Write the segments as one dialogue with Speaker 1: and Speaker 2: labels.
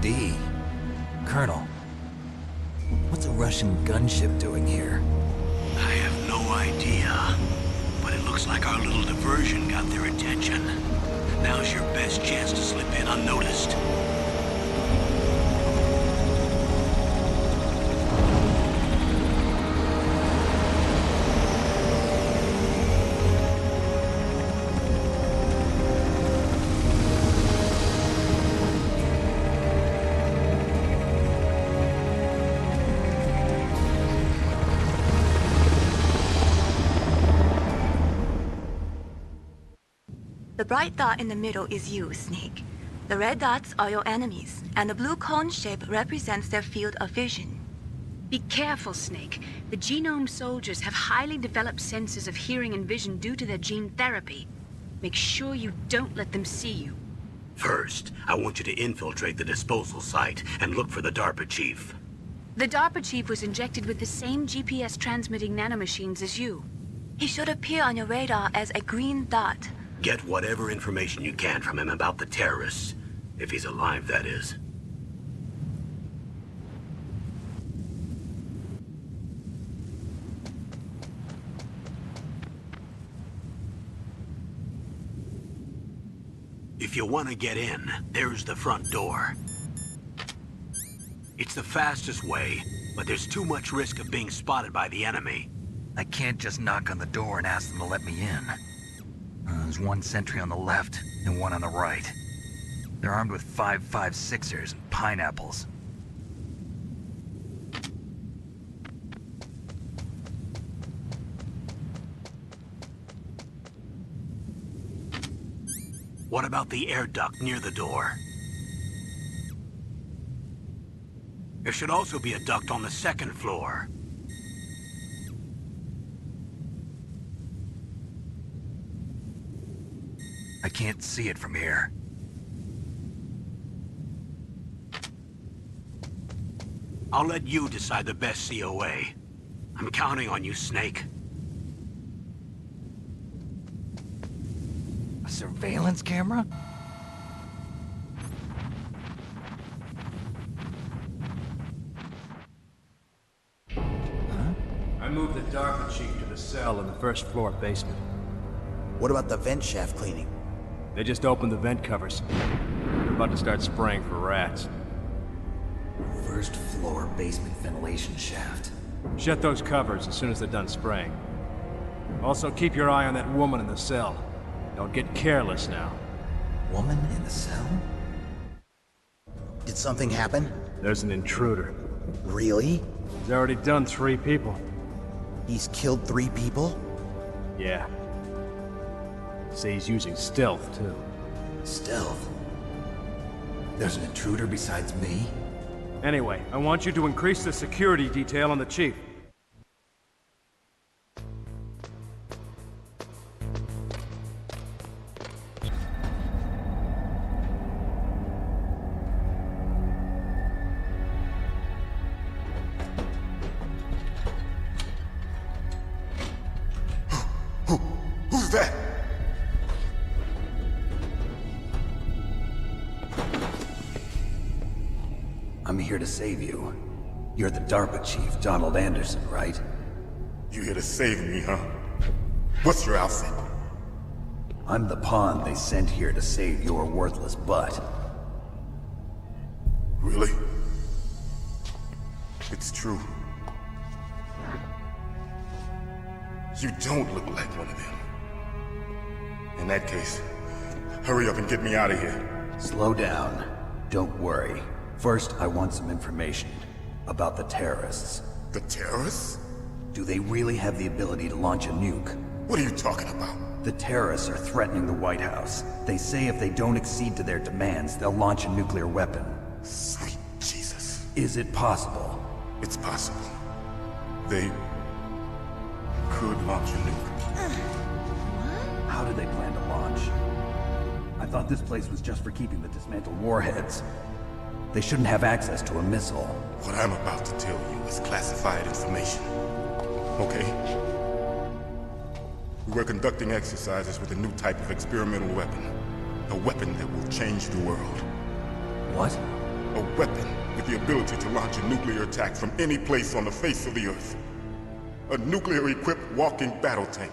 Speaker 1: D. Colonel, what's a Russian gunship doing here?
Speaker 2: I have no idea, but it looks like our little diversion got their attention. Now's your best chance to slip in unnoticed.
Speaker 3: The bright dot in the middle is you, Snake. The red dots are your enemies, and the blue cone shape represents their field of vision.
Speaker 4: Be careful, Snake. The genome soldiers have highly developed senses of hearing and vision due to their gene therapy. Make sure you don't let them see you.
Speaker 2: First, I want you to infiltrate the disposal site and look for the DARPA chief.
Speaker 4: The DARPA chief was injected with the same GPS transmitting nanomachines as you.
Speaker 3: He should appear on your radar as a green dot.
Speaker 2: Get whatever information you can from him about the terrorists. If he's alive, that is. If you want to get in, there's the front door. It's the fastest way, but there's too much risk of being spotted by the enemy.
Speaker 1: I can't just knock on the door and ask them to let me in. There's one sentry on the left and one on the right. They're armed with 5.56ers and pineapples.
Speaker 2: What about the air duct near the door? There should also be a duct on the second floor.
Speaker 1: I can't see it from here.
Speaker 2: I'll let you decide the best COA. I'm counting on you, Snake.
Speaker 1: A surveillance camera?
Speaker 5: I moved the DARPA chief to the cell in the first floor basement.
Speaker 6: What about the vent shaft cleaning?
Speaker 5: They just opened the vent covers. They're about to start spraying for rats.
Speaker 1: First floor basement ventilation shaft.
Speaker 5: Shut those covers as soon as they're done spraying. Also, keep your eye on that woman in the cell. Don't get careless now.
Speaker 1: Woman in the cell?
Speaker 6: Did something happen?
Speaker 5: There's an intruder.
Speaker 6: Really?
Speaker 5: He's already done 3 people.
Speaker 6: He's killed 3 people?
Speaker 5: Yeah. Say he's using stealth, too.
Speaker 1: Stealth? There's an intruder besides me?
Speaker 5: Anyway, I want you to increase the security detail on the chief.
Speaker 7: Who's that?
Speaker 1: I'm here to save you. You're the DARPA chief, Donald Anderson, right?
Speaker 7: You here to save me, huh? What's your outfit?
Speaker 1: I'm the pawn they sent here to save your worthless butt.
Speaker 7: Really? It's true. You don't look like one of them. In that case, hurry up and get me out of here.
Speaker 1: Slow down. Don't worry. First, I want some information about the terrorists.
Speaker 7: The terrorists?
Speaker 1: Do they really have the ability to launch a nuke?
Speaker 7: What are you talking about?
Speaker 1: The terrorists are threatening the White House. They say if they don't accede to their demands, they'll launch a nuclear weapon.
Speaker 7: Sweet Jesus.
Speaker 1: Is it possible?
Speaker 7: It's possible. They could launch a nuke.
Speaker 1: How do they plan to launch? I thought this place was just for keeping the dismantled warheads. They shouldn't have access to a missile.
Speaker 7: What I'm about to tell you is classified information. Okay? We were conducting exercises with a new type of experimental weapon. A weapon that will change the world.
Speaker 1: What?
Speaker 7: A weapon with the ability to launch a nuclear attack from any place on the face of the Earth. A nuclear-equipped walking battle tank.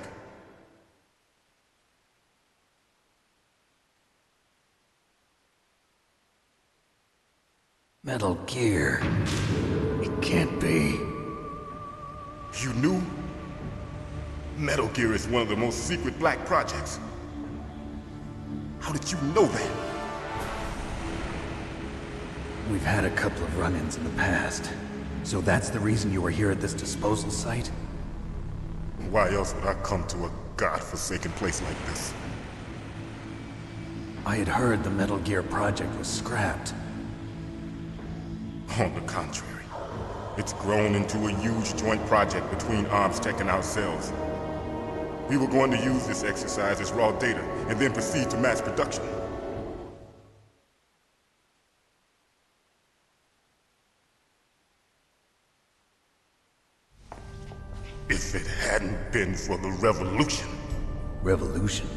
Speaker 1: Metal Gear. It can't be.
Speaker 7: You knew? Metal Gear is one of the most secret black projects. How did you know that?
Speaker 1: We've had a couple of run-ins in the past. So that's the reason you were here at this disposal site?
Speaker 7: Why else would I come to a godforsaken place like this?
Speaker 1: I had heard the Metal Gear project was scrapped.
Speaker 7: On the contrary, it's grown into a huge joint project between ArmsTech and ourselves. We were going to use this exercise as raw data and then proceed to mass production. If it hadn't been for the revolution.
Speaker 1: Revolution?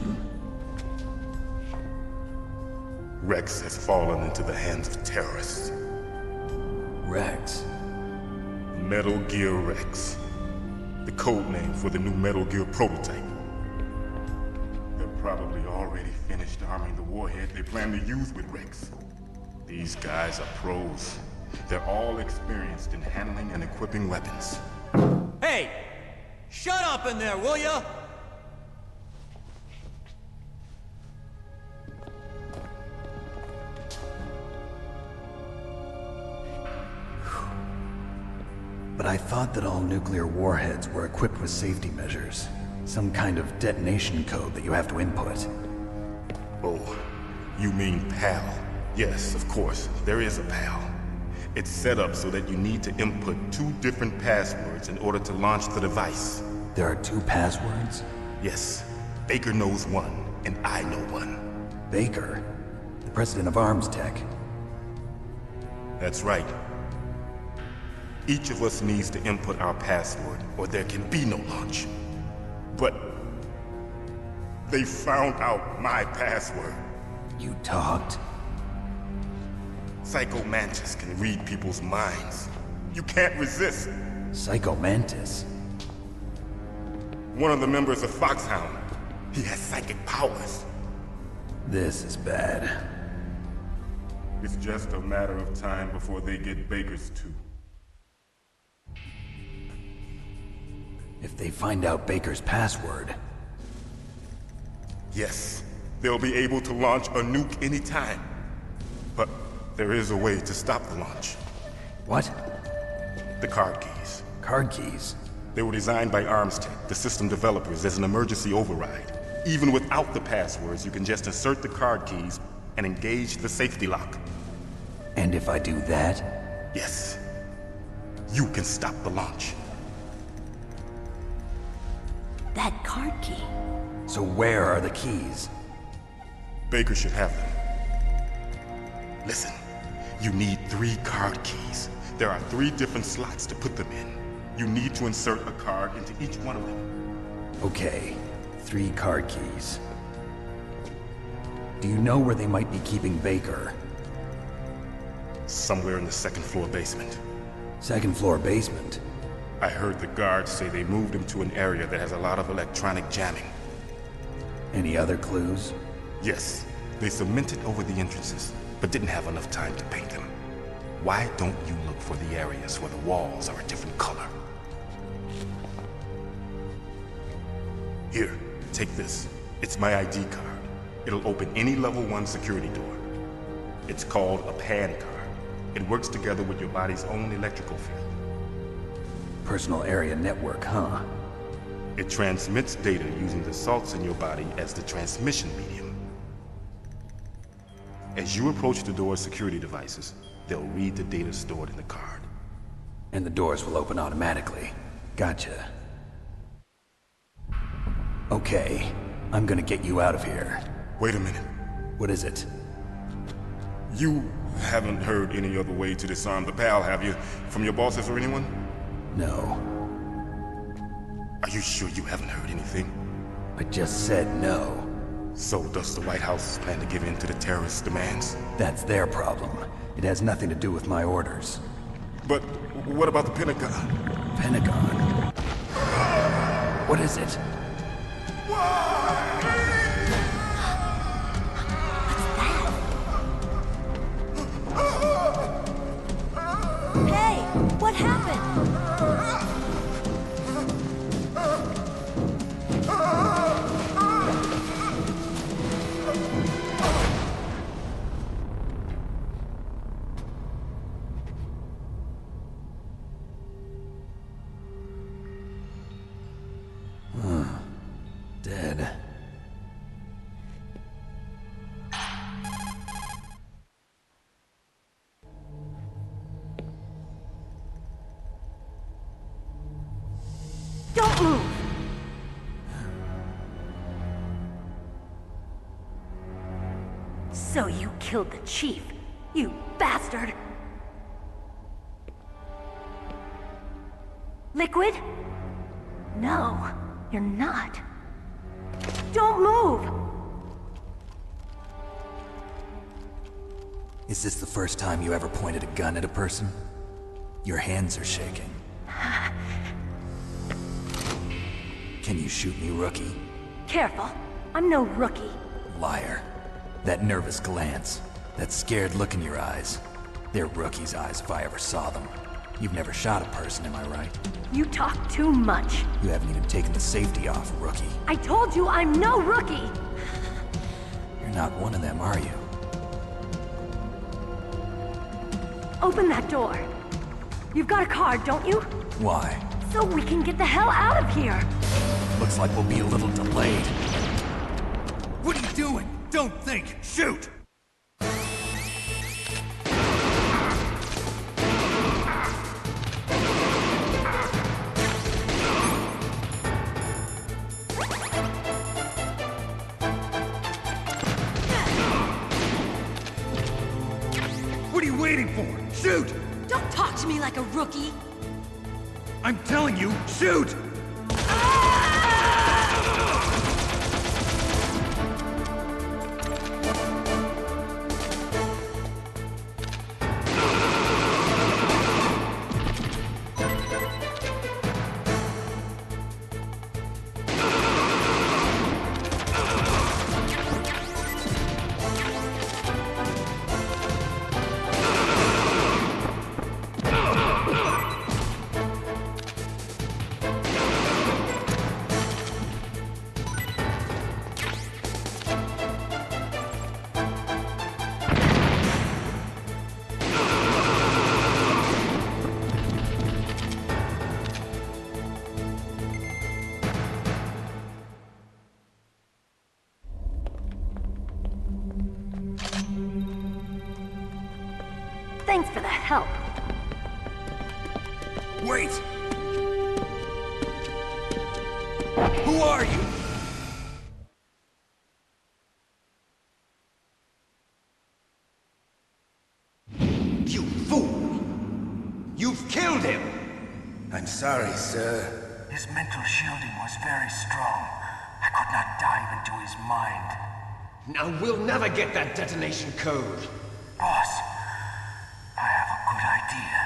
Speaker 7: Rex has fallen into the hands of terrorists.
Speaker 1: Rex?
Speaker 7: Metal Gear Rex. The code name for the new Metal Gear prototype. They're probably already finished arming the warhead they plan to use with Rex. These guys are pros. They're all experienced in handling and equipping weapons.
Speaker 8: Hey! Shut up in there, will ya?
Speaker 1: But I thought that all nuclear warheads were equipped with safety measures. Some kind of detonation code that you have to input.
Speaker 7: Oh, you mean PAL? Yes, of course, there is a PAL. It's set up so that you need to input 2 different passwords in order to launch the device.
Speaker 1: There are 2 passwords?
Speaker 7: Yes, Baker knows one, and I know one.
Speaker 1: Baker? The president of ArmsTech?
Speaker 7: That's right. Each of us needs to input our password, or there can be no launch. But they found out my password.
Speaker 1: You talked?
Speaker 7: Psycho Mantis can read people's minds. You can't resist.
Speaker 1: Psycho Mantis?
Speaker 7: One of the members of Foxhound. He has psychic powers.
Speaker 1: This is bad.
Speaker 7: It's just a matter of time before they get Baker's too.
Speaker 1: If they find out Baker's password...
Speaker 7: Yes, they'll be able to launch a nuke anytime. But there is a way to stop the launch.
Speaker 1: What?
Speaker 7: The card keys.
Speaker 1: Card keys?
Speaker 7: They were designed by ArmsTech, the system developers, as an emergency override. Even without the passwords, you can just insert the card keys and engage the safety lock.
Speaker 1: And if I do that?
Speaker 7: Yes. You can stop the launch.
Speaker 9: That card key.
Speaker 1: So where are the keys?
Speaker 7: Baker should have them. Listen, you need 3 card keys. There are 3 different slots to put them in. You need to insert a card into each one of them.
Speaker 1: Okay, 3 card keys. Do you know where they might be keeping Baker?
Speaker 7: Somewhere in the 2nd floor basement.
Speaker 1: 2nd floor basement?
Speaker 7: I heard the guards say they moved him to an area that has a lot of electronic jamming.
Speaker 1: Any other clues?
Speaker 7: Yes, they cemented over the entrances, but didn't have enough time to paint them. Why don't you look for the areas where the walls are a different color? Here, take this. It's my ID card. It'll open any level 1 security door. It's called a PAN card. It works together with your body's own electrical field.
Speaker 1: Personal area network, huh?
Speaker 7: It transmits data using the salts in your body as the transmission medium. As you approach the door's security devices, they'll read the data stored in the card.
Speaker 1: And the doors will open automatically. Gotcha. Okay, I'm gonna get you out of here.
Speaker 7: Wait a minute.
Speaker 1: What is it?
Speaker 7: You haven't heard any other way to disarm the PAL, have you? From your bosses or anyone?
Speaker 1: No.
Speaker 7: Are you sure you haven't heard anything?
Speaker 1: I just said no.
Speaker 7: So does the White House plan to give in to the terrorists' demands?
Speaker 1: That's their problem. It has nothing to do with my orders.
Speaker 7: But what about the Pentagon?
Speaker 1: Pentagon? What is it?
Speaker 9: Hey, what happened?
Speaker 1: Dead.
Speaker 9: Don't move! So you killed the chief, you bastard! Liquid? No, you're not. Don't move!
Speaker 1: Is this the first time you ever pointed a gun at a person? Your hands are shaking. Can you shoot me, rookie?
Speaker 9: Careful, I'm no rookie.
Speaker 1: Liar. That nervous glance, that scared look in your eyes. They're rookie's eyes if I ever saw them. You've never shot a person, am I right?
Speaker 9: You talk too much.
Speaker 1: You haven't even taken the safety off, rookie.
Speaker 9: I told you I'm no rookie!
Speaker 1: You're not one of them, are you?
Speaker 9: Open that door. You've got a card, don't you?
Speaker 1: Why?
Speaker 9: So we can get the hell out of here!
Speaker 1: Looks like we'll be a little delayed.
Speaker 8: What are you doing? Don't think! Shoot! What are you waiting for? Shoot!
Speaker 9: Don't talk to me like a rookie!
Speaker 8: I'm telling you, shoot!
Speaker 9: Thanks for the help.
Speaker 8: Wait! Who are you?
Speaker 10: You fool! You've killed him!
Speaker 6: I'm sorry, sir.
Speaker 10: His mental shielding was very strong. I could not dive into his mind. Now we'll never get that detonation code. Boss, I have a good idea.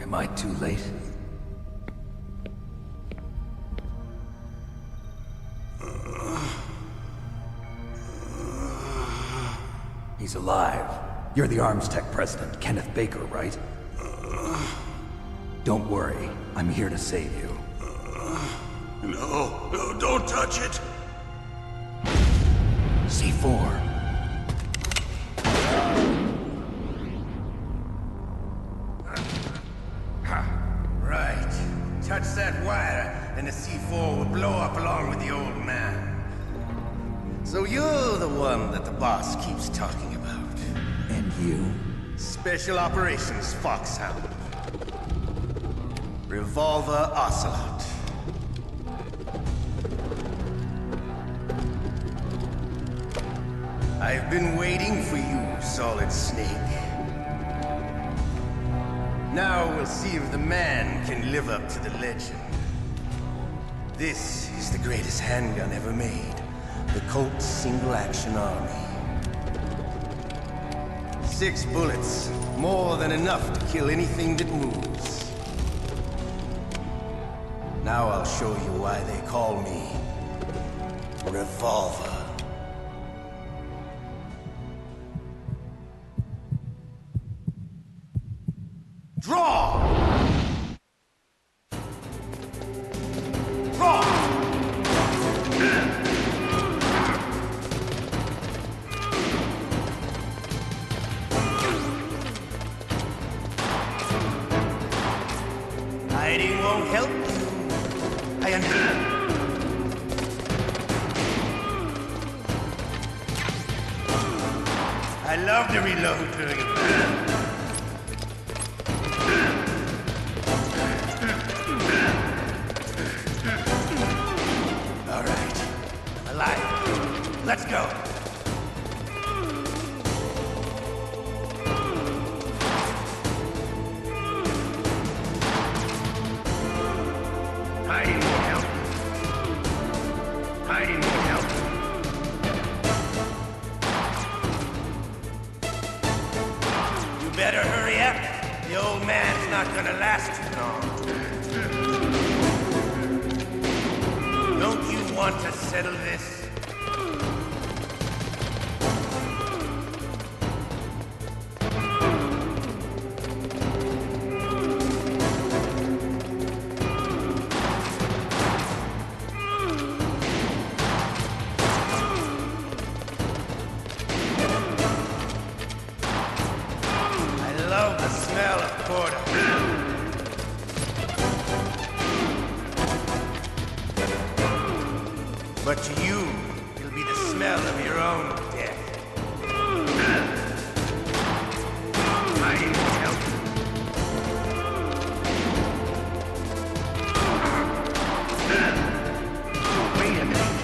Speaker 1: Am I too late? He's alive. You're the Arms Tech president, Kenneth Baker, right? Don't worry, I'm here to save you.
Speaker 2: No, don't touch it!
Speaker 1: C4.
Speaker 6: Right. Touch that wire, and the C4 will blow up along with the old man. So you're the one that the boss keeps talking about.
Speaker 1: And you?
Speaker 6: Special Operations Foxhound. Revolver Ocelot. I've been waiting for you, Solid Snake. Now we'll see if the man can live up to the legend. This is the greatest handgun ever made. The Colt Single Action Army. 6 bullets, more than enough to kill anything that moves. Now I'll show you why they call me Revolver. Draw! Draw! Hiding won't help you. I understand. I love to reload during a battle. All right. I'm alive. Let's go. Hiding won't help. Hiding won't help. You better hurry up. The old man's not gonna last too long. Don't you want to settle this? But to you, it'll be the smell of your own death. Hiding won't help. Wait a minute.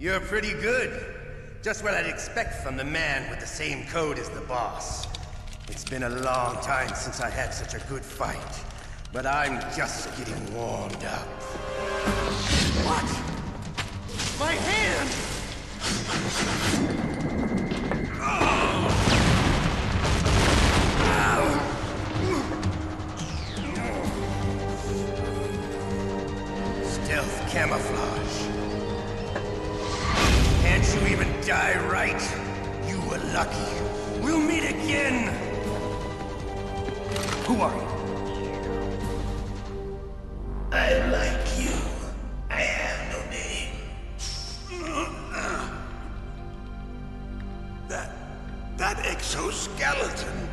Speaker 6: You're pretty good. Just what I'd expect from the man with the same code as the boss. It's been a long time since I had such a good fight, but I'm just getting warmed up. What? My hand! Stealth camouflage. Can't you even die right? You were lucky. We'll meet again! Who are you? I'm like you. I have no name.
Speaker 2: That exoskeleton.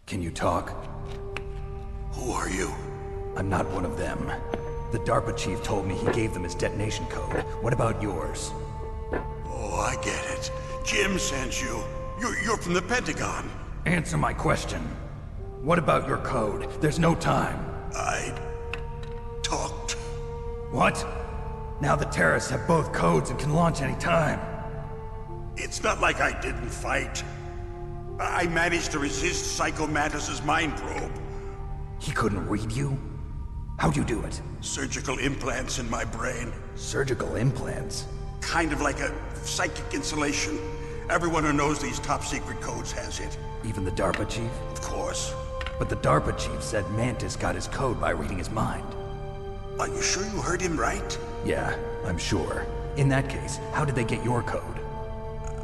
Speaker 1: Can you talk?
Speaker 2: Who are you?
Speaker 1: I'm not one of them. The DARPA chief told me he gave them his detonation code. What about yours?
Speaker 2: Oh, I get it. Jim sent you. You're from the Pentagon.
Speaker 1: Answer my question. What about your code? There's no time.
Speaker 6: talked.
Speaker 1: What? Now the terrorists have both codes and can launch any time.
Speaker 6: It's not like I didn't fight. I managed to resist Psycho Mantis's mind probe.
Speaker 1: He couldn't read you? How'd you do it?
Speaker 6: Surgical implants in my brain.
Speaker 1: Surgical implants?
Speaker 6: Kind of like a psychic insulation. Everyone who knows these top-secret codes has it.
Speaker 1: Even the DARPA chief?
Speaker 6: Of course.
Speaker 1: But the DARPA chief said Mantis got his code by reading his mind.
Speaker 6: Are you sure you heard him right?
Speaker 1: Yeah, I'm sure. In that case, how did they get your code?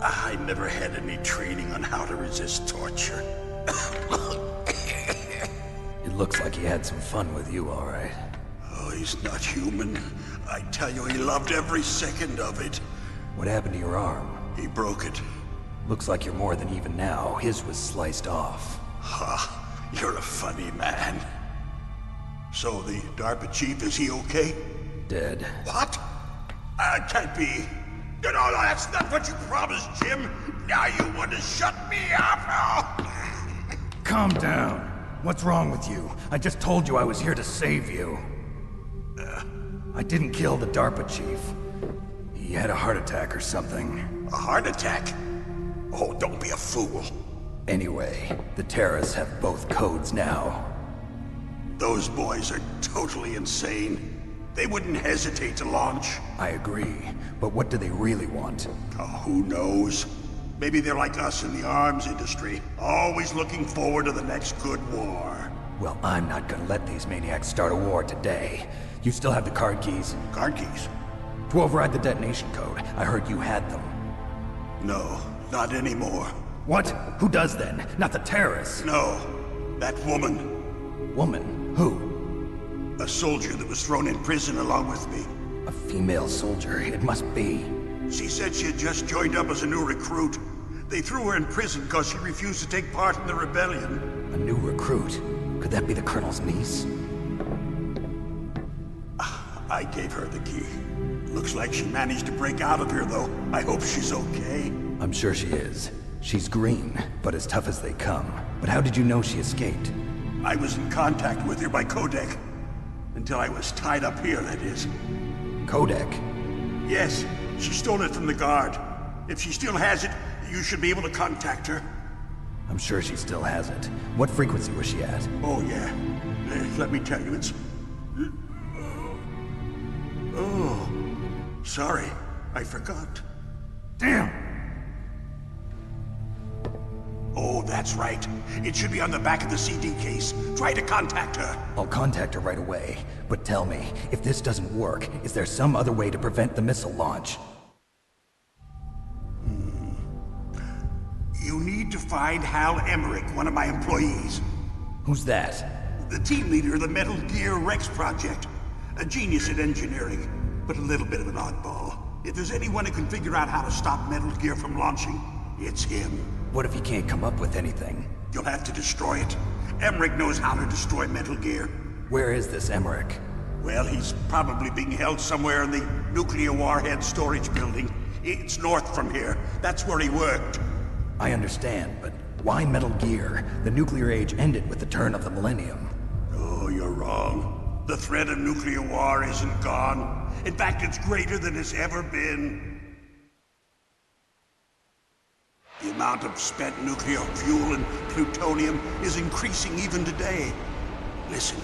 Speaker 6: I never had any training on how to resist torture.
Speaker 1: It looks like he had some fun with you, all right.
Speaker 6: Oh, he's not human. I tell you, he loved every second of it.
Speaker 1: What happened to your arm?
Speaker 6: He broke it.
Speaker 1: Looks like you're more than even now. His was sliced off.
Speaker 6: Ha, you're a funny man. So the DARPA chief, is he okay?
Speaker 1: Dead.
Speaker 6: What? Can't be. No, that's not what you promised, Jim. Now you want to shut me up?
Speaker 1: Calm down. What's wrong with you? I just told you I was here to save you. I didn't kill the DARPA chief. He had a heart attack or something.
Speaker 6: A heart attack? Oh, don't be a fool.
Speaker 1: Anyway, the terrorists have both codes now.
Speaker 6: Those boys are totally insane. They wouldn't hesitate to launch.
Speaker 1: I agree, but what do they really want?
Speaker 6: Oh, who knows? Maybe they're like us in the arms industry, always looking forward to the next good war.
Speaker 1: Well, I'm not gonna let these maniacs start a war today. You still have the card keys?
Speaker 6: Card keys?
Speaker 1: To override the detonation code. I heard you had them.
Speaker 6: No, not anymore.
Speaker 1: What? Who does then? Not the terrorists?
Speaker 6: No, that woman.
Speaker 1: Woman? Who?
Speaker 6: A soldier that was thrown in prison along with me.
Speaker 1: A female soldier, it must be.
Speaker 6: She said she had just joined up as a new recruit. They threw her in prison because she refused to take part in the rebellion.
Speaker 1: A new recruit? Could that be the Colonel's niece?
Speaker 6: I gave her the key. Looks like she managed to break out of here, though. I hope she's okay.
Speaker 1: I'm sure she is. She's green, but as tough as they come. But how did you know she escaped?
Speaker 6: I was in contact with her by codec. Until I was tied up here, that is.
Speaker 1: Codec?
Speaker 6: Yes, she stole it from the guard. If she still has it, you should be able to contact her.
Speaker 1: I'm sure she still has it. What frequency was she at?
Speaker 6: Oh, yeah. Let me tell you, it's... Oh, sorry. I forgot.
Speaker 1: Damn!
Speaker 6: Oh, that's right. It should be on the back of the CD case. Try to contact her.
Speaker 1: I'll contact her right away. But tell me, if this doesn't work, is there some other way to prevent the missile launch?
Speaker 6: You need to find Hal Emmerich, one of my employees.
Speaker 1: Who's that?
Speaker 6: The team leader of the Metal Gear Rex project. A genius at engineering, but a little bit of an oddball. If there's anyone who can figure out how to stop Metal Gear from launching, it's him.
Speaker 1: What if he can't come up with anything?
Speaker 6: You'll have to destroy it. Emmerich knows how to destroy Metal Gear.
Speaker 1: Where is this Emmerich?
Speaker 6: Well, he's probably being held somewhere in the nuclear warhead storage building. It's north from here. That's where he worked.
Speaker 1: I understand, but why Metal Gear? The nuclear age ended with the turn of the millennium.
Speaker 6: Oh, you're wrong. The threat of nuclear war isn't gone. In fact, it's greater than it's ever been. The amount of spent nuclear fuel and plutonium is increasing even today. Listen,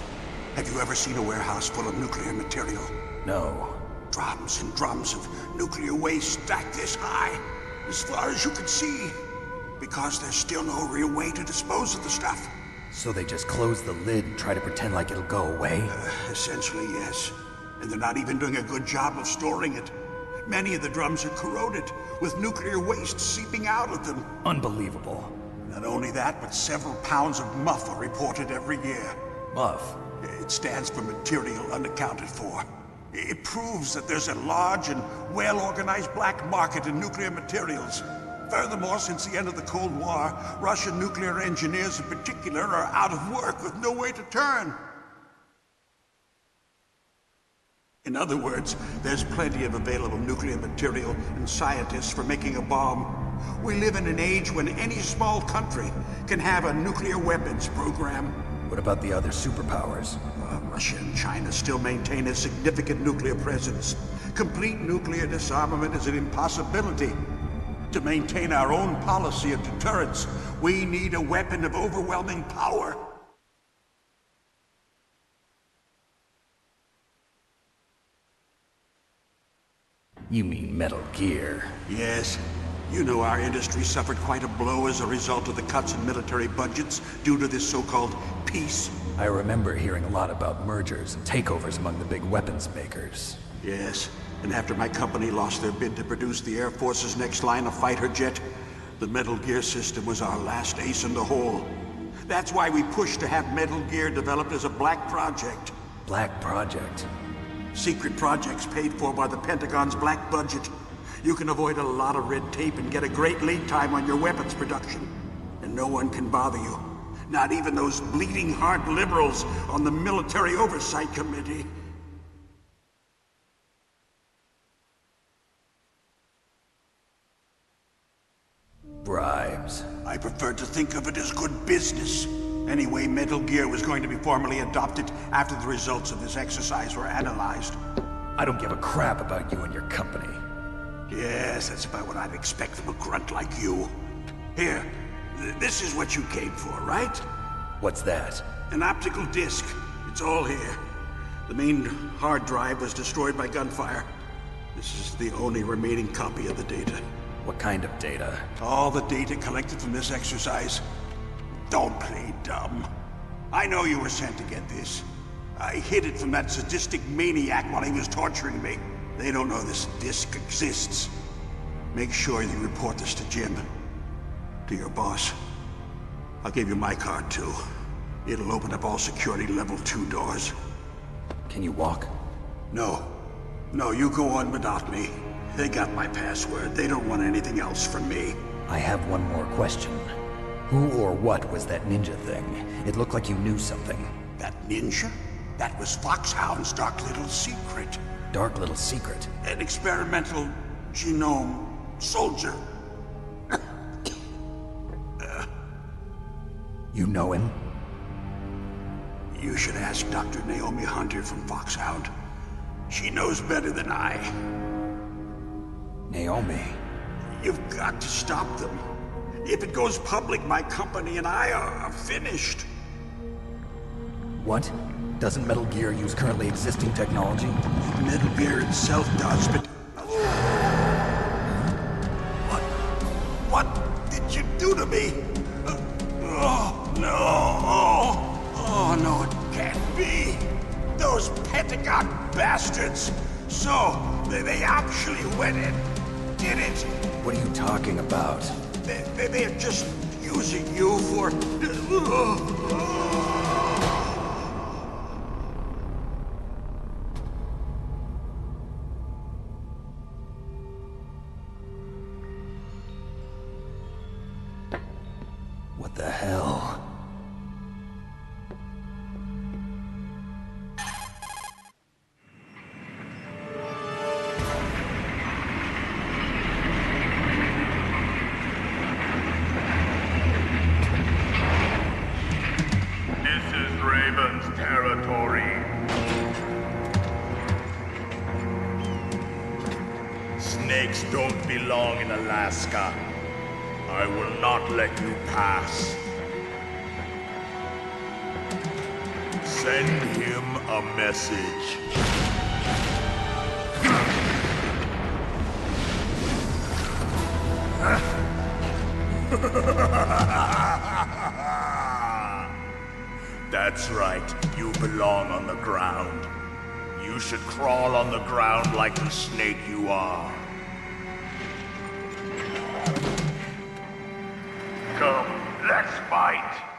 Speaker 6: have you ever seen a warehouse full of nuclear material?
Speaker 1: No.
Speaker 6: Drums and drums of nuclear waste stacked this high, as far as you can see. Because there's still no real way to dispose of the stuff.
Speaker 1: So they just close the lid and try to pretend like it'll go away?
Speaker 6: Essentially, yes. And they're not even doing a good job of storing it. Many of the drums are corroded, with nuclear waste seeping out of them.
Speaker 1: Unbelievable.
Speaker 6: Not only that, but several pounds of MUF are reported every year.
Speaker 1: MUF?
Speaker 6: It stands for material unaccounted for. It proves that there's a large and well-organized black market in nuclear materials. Furthermore, since the end of the Cold War, Russian nuclear engineers in particular are out of work with no way to turn. In other words, there's plenty of available nuclear material and scientists for making a bomb. We live in an age when any small country can have a nuclear weapons program.
Speaker 1: What about the other superpowers?
Speaker 11: Russia and China still maintain a significant nuclear presence. Complete nuclear disarmament is an impossibility. To maintain our own policy of deterrence, we need a weapon of overwhelming power.
Speaker 1: You mean Metal Gear?
Speaker 11: Yes. You know our industry suffered quite a blow as a result of the cuts in military budgets due to this so-called peace.
Speaker 1: I remember hearing a lot about mergers and takeovers among the big weapons makers.
Speaker 11: Yes, and after my company lost their bid to produce the Air Force's next line of fighter jet, the Metal Gear system was our last ace in the hole. That's why we pushed to have Metal Gear developed as a black project.
Speaker 1: Black project?
Speaker 11: Secret projects paid for by the Pentagon's black budget. You can avoid a lot of red tape and get a great lead time on your weapons production. And no one can bother you. Not even those bleeding heart liberals on the Military Oversight Committee.
Speaker 1: Bribes.
Speaker 11: I prefer to think of it as good business. Anyway, Metal Gear was going to be formally adopted after the results of this exercise were analyzed.
Speaker 1: I don't give a crap about you and your company.
Speaker 11: Yes, that's about what I'd expect from a grunt like you. Here, this is what you came for, right?
Speaker 1: What's that?
Speaker 11: An optical disc. It's all here. The main hard drive was destroyed by gunfire. This is the only remaining copy of the data.
Speaker 1: What kind of data?
Speaker 11: All the data collected from this exercise. Don't play dumb. I know you were sent to get this. I hid it from that sadistic maniac while he was torturing me. They don't know this disc exists. Make sure you report this to Jim. To your boss. I'll give you my card too. It'll open up all security level 2 doors.
Speaker 1: Can you walk?
Speaker 11: No. No, you go on without me. They got my password. They don't want anything else from me.
Speaker 1: I have one more question. Who or what was that ninja thing? It looked like you knew something.
Speaker 11: That ninja? That was Foxhound's dark little secret.
Speaker 1: Dark little secret?
Speaker 11: An experimental genome soldier.
Speaker 1: You know him?
Speaker 11: You should ask Dr. Naomi Hunter from Foxhound. She knows better than I.
Speaker 1: Naomi?
Speaker 11: You've got to stop them. If it goes public, my company and I are finished.
Speaker 1: What? Doesn't Metal Gear use currently existing technology?
Speaker 11: Metal Gear itself does, but... What did you do to me? Oh, no. Oh, no, it can't be. Those Pentagon bastards. So, they actually went and did it.
Speaker 1: What are you talking about?
Speaker 11: They're just using you for...
Speaker 1: What the hell?
Speaker 7: Snakes don't belong in Alaska. I will not let you pass. Send him a message. That's right, you belong on the ground. You should crawl on the ground like the snake you are. Come, let's fight!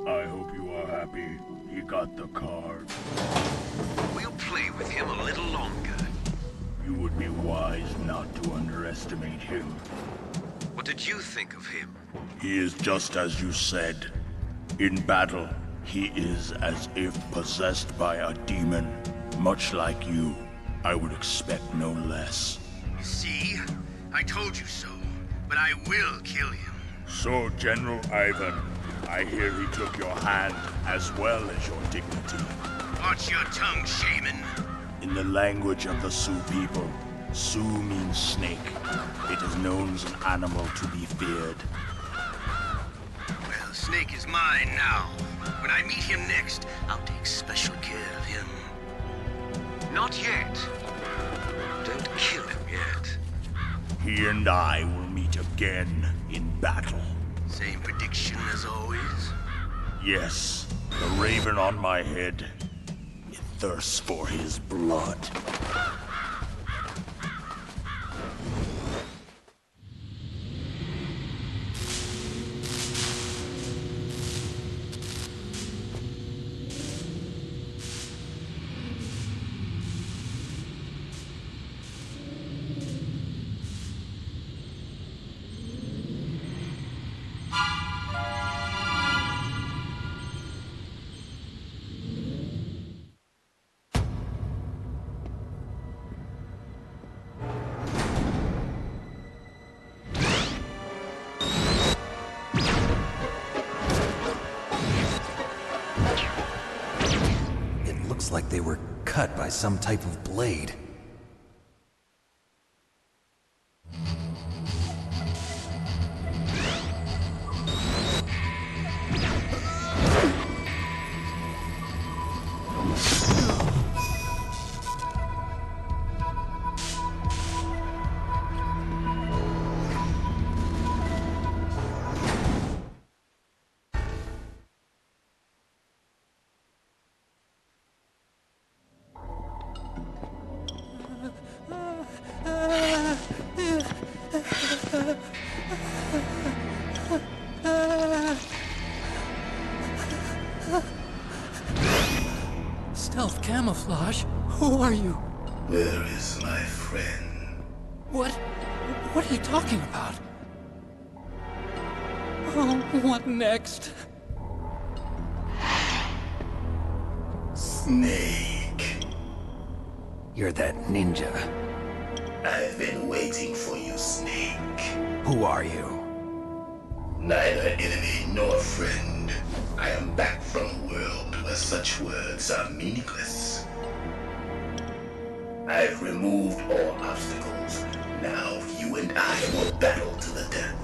Speaker 12: I hope you are happy he got the card.
Speaker 2: We'll play with him a little longer.
Speaker 12: You would be wise not to underestimate him.
Speaker 2: What did you think of him?
Speaker 12: He is just as you said. In battle, he is as if possessed by a demon. Much like you, I would expect no less.
Speaker 6: See? I told you so. But I will kill him.
Speaker 12: So, General Ivan, I hear he took your hand as well as your dignity.
Speaker 6: Watch your tongue, shaman.
Speaker 12: In the language of the Sioux people, Sioux means snake. It is known as an animal to be feared.
Speaker 6: Well, Snake is mine now. When I meet him next, I'll take special care of him.
Speaker 2: Not yet. Don't kill him yet.
Speaker 12: He and I will meet again in battle.
Speaker 6: Same prediction as always?
Speaker 12: Yes, the raven on my head. It thirsts for his blood.
Speaker 1: Like they were cut by some type of blade.
Speaker 13: Stealth camouflage? Who are you?
Speaker 10: Where is my friend?
Speaker 13: What are you talking about? Oh, what next?
Speaker 10: Snake.
Speaker 1: You're that ninja.
Speaker 10: I've been waiting for you, Snake.
Speaker 1: Who are you?
Speaker 10: Neither enemy nor friend. I am back from a world where such words are meaningless. I've removed all obstacles. Now you and I will battle to the death.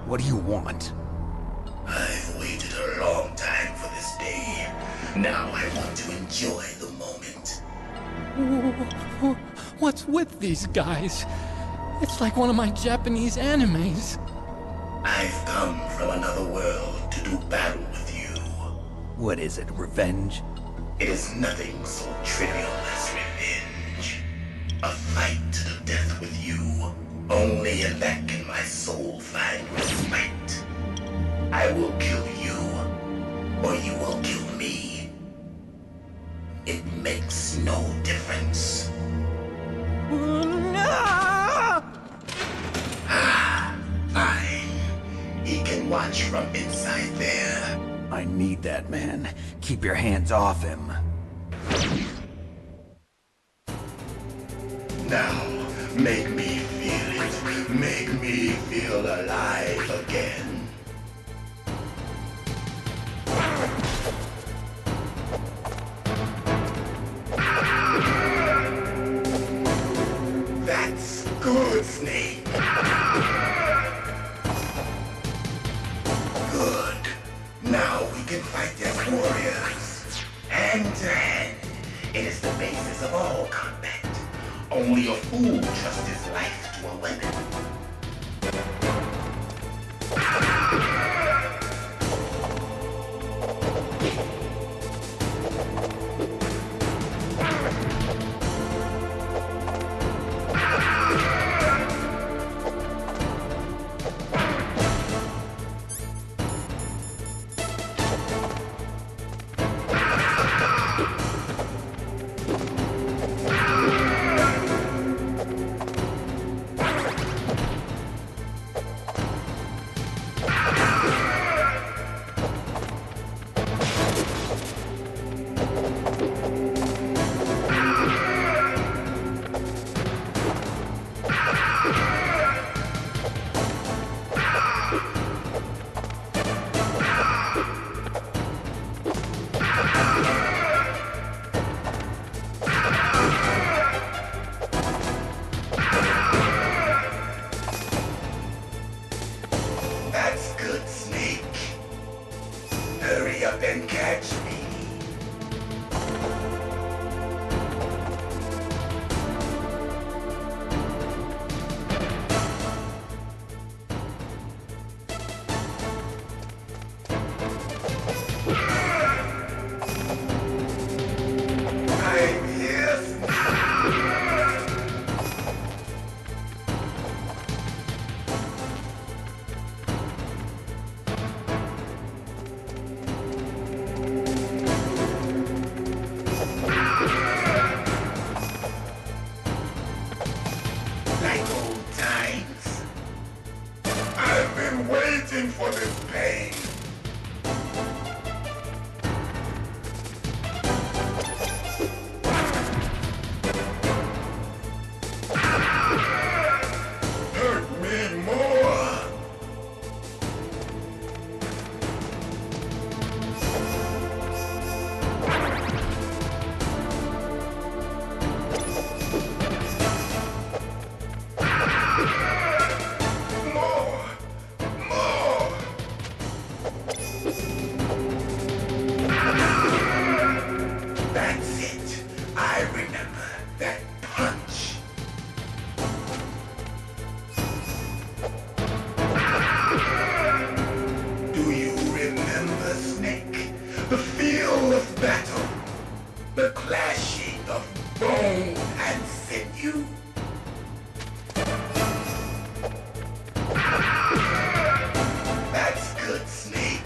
Speaker 1: What do you want?
Speaker 10: I've waited a long time for this day. Now I want to enjoy the moment.
Speaker 13: What's with these guys? It's like one of my Japanese animes.
Speaker 10: I've come from another world to do battle with you.
Speaker 1: What is it, revenge?
Speaker 10: It is nothing so trivial as revenge. A fight to the death with you. Only in that can my soul find respite. I will kill you, or you will kill me. It makes no difference. Fine. He can watch from inside there.
Speaker 1: I need that man. Keep your hands off him.
Speaker 10: Now, make me feel it. Make me feel alive again. That's good, Snake. Good. Now we can fight as warriors. Hand to hand. It is the basis of all combat. Only a fool trusts his life to a weapon.
Speaker 14: remember that punch? Do you remember, Snake? The feel of battle? The clashing of bone and sinew? That's good, Snake.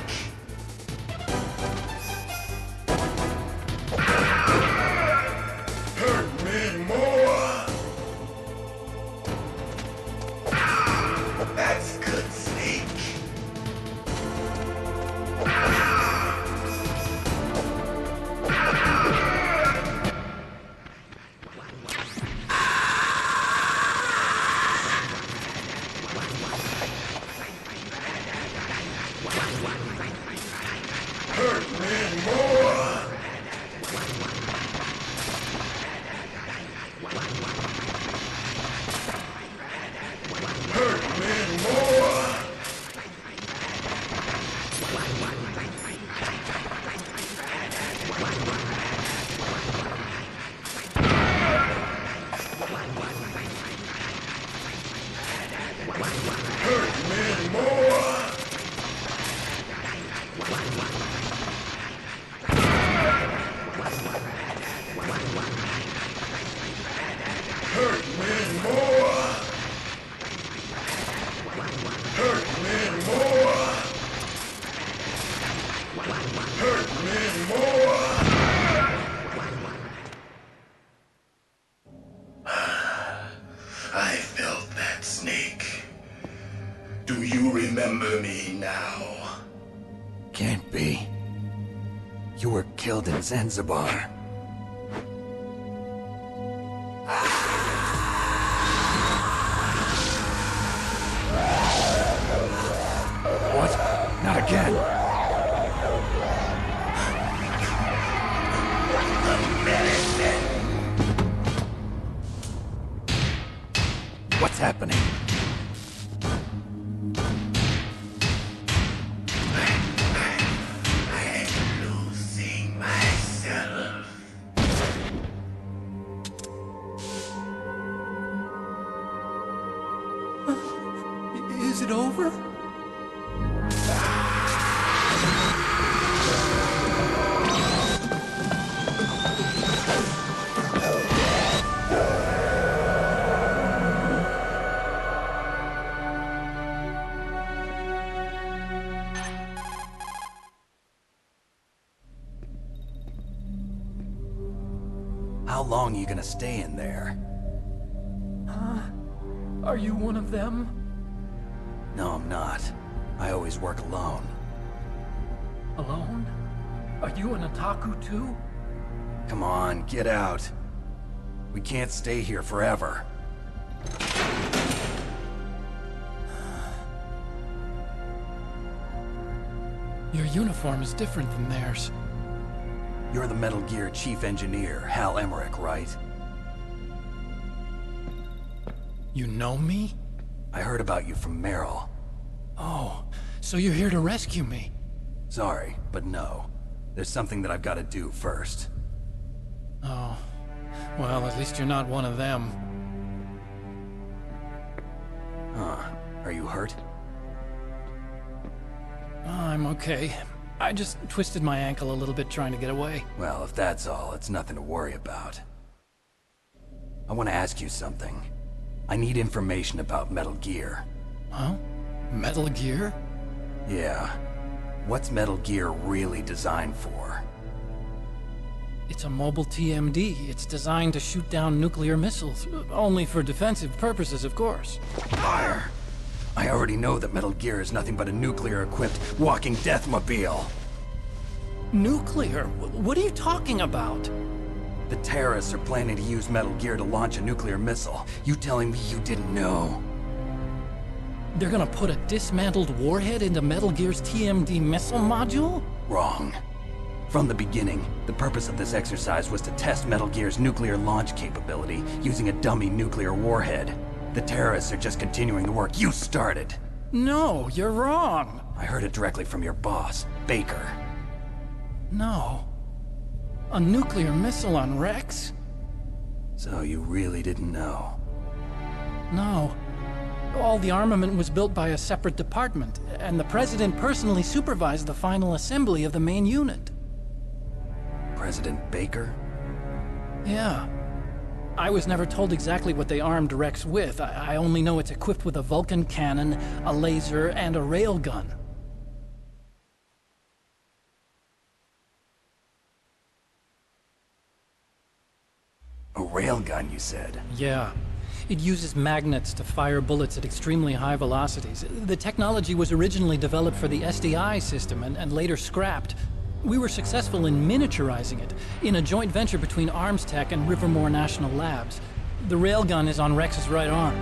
Speaker 14: Hurt me more. That's good, Snake. Hurt me more. Hurt me more. Hurt me more. Hurt me more. Hurt me more. Hurt me more. I felt that, Snake. Do you remember me now?
Speaker 1: Can't be. You were killed in Zanzibar. What? Not again. What's happening?
Speaker 14: I'm losing myself.
Speaker 13: Is it over?
Speaker 1: How long are you gonna stay in there?
Speaker 13: Are you one of them?
Speaker 1: No, I'm not. I always work alone.
Speaker 13: Alone? Are you an otaku too?
Speaker 1: Come on, get out. We can't stay here forever.
Speaker 13: Your uniform is different than theirs.
Speaker 1: You're the Metal Gear Chief Engineer, Hal Emmerich, right?
Speaker 13: You know me?
Speaker 1: I heard about you from Meryl.
Speaker 13: Oh, so you're here to rescue me?
Speaker 1: Sorry, but no. There's something that I've got to do first.
Speaker 13: Oh, well, at least you're not one of them.
Speaker 1: Huh. Are you hurt?
Speaker 13: I'm okay. I just twisted my ankle a little bit trying to get away.
Speaker 1: Well, if that's all, it's nothing to worry about. I want to ask you something. I need information about Metal Gear.
Speaker 13: Huh? Metal Gear?
Speaker 1: Yeah. What's Metal Gear really designed for?
Speaker 13: It's a mobile TMD. It's designed to shoot down nuclear missiles. Only for defensive purposes, of course.
Speaker 1: Fire! I already know that Metal Gear is nothing but a nuclear-equipped walking deathmobile.
Speaker 13: Nuclear? What are you talking about?
Speaker 1: The terrorists are planning to use Metal Gear to launch a nuclear missile. You telling me you didn't know?
Speaker 13: They're gonna put a dismantled warhead into Metal Gear's TMD missile module?
Speaker 1: Wrong. From the beginning, the purpose of this exercise was to test Metal Gear's nuclear launch capability using a dummy nuclear warhead. The terrorists are just continuing the work you started.
Speaker 13: No, you're wrong.
Speaker 1: I heard it directly from your boss, Baker.
Speaker 13: No. A nuclear missile on Rex?
Speaker 1: So you really didn't know?
Speaker 13: No. All the armament was built by a separate department, and the President personally supervised the final assembly of the main unit.
Speaker 1: President Baker?
Speaker 13: Yeah. I was never told exactly what they armed Rex with. I only know it's equipped with a Vulcan cannon, a laser, and a railgun.
Speaker 1: A railgun, you said?
Speaker 13: Yeah. It uses magnets to fire bullets at extremely high velocities. The technology was originally developed for the SDI system and later scrapped. We were successful in miniaturizing it, in a joint venture between Arms Tech and Rivermore National Labs. The railgun is on Rex's right arm.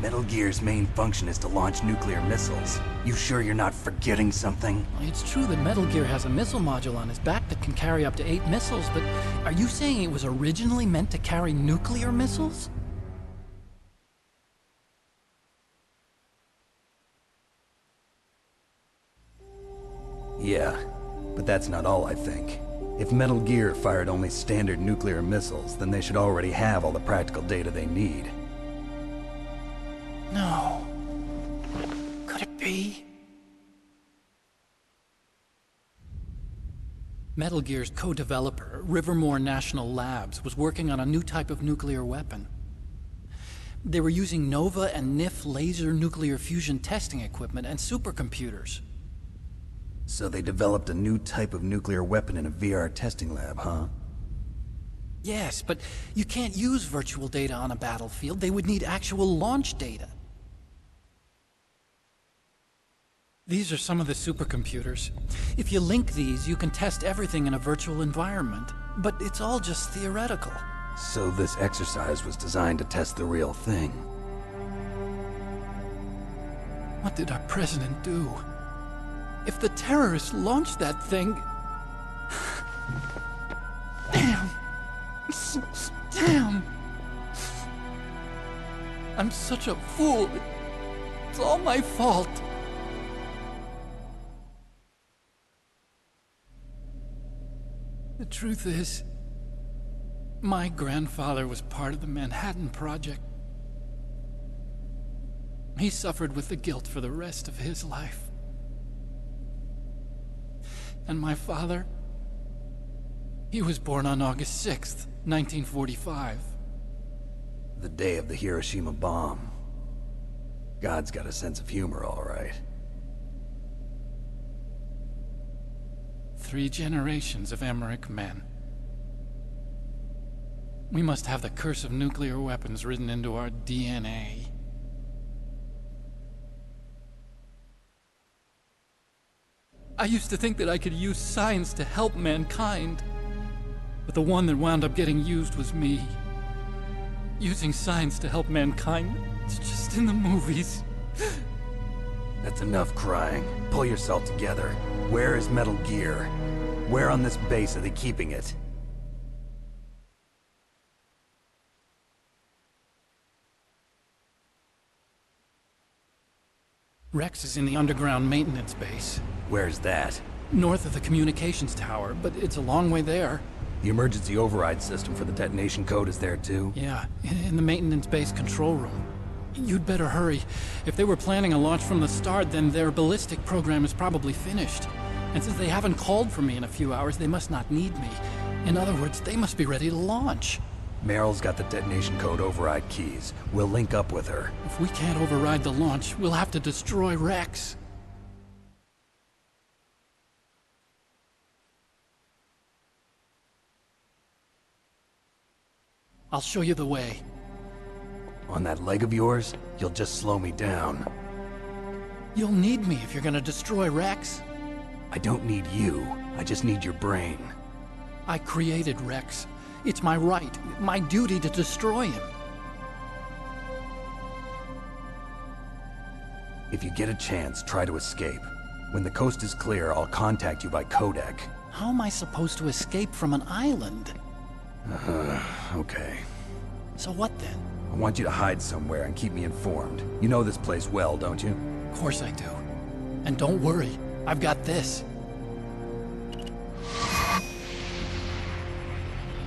Speaker 1: Metal Gear's main function is to launch nuclear missiles. You sure you're not forgetting something?
Speaker 13: It's true that Metal Gear has a missile module on his back that can carry up to 8 missiles, but are you saying it was originally meant to carry nuclear missiles?
Speaker 1: Yeah, but that's not all I think. If Metal Gear fired only standard nuclear missiles, then they should already have all the practical data they need.
Speaker 13: No. Could it be? Metal Gear's co-developer, Rivermore National Labs, was working on a new type of nuclear weapon. They were using Nova and NIF laser nuclear fusion testing equipment and supercomputers.
Speaker 1: So they developed a new type of nuclear weapon in a VR testing lab, huh?
Speaker 13: Yes, but you can't use virtual data on a battlefield. They would need actual launch data. These are some of the supercomputers. If you link these, you can test everything in a virtual environment. But it's all just theoretical.
Speaker 1: So this exercise was designed to test the real thing.
Speaker 13: What did our president do? If the terrorists launched that thing... Damn! Damn! I'm such a fool. It's all my fault. The truth is, my grandfather was part of the Manhattan Project. He suffered with the guilt for the rest of his life. And my father, he was born on August 6th, 1945.
Speaker 1: The day of the Hiroshima bomb. God's got a sense of humor, all right.
Speaker 13: 3 generations of Emmerich men. We must have the curse of nuclear weapons written into our DNA. I used to think that I could use science to help mankind. But the one that wound up getting used was me. Using science to help mankind, it's just in the movies.
Speaker 1: That's enough crying. Pull yourself together. Where is Metal Gear? Where on this base are they keeping it?
Speaker 13: Rex is in the underground maintenance base.
Speaker 1: Where's that?
Speaker 13: North of the communications tower, but it's a long way there.
Speaker 1: The emergency override system for the detonation code is there too?
Speaker 13: Yeah, in the maintenance base control room. You'd better hurry. If they were planning a launch from the start, then their ballistic program is probably finished. And since they haven't called for me in a few hours, they must not need me. In other words, they must be ready to launch.
Speaker 1: Meryl's got the detonation code override keys. We'll link up with her.
Speaker 13: If we can't override the launch, we'll have to destroy Rex. I'll show you the way.
Speaker 1: On that leg of yours, you'll just slow me down.
Speaker 13: You'll need me if you're gonna destroy Rex.
Speaker 1: I don't need you. I just need your brain.
Speaker 13: I created Rex. It's my right, my duty to destroy him.
Speaker 1: If you get a chance, try to escape. When the coast is clear, I'll contact you by codec.
Speaker 13: How am I supposed to escape from an island?
Speaker 1: Okay.
Speaker 13: So what then?
Speaker 1: I want you to hide somewhere and keep me informed. You know this place well, don't you?
Speaker 13: Of course I do. And don't worry, I've got this.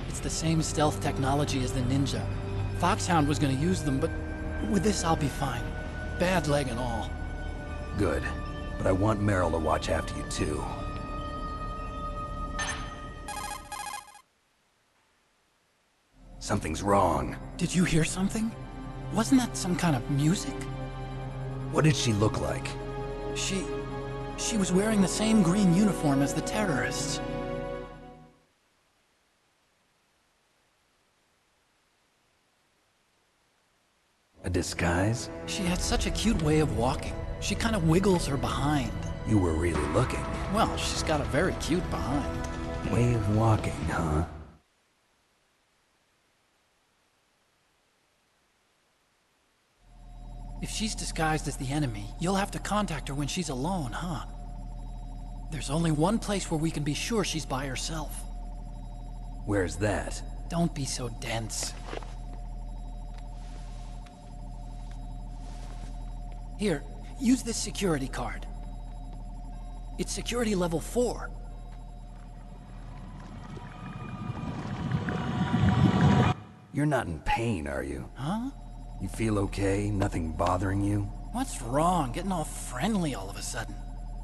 Speaker 13: It's the same stealth technology as the Ninja. Foxhound was gonna use them, but with this I'll be fine. Bad leg and all.
Speaker 1: Good. But I want Meryl to watch after you too. Something's wrong.
Speaker 13: Did you hear something? Wasn't that some kind of music?
Speaker 1: What did she look like?
Speaker 13: She was wearing the same green uniform as the terrorists.
Speaker 1: A disguise?
Speaker 13: She had such a cute way of walking. She kind of wiggles her behind.
Speaker 1: You were really looking.
Speaker 13: Well, she's got a very cute behind.
Speaker 1: Way of walking, huh?
Speaker 13: If she's disguised as the enemy, you'll have to contact her when she's alone, huh? There's only one place where we can be sure she's by herself.
Speaker 1: Where's that?
Speaker 13: Don't be so dense. Here, use this security card. It's security level 4.
Speaker 1: You're not in pain, are you?
Speaker 13: Huh?
Speaker 1: You feel okay? Nothing bothering you?
Speaker 13: What's wrong? Getting all friendly all of a sudden.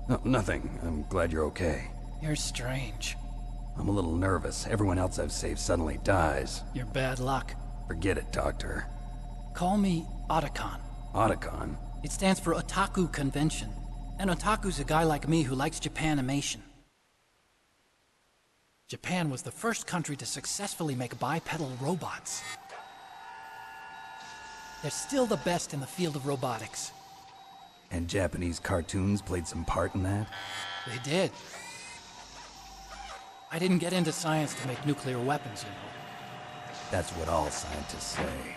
Speaker 1: No, nothing. I'm glad you're okay.
Speaker 13: You're strange.
Speaker 1: I'm a little nervous. Everyone else I've saved suddenly dies.
Speaker 13: You're bad luck.
Speaker 1: Forget it, Doctor.
Speaker 13: Call me Otacon.
Speaker 1: Otacon?
Speaker 13: It stands for Otaku Convention. An otaku's a guy like me who likes Japanimation. Japan was the first country to successfully make bipedal robots. They're still the best in the field of robotics.
Speaker 1: And Japanese cartoons played some part in that?
Speaker 13: They did. I didn't get into science to make nuclear weapons, you know.
Speaker 1: That's what all scientists say.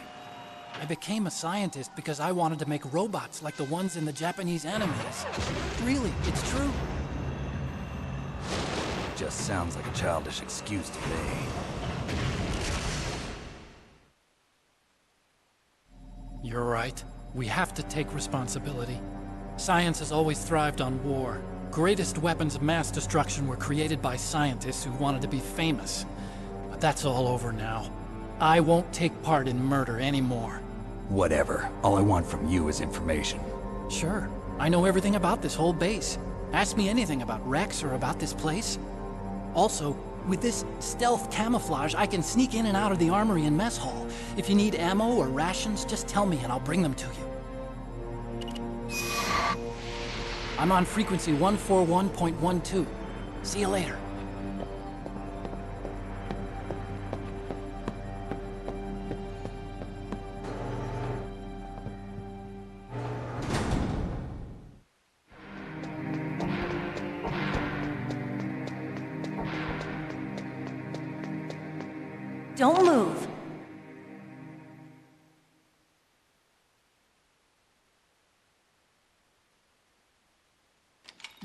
Speaker 13: I became a scientist because I wanted to make robots like the ones in the Japanese animes. Really, it's true.
Speaker 1: Just sounds like a childish excuse to me.
Speaker 13: You're right. We have to take responsibility. Science has always thrived on war. Greatest weapons of mass destruction were created by scientists who wanted to be famous. But that's all over now. I won't take part in murder anymore.
Speaker 1: Whatever. All I want from you is information.
Speaker 13: Sure. I know everything about this whole base. Ask me anything about Rex or about this place. Also, with this stealth camouflage, I can sneak in and out of the armory and mess hall. If you need ammo or rations, just tell me and I'll bring them to you. I'm on frequency 141.12. See you later.
Speaker 9: Don't move.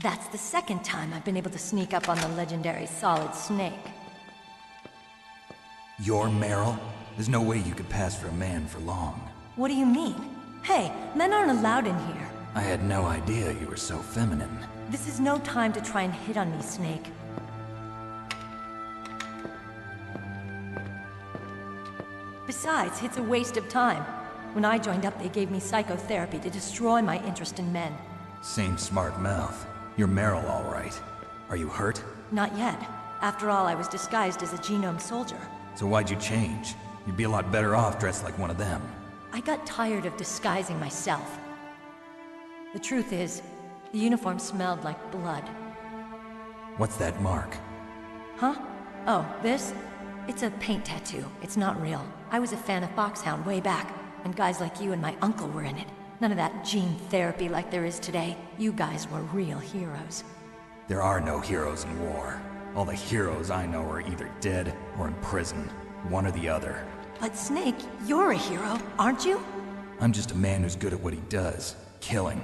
Speaker 9: That's the second time I've been able to sneak up on the legendary Solid Snake.
Speaker 1: You're Meryl? There's no way you could pass for a man for long.
Speaker 9: What do you mean? Hey, men aren't allowed in here.
Speaker 1: I had no idea you were so feminine.
Speaker 9: This is no time to try and hit on me, Snake. Besides, it's a waste of time. When I joined up, they gave me psychotherapy to destroy my interest in men.
Speaker 1: Same smart mouth. You're Meryl, all right. Are you hurt?
Speaker 9: Not yet. After all, I was disguised as a genome soldier.
Speaker 1: So why'd you change? You'd be a lot better off dressed like one of them.
Speaker 9: I got tired of disguising myself. The truth is, the uniform smelled like blood.
Speaker 1: What's that mark?
Speaker 9: Huh? Oh, this? It's a paint tattoo. It's not real. I was a fan of Foxhound way back, and guys like you and my uncle were in it. None of that gene therapy like there is today. You guys were real heroes.
Speaker 1: There are no heroes in war. All the heroes I know are either dead or in prison. One or the other.
Speaker 9: But Snake, you're a hero, aren't you?
Speaker 1: I'm just a man who's good at what he does. Killing.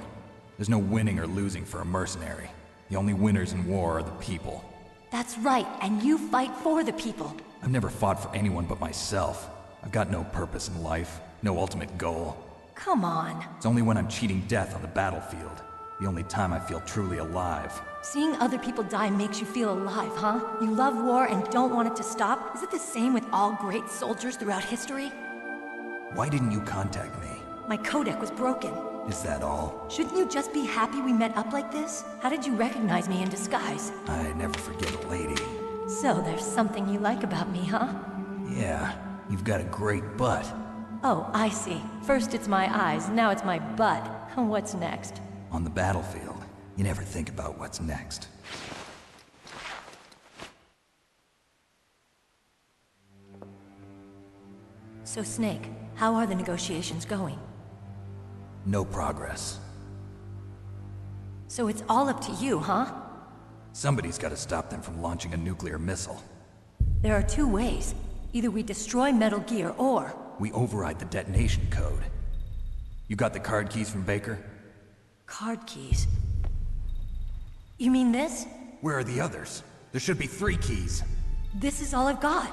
Speaker 1: There's no winning or losing for a mercenary. The only winners in war are the people.
Speaker 9: That's right, and you fight for the people.
Speaker 1: I've never fought for anyone but myself. I've got no purpose in life, no ultimate goal.
Speaker 9: Come on.
Speaker 1: It's only when I'm cheating death on the battlefield. The only time I feel truly alive.
Speaker 9: Seeing other people die makes you feel alive, huh? You love war and don't want it to stop? Is it the same with all great soldiers throughout history?
Speaker 1: Why didn't you contact me?
Speaker 9: My codec was broken.
Speaker 1: Is that all?
Speaker 9: Shouldn't you just be happy we met up like this? How did you recognize me in disguise?
Speaker 1: I never forget a lady.
Speaker 9: So there's something you like about me, huh?
Speaker 1: Yeah, you've got a great butt.
Speaker 9: Oh, I see. First it's my eyes, now it's my butt. What's next?
Speaker 1: On the battlefield, you never think about what's next.
Speaker 9: So, Snake, how are the negotiations going?
Speaker 1: No progress.
Speaker 9: So it's all up to you, huh?
Speaker 1: Somebody's got to stop them from launching a nuclear missile.
Speaker 9: There are two ways. Either we destroy Metal Gear, or...
Speaker 1: we override the detonation code. You got the card keys from Baker?
Speaker 9: Card keys? You mean this?
Speaker 1: Where are the others? There should be 3 keys.
Speaker 9: This is all I've got.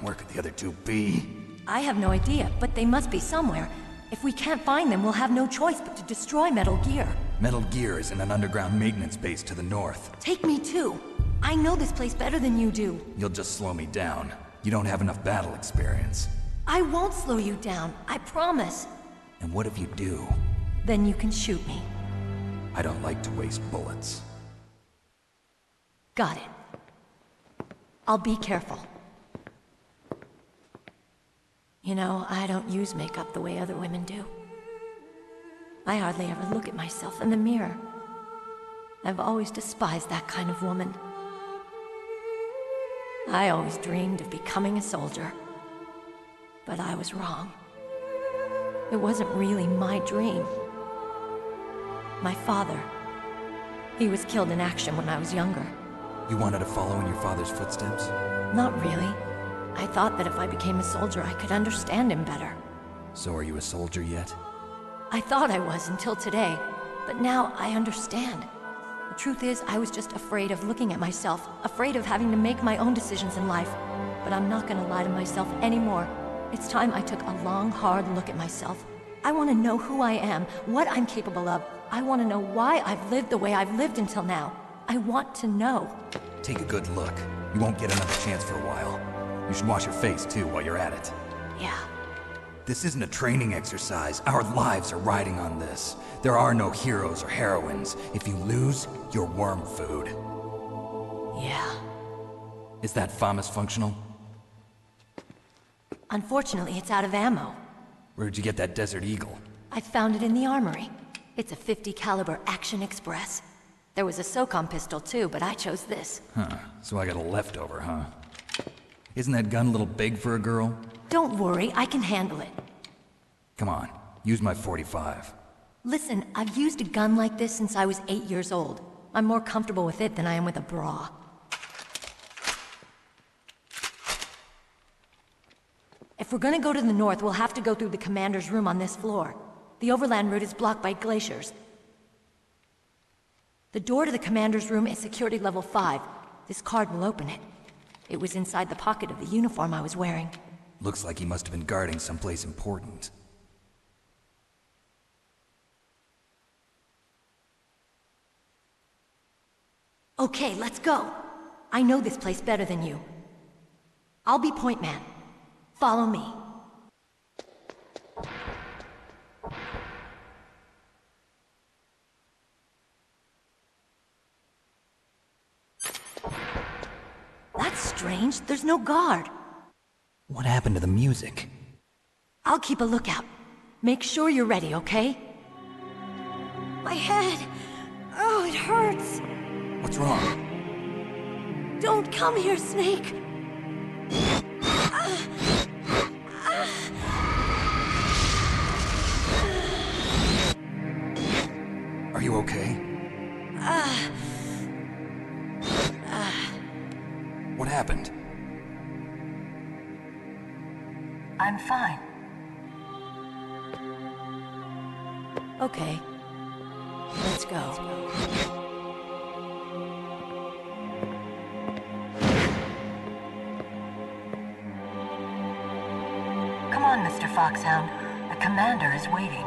Speaker 1: Where could the other 2 be?
Speaker 9: I have no idea, but they must be somewhere. If we can't find them, we'll have no choice but to destroy Metal Gear.
Speaker 1: Metal Gear is in an underground maintenance base to the north.
Speaker 9: Take me too. I know this place better than you do.
Speaker 1: You'll just slow me down. You don't have enough battle experience.
Speaker 9: I won't slow you down, I promise.
Speaker 1: And what if you do?
Speaker 9: Then you can shoot me.
Speaker 1: I don't like to waste bullets.
Speaker 9: Got it. I'll be careful. You know, I don't use makeup the way other women do. I hardly ever look at myself in the mirror. I've always despised that kind of woman. I always dreamed of becoming a soldier. But I was wrong. It wasn't really my dream. My father, he was killed in action when I was younger.
Speaker 1: You wanted to follow in your father's footsteps?
Speaker 9: Not really. I thought that if I became a soldier, I could understand him better.
Speaker 1: So are you a soldier yet?
Speaker 9: I thought I was until today, but now I understand. The truth is, I was just afraid of looking at myself, afraid of having to make my own decisions in life. But I'm not gonna lie to myself anymore. It's time I took a long, hard look at myself. I want to know who I am, what I'm capable of. I want to know why I've lived the way I've lived until now. I want to know.
Speaker 1: Take a good look. You won't get another chance for a while. You should wash your face, too, while you're at it.
Speaker 9: Yeah.
Speaker 1: This isn't a training exercise. Our lives are riding on this. There are no heroes or heroines. If you lose, you're worm food.
Speaker 9: Yeah.
Speaker 1: Is that FAMAS functional?
Speaker 9: Unfortunately, it's out of ammo.
Speaker 1: Where'd you get that Desert Eagle?
Speaker 9: I found it in the armory. It's a .50 caliber Action Express. There was a SOCOM pistol too, but I chose this.
Speaker 1: Huh, so I got a leftover, huh? Isn't that gun a little big for a girl?
Speaker 9: Don't worry, I can handle it.
Speaker 1: Come on, use my .45.
Speaker 9: Listen, I've used a gun like this since I was 8 years old. I'm more comfortable with it than I am with a bra. If we're gonna go to the north, we'll have to go through the commander's room on this floor. The overland route is blocked by glaciers. The door to the commander's room is security level 5. This card will open it. It was inside the pocket of the uniform I was wearing.
Speaker 1: Looks like he must have been guarding someplace important.
Speaker 9: Okay, let's go. I know this place better than you. I'll be point man. Follow me. That's strange. There's no guard.
Speaker 1: What happened to the music?
Speaker 9: I'll keep a lookout. Make sure you're ready, okay? My head! Oh, it hurts!
Speaker 1: What's wrong?
Speaker 9: Don't come here, Snake!
Speaker 1: Are you okay? What happened?
Speaker 9: I'm fine. Okay. Let's go. Come on, Mr. Foxhound. The commander is waiting.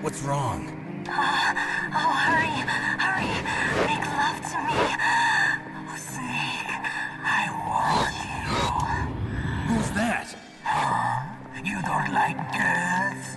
Speaker 1: What's wrong?
Speaker 15: Oh, hurry, hurry. Make love to me. Oh, Snake, I want you.
Speaker 1: Who's that?
Speaker 15: You don't like girls?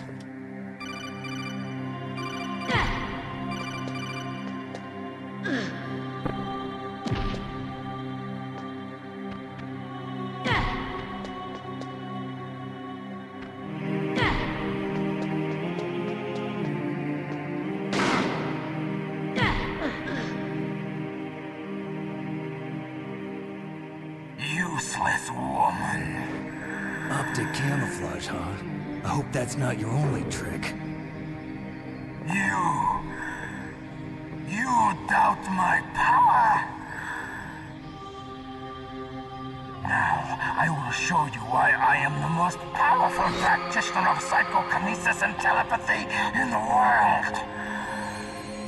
Speaker 15: Useless woman.
Speaker 1: Optic camouflage, huh? I hope that's not your only trick.
Speaker 15: You doubt my power? Now, I will show you why I am the most powerful practitioner of psychokinesis and telepathy in the world.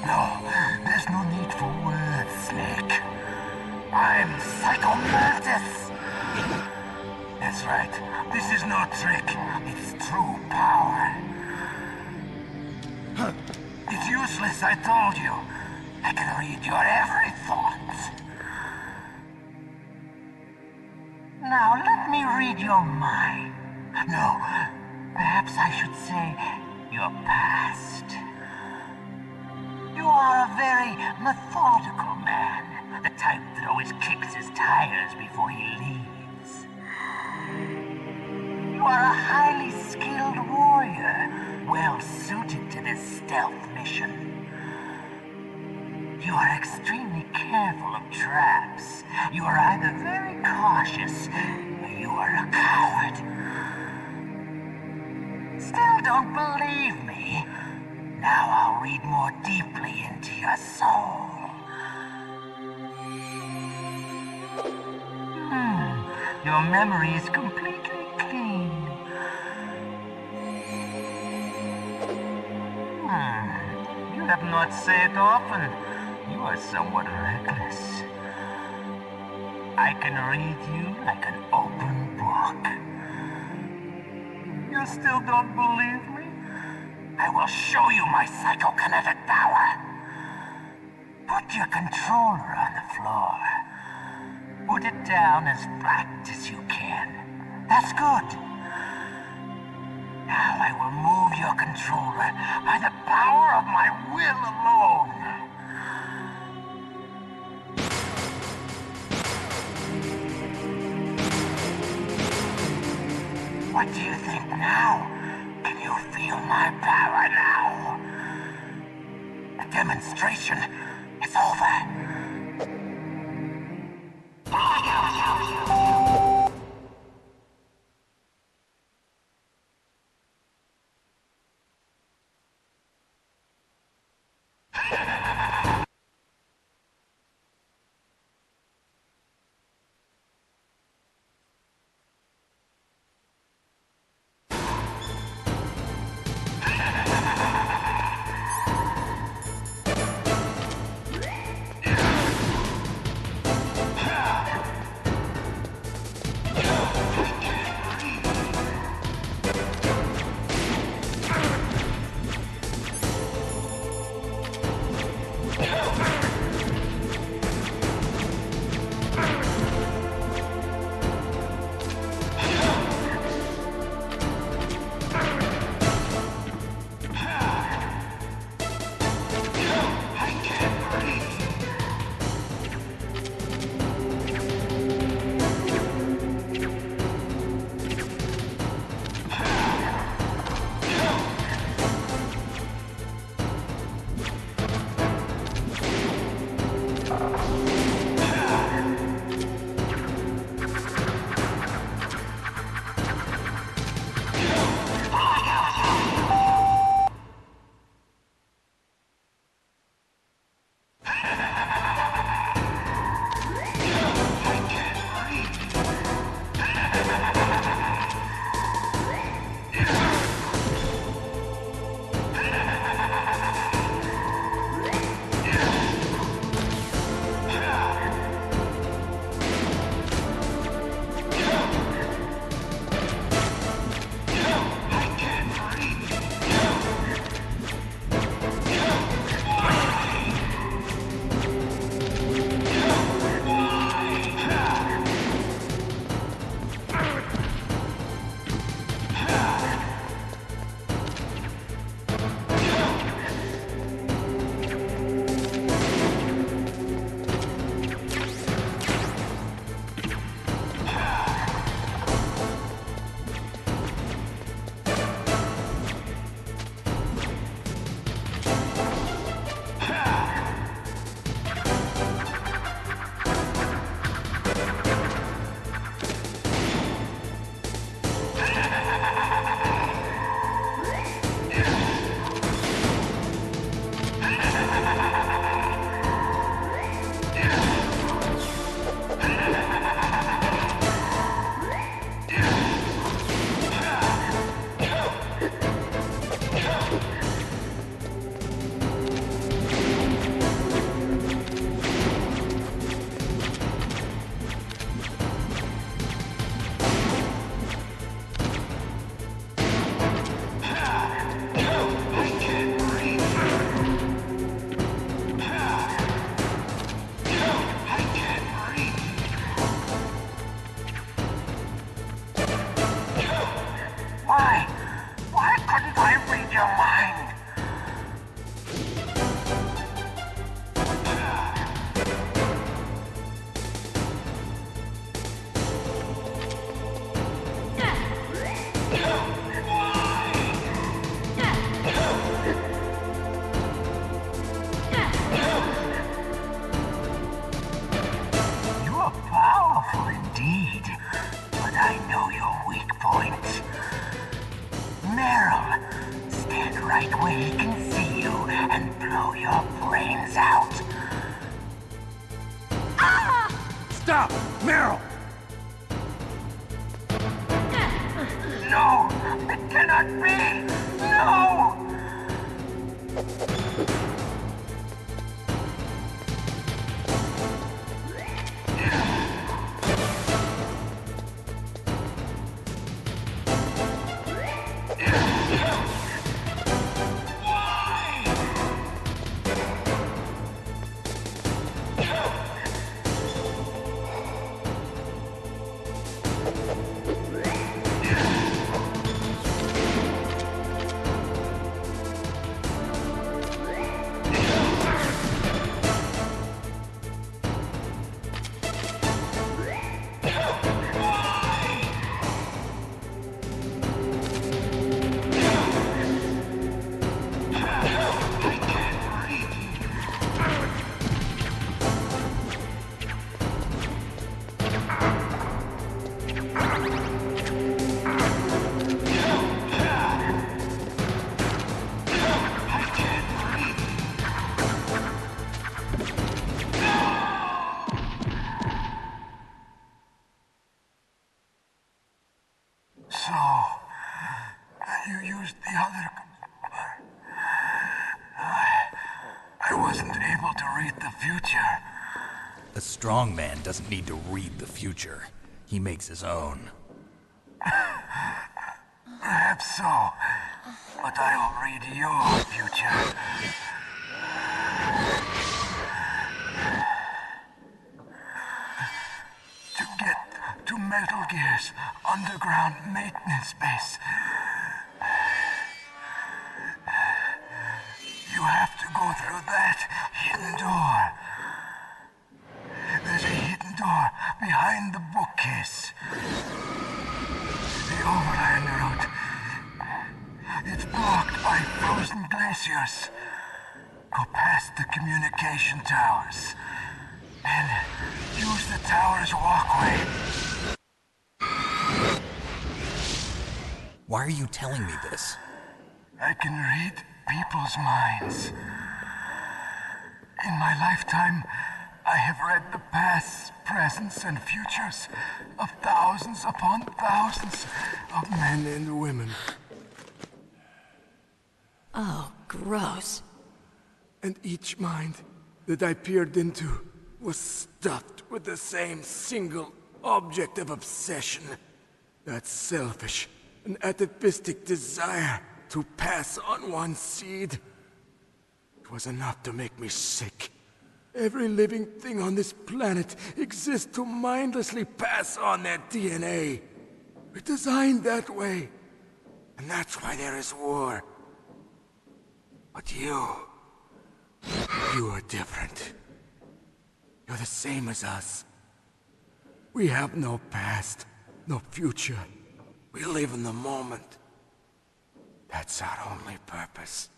Speaker 15: No, there's no need for words, Snake. I'm Psychomantis! That's right. This is no trick. It's true power. It's useless, I told you. I can read your every thought. Now, let me read your mind. No, perhaps I should say your past. You are a very methodical man. The type that always kicks his tires before he leaves. You are a highly skilled warrior, well suited to this stealth mission. You are extremely careful of traps. You are either very cautious, or you are a coward. Still don't believe me? Now I'll read more deeply into your soul. Your memory is completely clean. You have not said often. You are somewhat reckless. I can read you like an open book. You still don't believe me? I will show you my psychokinetic power. Put your controller on the floor. Put it down as flat as you can. That's good. Now I will move your controller by the power of my will alone. What do you think now? Can you feel my power now? The demonstration is over. your mind. You're powerful indeed, but I know your weak point. Meryl, stand right where he can see you and blow your brains out.
Speaker 1: Ah! Stop! Meryl!
Speaker 15: No! It cannot be! No! So, you used the other... I wasn't able to read the future.
Speaker 1: A strong man doesn't need to read the future. He makes his own.
Speaker 15: Perhaps so, but I'll read your future. To get to Metal Gear's underground maintenance base, you have to go through that hidden door. There's a hidden door behind the bookcase. The overland route. It's blocked by frozen glaciers. Go past the communication towers. And use the tower's walkway.
Speaker 1: Why are you telling me this?
Speaker 15: I can read people's minds. In my lifetime, I have read the pasts, presents, and futures of thousands upon thousands of men and women.
Speaker 9: Oh, gross.
Speaker 14: And each mind that I peered into was stuffed with the same single object of obsession. That selfish and atavistic desire to pass on one seed. It was enough to make me sick. Every living thing on this planet exists to mindlessly pass on their DNA. We're designed that way. And that's why there is war. But you are different. You're the same as us. We have no past, no future. We live in the moment. That's our only purpose.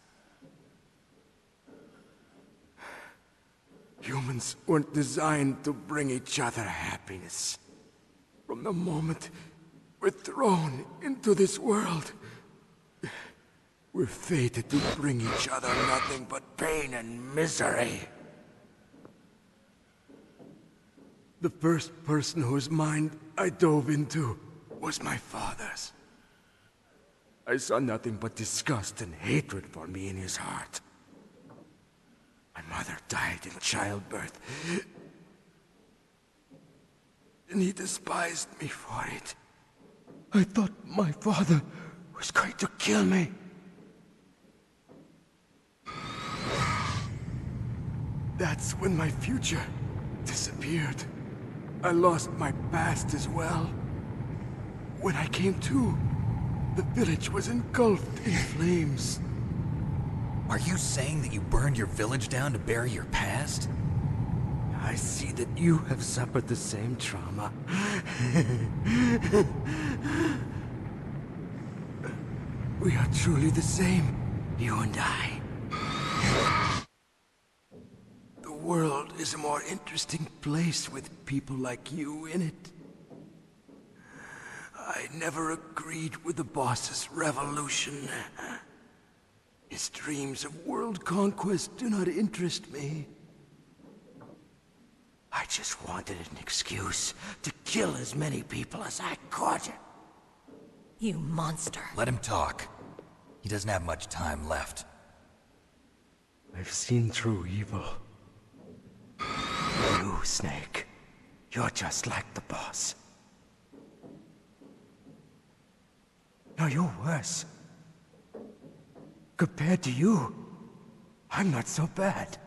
Speaker 14: Humans weren't designed to bring each other happiness. From the moment we're thrown into this world, we're fated to bring each other nothing but pain and misery. The first person whose mind I dove into was my father's. I saw nothing but disgust and hatred for me in his heart. My mother died in childbirth, and he despised me for it. I thought my father was going to kill me. That's when my future disappeared. I lost my past as well. When I came to, the village was engulfed in flames.
Speaker 1: Are you saying that you burned your village down to bury your past?
Speaker 14: I see that you have suffered the same trauma. We are truly the same, you and I. The world is a more interesting place with people like you in it. I never agreed with the boss's revolution. His dreams of world conquest do not interest me. I just wanted an excuse to kill as many people as I could.
Speaker 9: You monster.
Speaker 1: Let him talk. He doesn't have much time left.
Speaker 14: I've seen through evil. You, Snake. You're just like the boss. No, you're worse. Compared to you, I'm not so bad.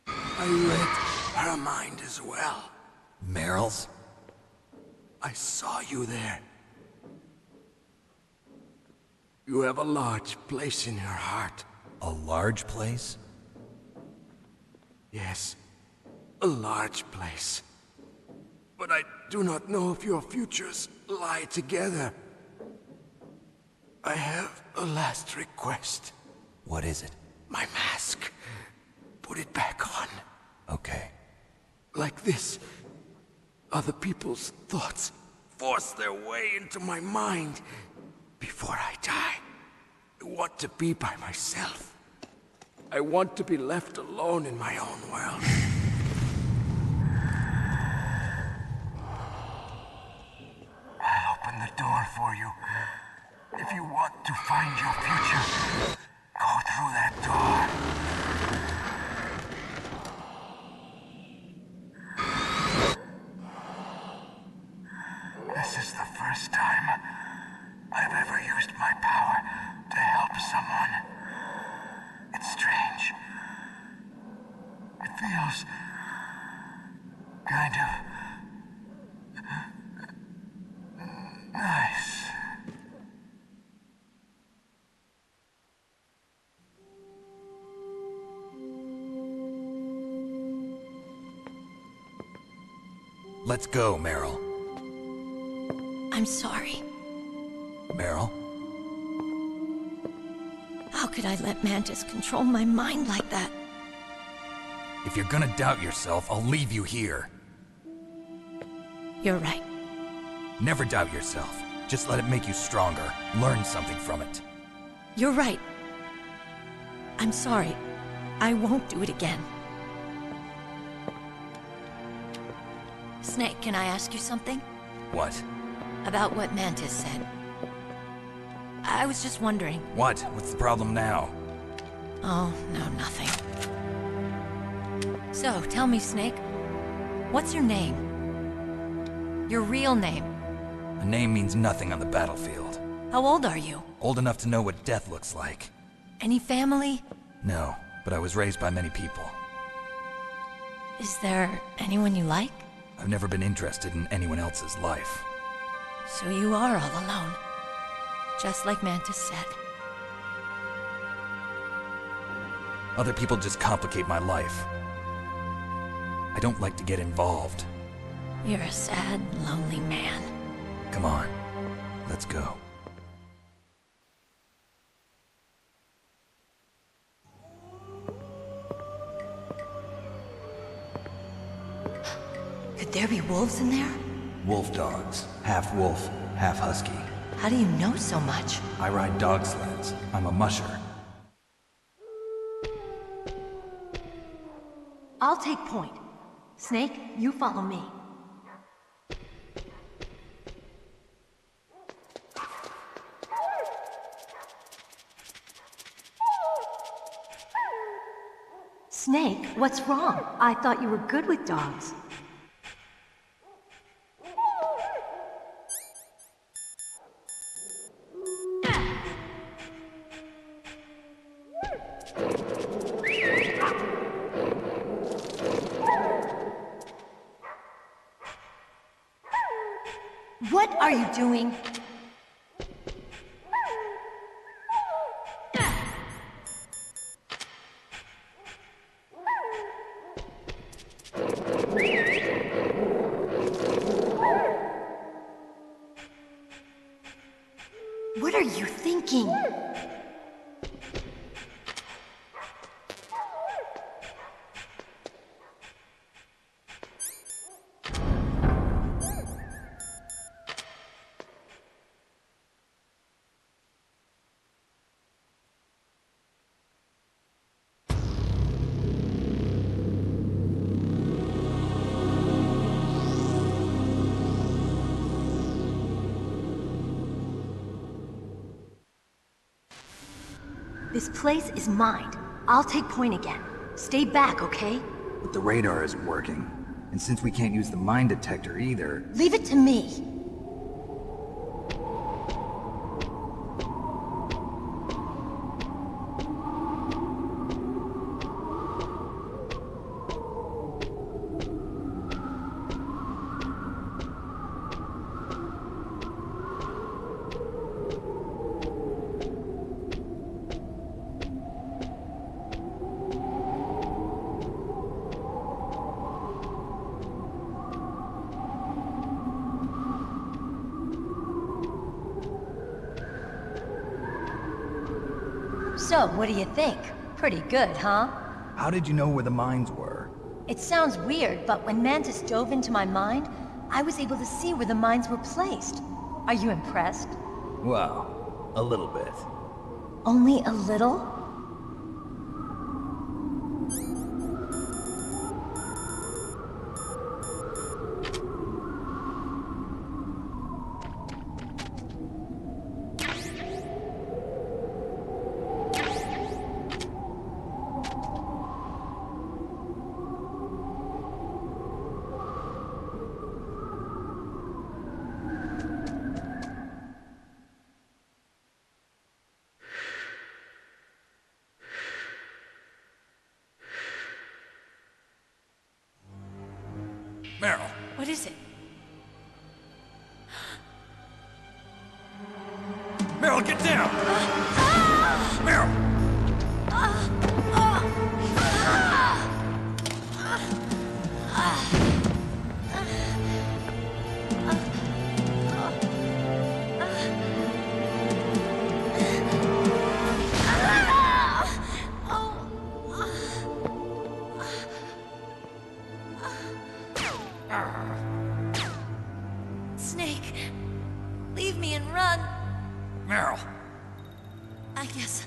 Speaker 14: I read her mind as well.
Speaker 1: Meryl's?
Speaker 14: I saw you there. You have a large place in your heart.
Speaker 1: A large place?
Speaker 14: Yes, a large place. But I do not know if your futures lie together. I have a last request.
Speaker 1: What is it?
Speaker 14: My mask. Put it back on.
Speaker 1: Okay.
Speaker 14: Like this, other people's thoughts force their way into my mind. Before I die, I want to be by myself. I want to be left alone in my own world.
Speaker 15: I'll open the door for you. If you want to find your future, go through that door. This is the first time I've ever used my power to help someone. It's strange. It feels kind of nice.
Speaker 1: Let's go, Meryl.
Speaker 9: I'm sorry.
Speaker 1: Meryl?
Speaker 9: How could I let Mantis control my mind like that?
Speaker 1: If you're gonna doubt yourself, I'll leave you here.
Speaker 9: You're right.
Speaker 1: Never doubt yourself. Just let it make you stronger. Learn something from it.
Speaker 9: You're right. I'm sorry. I won't do it again. Snake, can I ask you something?
Speaker 1: What?
Speaker 9: About what Mantis said. I was just wondering.
Speaker 1: What? What's the problem now?
Speaker 9: Oh, no, nothing. So, tell me, Snake. What's your name? Your real name?
Speaker 1: A name means nothing on the battlefield.
Speaker 9: How old are you?
Speaker 1: Old enough to know what death looks like.
Speaker 9: Any family?
Speaker 1: No, but I was raised by many people.
Speaker 9: Is there anyone you like?
Speaker 1: I've never been interested in anyone else's life.
Speaker 9: So you are all alone. Just like Mantis said.
Speaker 1: Other people just complicate my life. I don't like to get involved.
Speaker 9: You're a sad, lonely man.
Speaker 1: Come on, let's go.
Speaker 9: Could there be wolves in there?
Speaker 1: Wolf dogs. Half wolf, half husky.
Speaker 9: How do you know so much?
Speaker 1: I ride dog sleds. I'm a musher.
Speaker 9: I'll take point. Snake, you follow me. Snake, what's wrong? I thought you were good with dogs. What are you doing? What are you thinking? This place is mine. I'll take point again. Stay back, okay?
Speaker 16: But the radar isn't working. And since we can't use the mine detector either...
Speaker 9: Leave it to me. So, what do you think? Pretty good, huh?
Speaker 16: How did you know where the mines were?
Speaker 9: It sounds weird, but when Mantis dove into my mind, I was able to see where the mines were placed. Are you impressed?
Speaker 16: Well, a little bit.
Speaker 9: Only a little?
Speaker 1: Meryl.
Speaker 9: What is it?
Speaker 1: Meryl, get down! Meryl!
Speaker 9: Snake, leave me and run.
Speaker 1: Meryl!
Speaker 9: I guess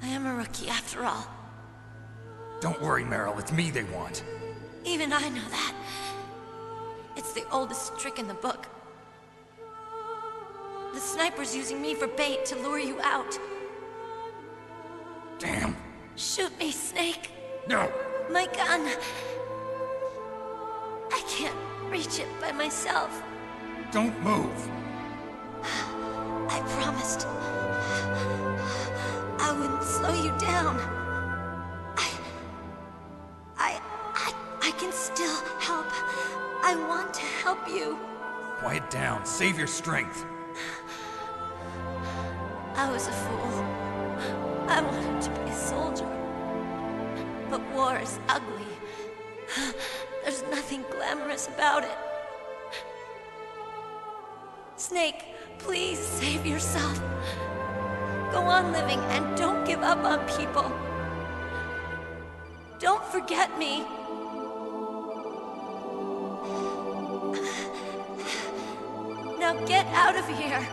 Speaker 9: I am a rookie after all.
Speaker 1: Don't worry, Meryl. It's me they want.
Speaker 9: Even I know that. It's the oldest trick in the book. The sniper's using me for bait to lure you out.
Speaker 1: Damn.
Speaker 9: Shoot me, Snake.
Speaker 1: No.
Speaker 9: My gun. I can't reach it by myself.
Speaker 1: Don't move.
Speaker 9: I promised. I wouldn't slow you down. I can still help. I want to help you.
Speaker 1: Quiet down. Save your strength.
Speaker 9: I was a fool. I wanted to be a soldier. But war is ugly. There's nothing glamorous about it. Snake, please save yourself. Go on living and don't give up on people. Don't forget me. Now get out of here.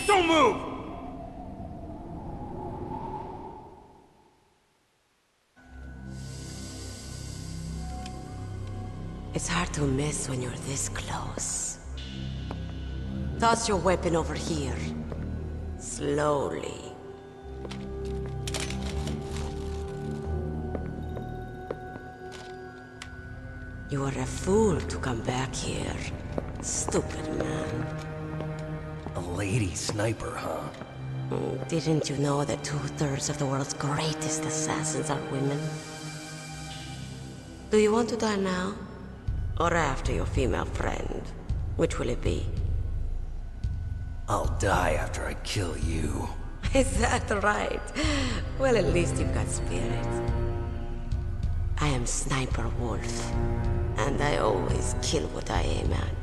Speaker 1: Don't move!
Speaker 17: It's hard to miss when you're this close. Toss your weapon over here. Slowly. You are a fool to come back here. Stupid man.
Speaker 6: A lady sniper, huh?
Speaker 17: Didn't you know that 2/3 of the world's greatest assassins are women? Do you want to die now? Or after your female friend? Which will it be?
Speaker 6: I'll die after I kill you.
Speaker 17: Is that right? Well, at least you've got spirit. I am Sniper Wolf, and I always kill what I aim at.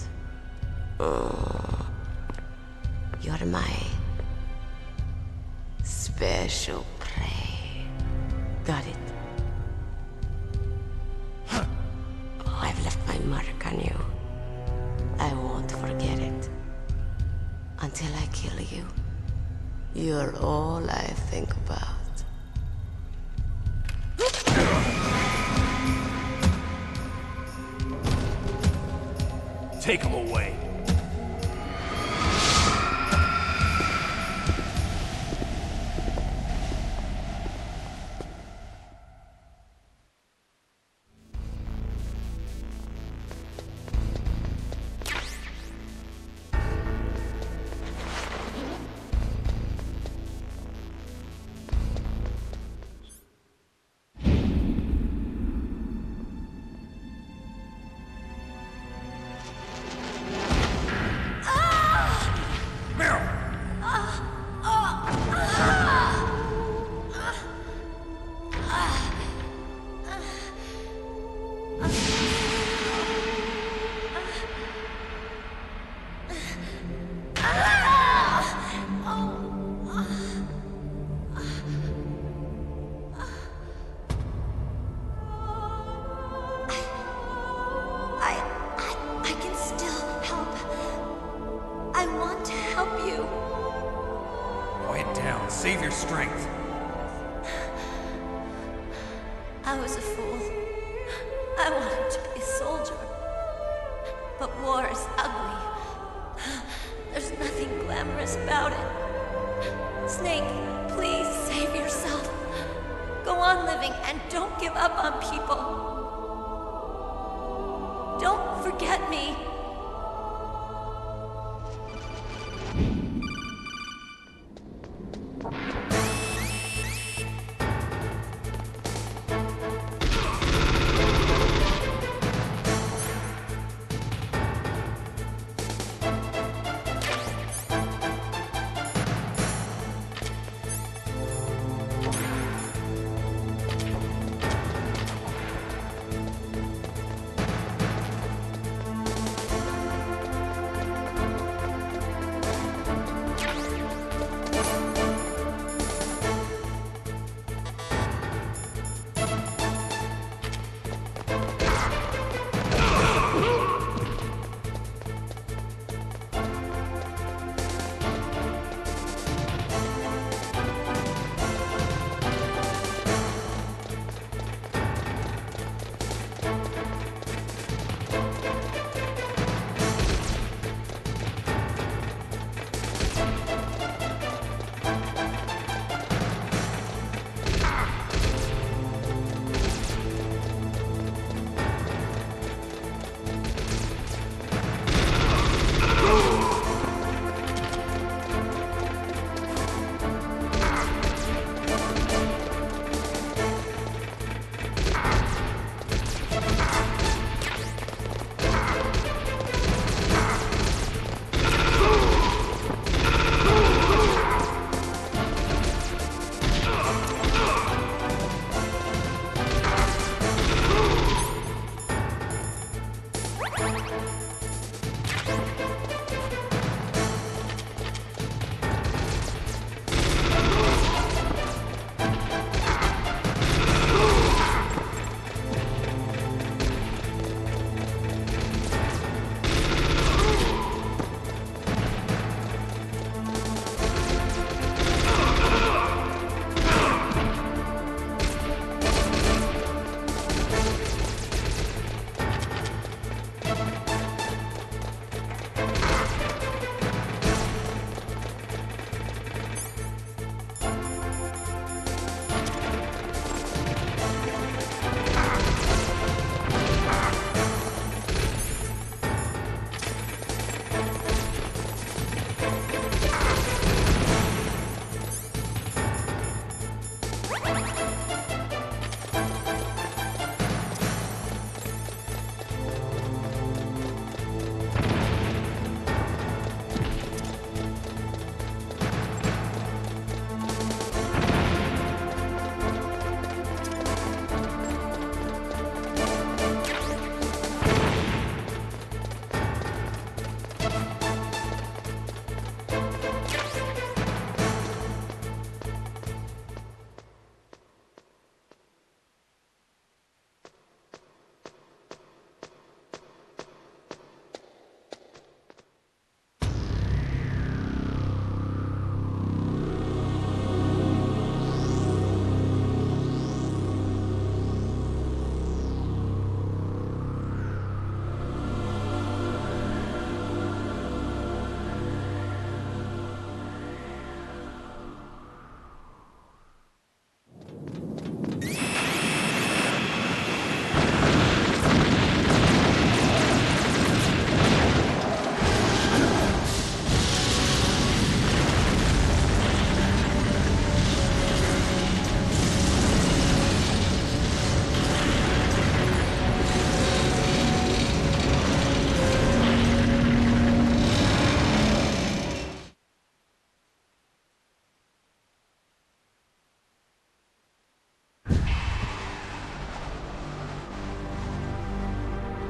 Speaker 17: Oh, you're my special prey. Got it? I've left my mark on you. I won't forget it. Until I kill you. You're all I think about.
Speaker 5: Take him away.
Speaker 1: Save your strength.
Speaker 9: I was a fool. I wanted to be a soldier. But war is ugly. There's nothing glamorous about it. Snake, please save yourself. Go on living and don't give up on people. Don't forget me.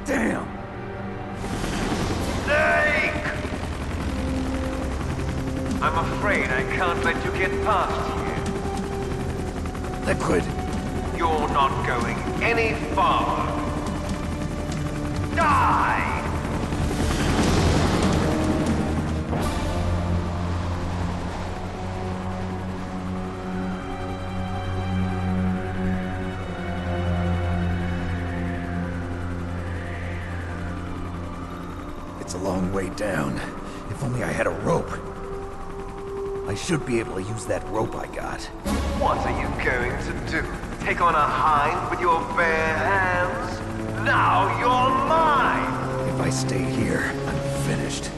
Speaker 1: Damn!
Speaker 10: Snake! I'm afraid I can't let you get past here.
Speaker 1: Liquid!
Speaker 10: You're not going any farther. Die!
Speaker 1: It's a long way down. If only I had a rope. I should be able to use that rope I got.
Speaker 10: What are you going to do? Take on a hind with your bare hands? Now you're mine!
Speaker 1: If I stay here, I'm finished.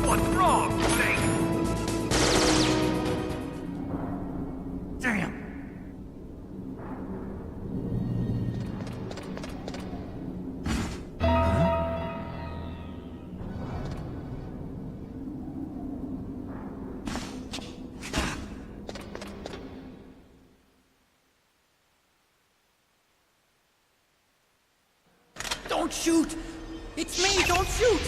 Speaker 10: What's wrong, Snake?
Speaker 1: Damn!
Speaker 13: Don't shoot! It's me, don't shoot!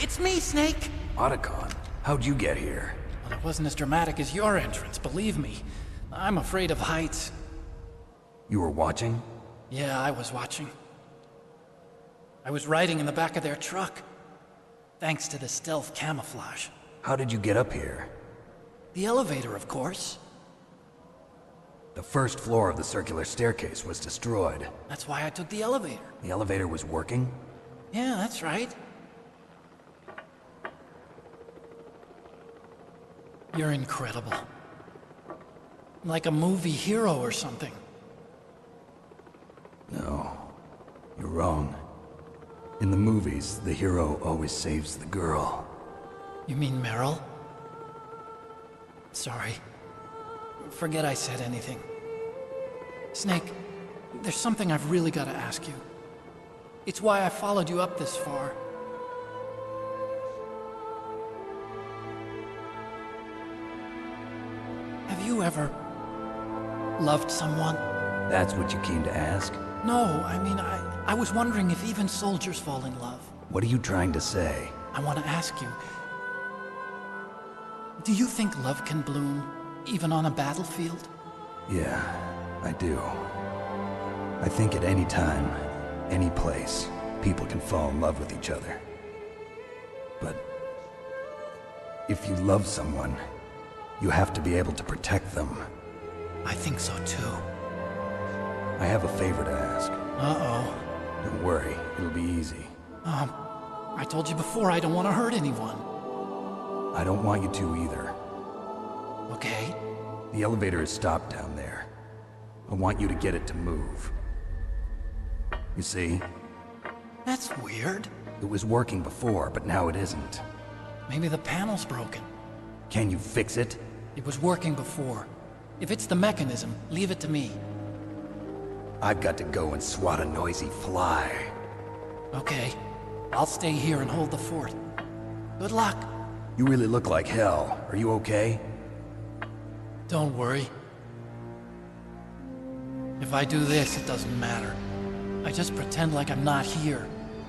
Speaker 13: It's me, Snake!
Speaker 1: Otacon, how'd you get here?
Speaker 13: Well, it wasn't as dramatic as your entrance, believe me. I'm afraid of heights.
Speaker 1: You were watching?
Speaker 13: Yeah, I was watching. I was riding in the back of their truck. Thanks to the stealth camouflage.
Speaker 1: How did you get up here?
Speaker 13: The elevator, of course.
Speaker 1: The first floor of the circular staircase was destroyed.
Speaker 13: That's why I took the elevator.
Speaker 1: The elevator was working?
Speaker 13: Yeah, that's right. You're incredible. Like a movie hero or something.
Speaker 1: No, you're wrong. In the movies, the hero always saves the girl.
Speaker 13: You mean Meryl? Sorry. Forget I said anything. Snake, there's something I've really got to ask you. It's why I followed you up this far. Have you ever loved someone?
Speaker 1: That's what you came to ask?
Speaker 13: No, I mean, I was wondering if even soldiers fall in love.
Speaker 1: What are you trying to say?
Speaker 13: I want to ask you, do you think love can bloom even on a battlefield?
Speaker 1: Yeah, I do. I think at any time, any place, people can fall in love with each other. But if you love someone, you have to be able to protect them.
Speaker 13: I think so too.
Speaker 1: I have a favor to ask.
Speaker 13: Uh-oh.
Speaker 1: Don't worry, it'll be easy.
Speaker 13: I told you before I don't want to hurt anyone.
Speaker 1: I don't want you to either.
Speaker 13: Okay.
Speaker 1: The elevator is stopped down there. I want you to get it to move. You see?
Speaker 13: That's weird.
Speaker 1: It was working before, but now it isn't.
Speaker 13: Maybe the panel's broken.
Speaker 1: Can you fix it?
Speaker 13: It was working before. If it's the mechanism, leave it to me.
Speaker 1: I've got to go and swat a noisy fly.
Speaker 13: Okay. I'll stay here and hold the fort. Good luck.
Speaker 1: You really look like hell. Are you okay?
Speaker 13: Don't worry. If I do this, it doesn't matter. I just pretend like I'm not here,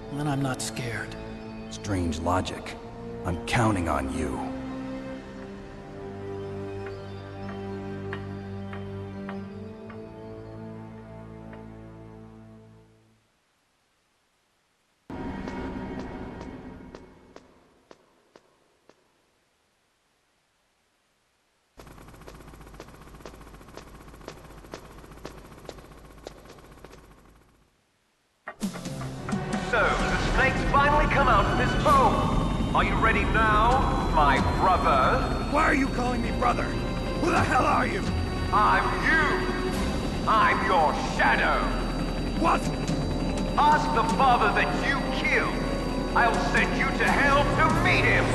Speaker 13: and then I'm not scared.
Speaker 1: Strange logic. I'm counting on you.
Speaker 18: So, the snakes finally come out of this hole. Are you ready now, my brother?
Speaker 1: Why are you calling me brother? Who the hell are you?
Speaker 18: I'm you. I'm your shadow.
Speaker 1: What?
Speaker 18: Ask the father that you killed. I'll send you to hell to meet him.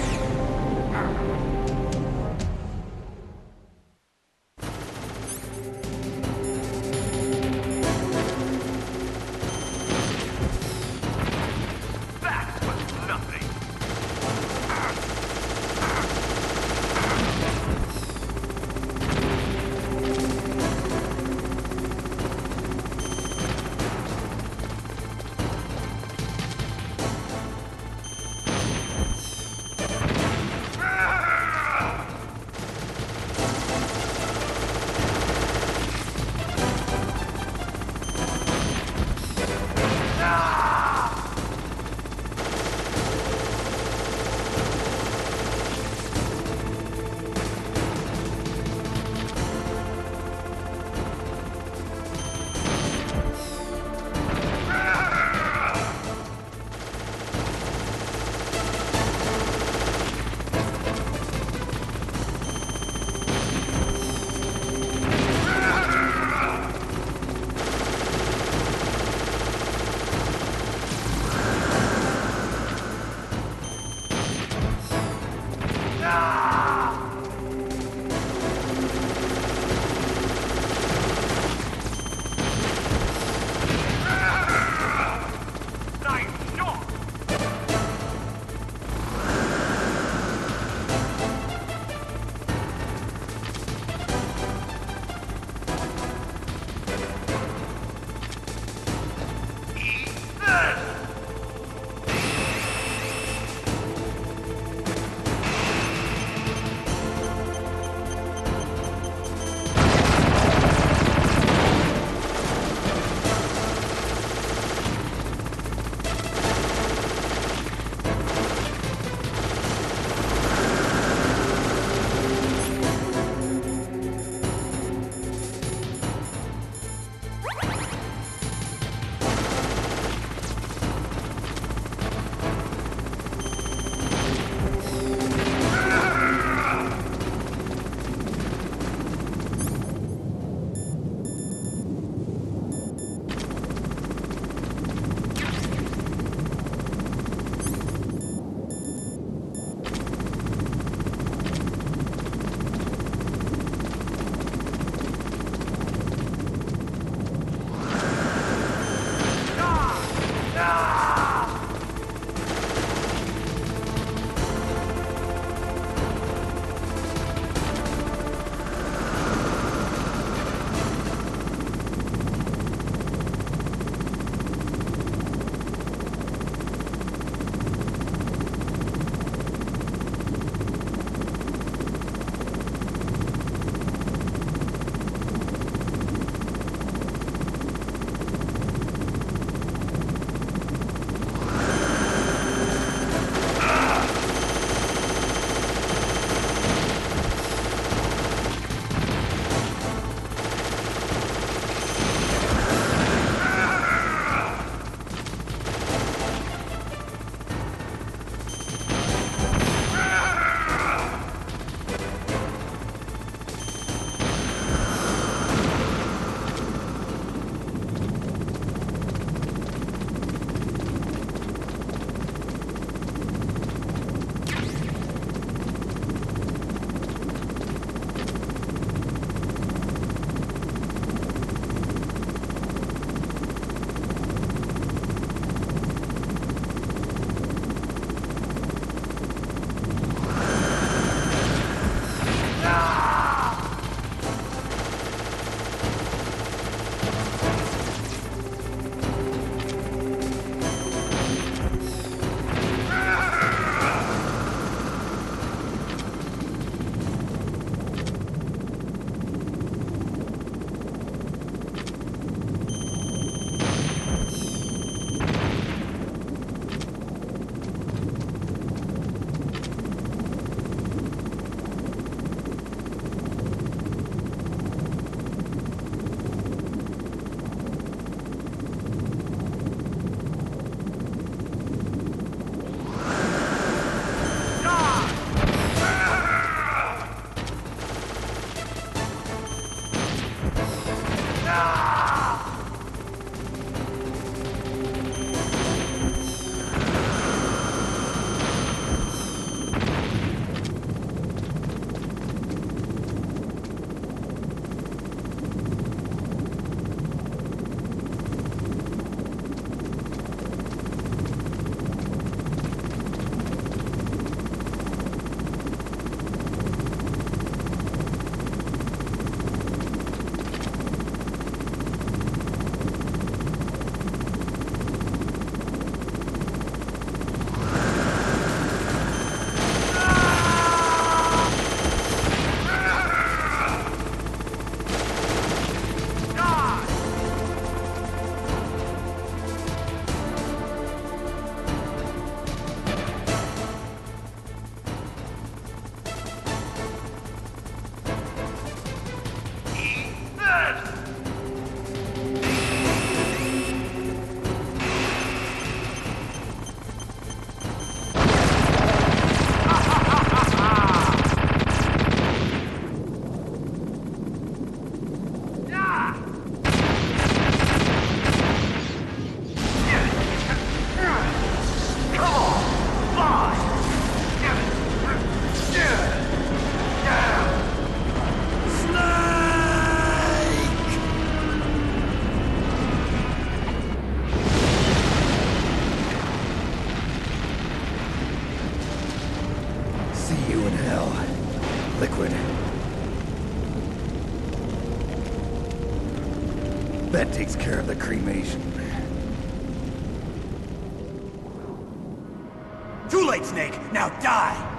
Speaker 1: That takes care of the cremation.
Speaker 8: Too late, Snake! Now die!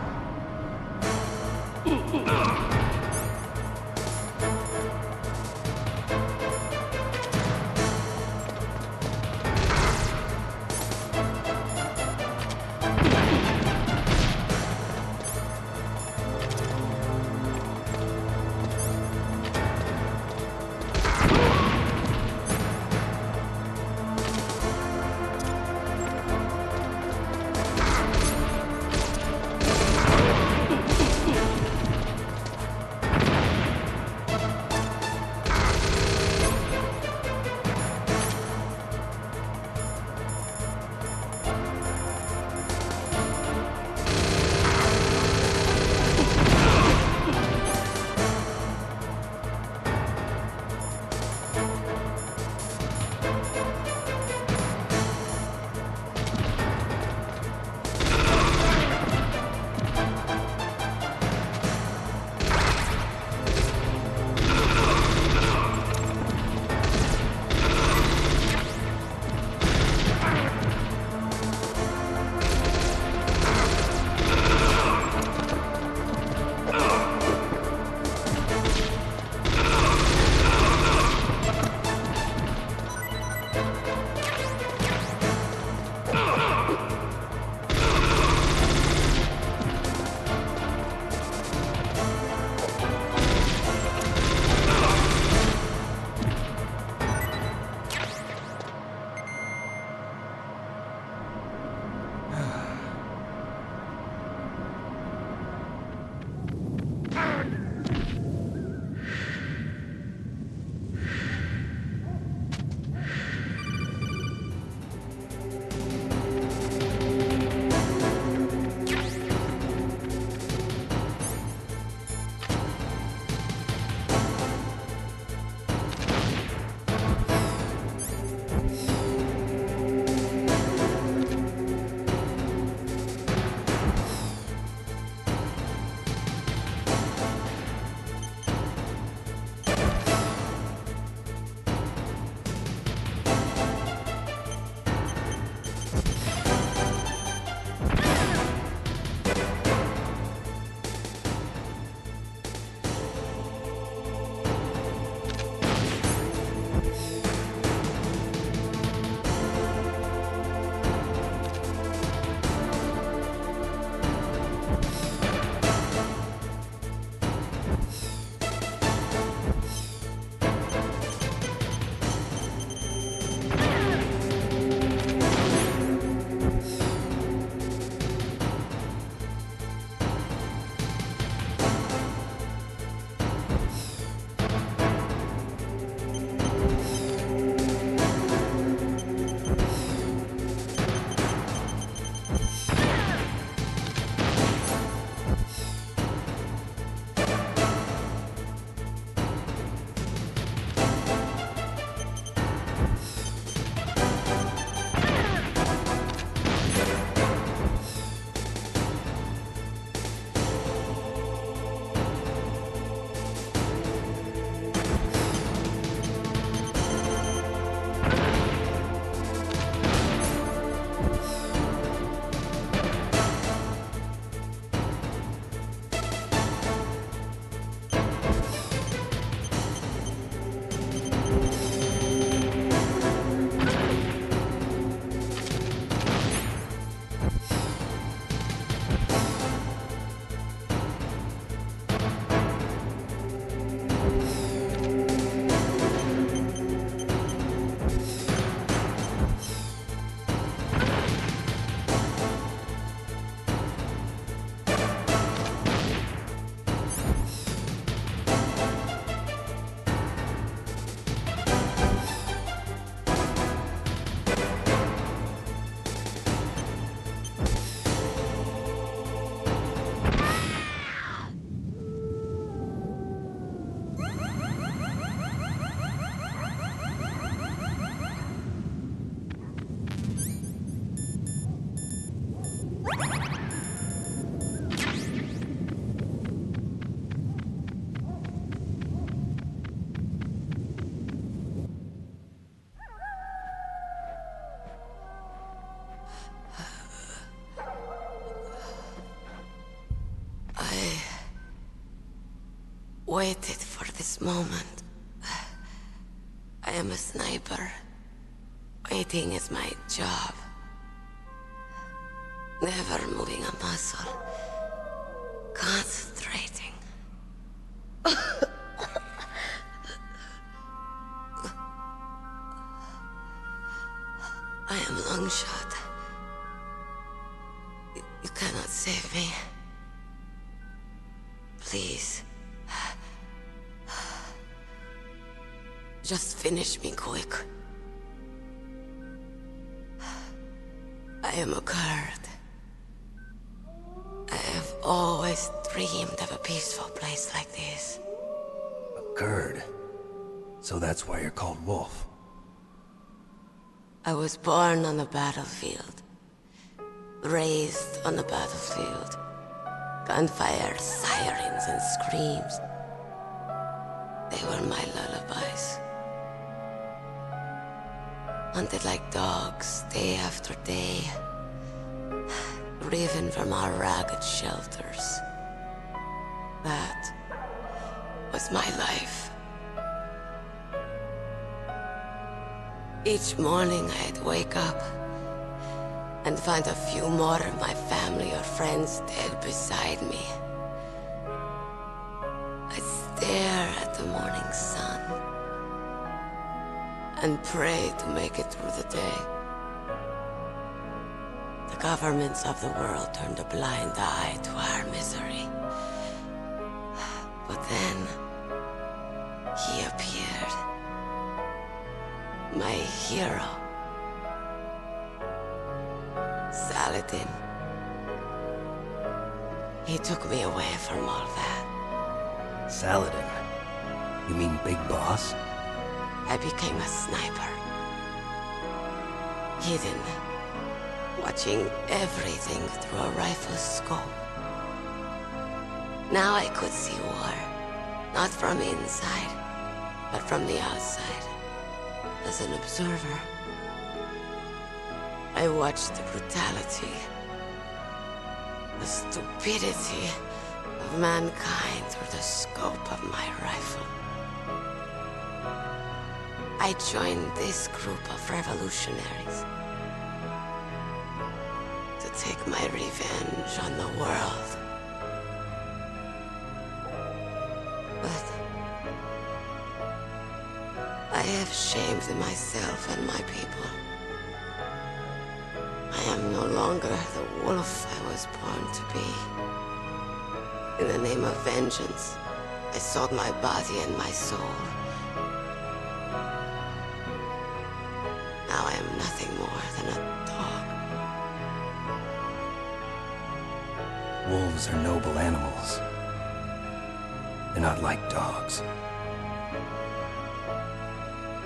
Speaker 17: waited for this moment. I am a sniper. Waiting is my job. Never moving a muscle. Concentrating. I am long shot. You cannot save me. Please. Just finish me quick. I am a Kurd. I have always dreamed of a peaceful place like this.
Speaker 1: A Kurd? So that's why you're called Wolf.
Speaker 17: I was born on the battlefield. Raised on the battlefield. Gunfire, sirens, and screams. They were my lullabies. Hunted like dogs, day after day. Driven from our ragged shelters. That was my life. Each morning I'd wake up and find a few more of my family or friends dead beside me. I'd stare at the morning sun and pray to make it through the day. The governments of the world turned a blind eye to our misery. But then, he appeared. My hero. Saladin. He took me away from all that.
Speaker 1: Saladin? You mean Big Boss?
Speaker 17: I became a sniper. Hidden. Watching everything through a rifle's scope. Now I could see war. Not from inside, but from the outside. As an observer. I watched the brutality, the stupidity of mankind through the scope of my rifle. I joined this group of revolutionaries to take my revenge on the world. But I have shamed myself and my people. I am no longer the wolf I was born to be. In the name of vengeance, I sold my body and my soul. Now I am nothing more than a dog.
Speaker 1: Wolves are noble animals. They're not like dogs.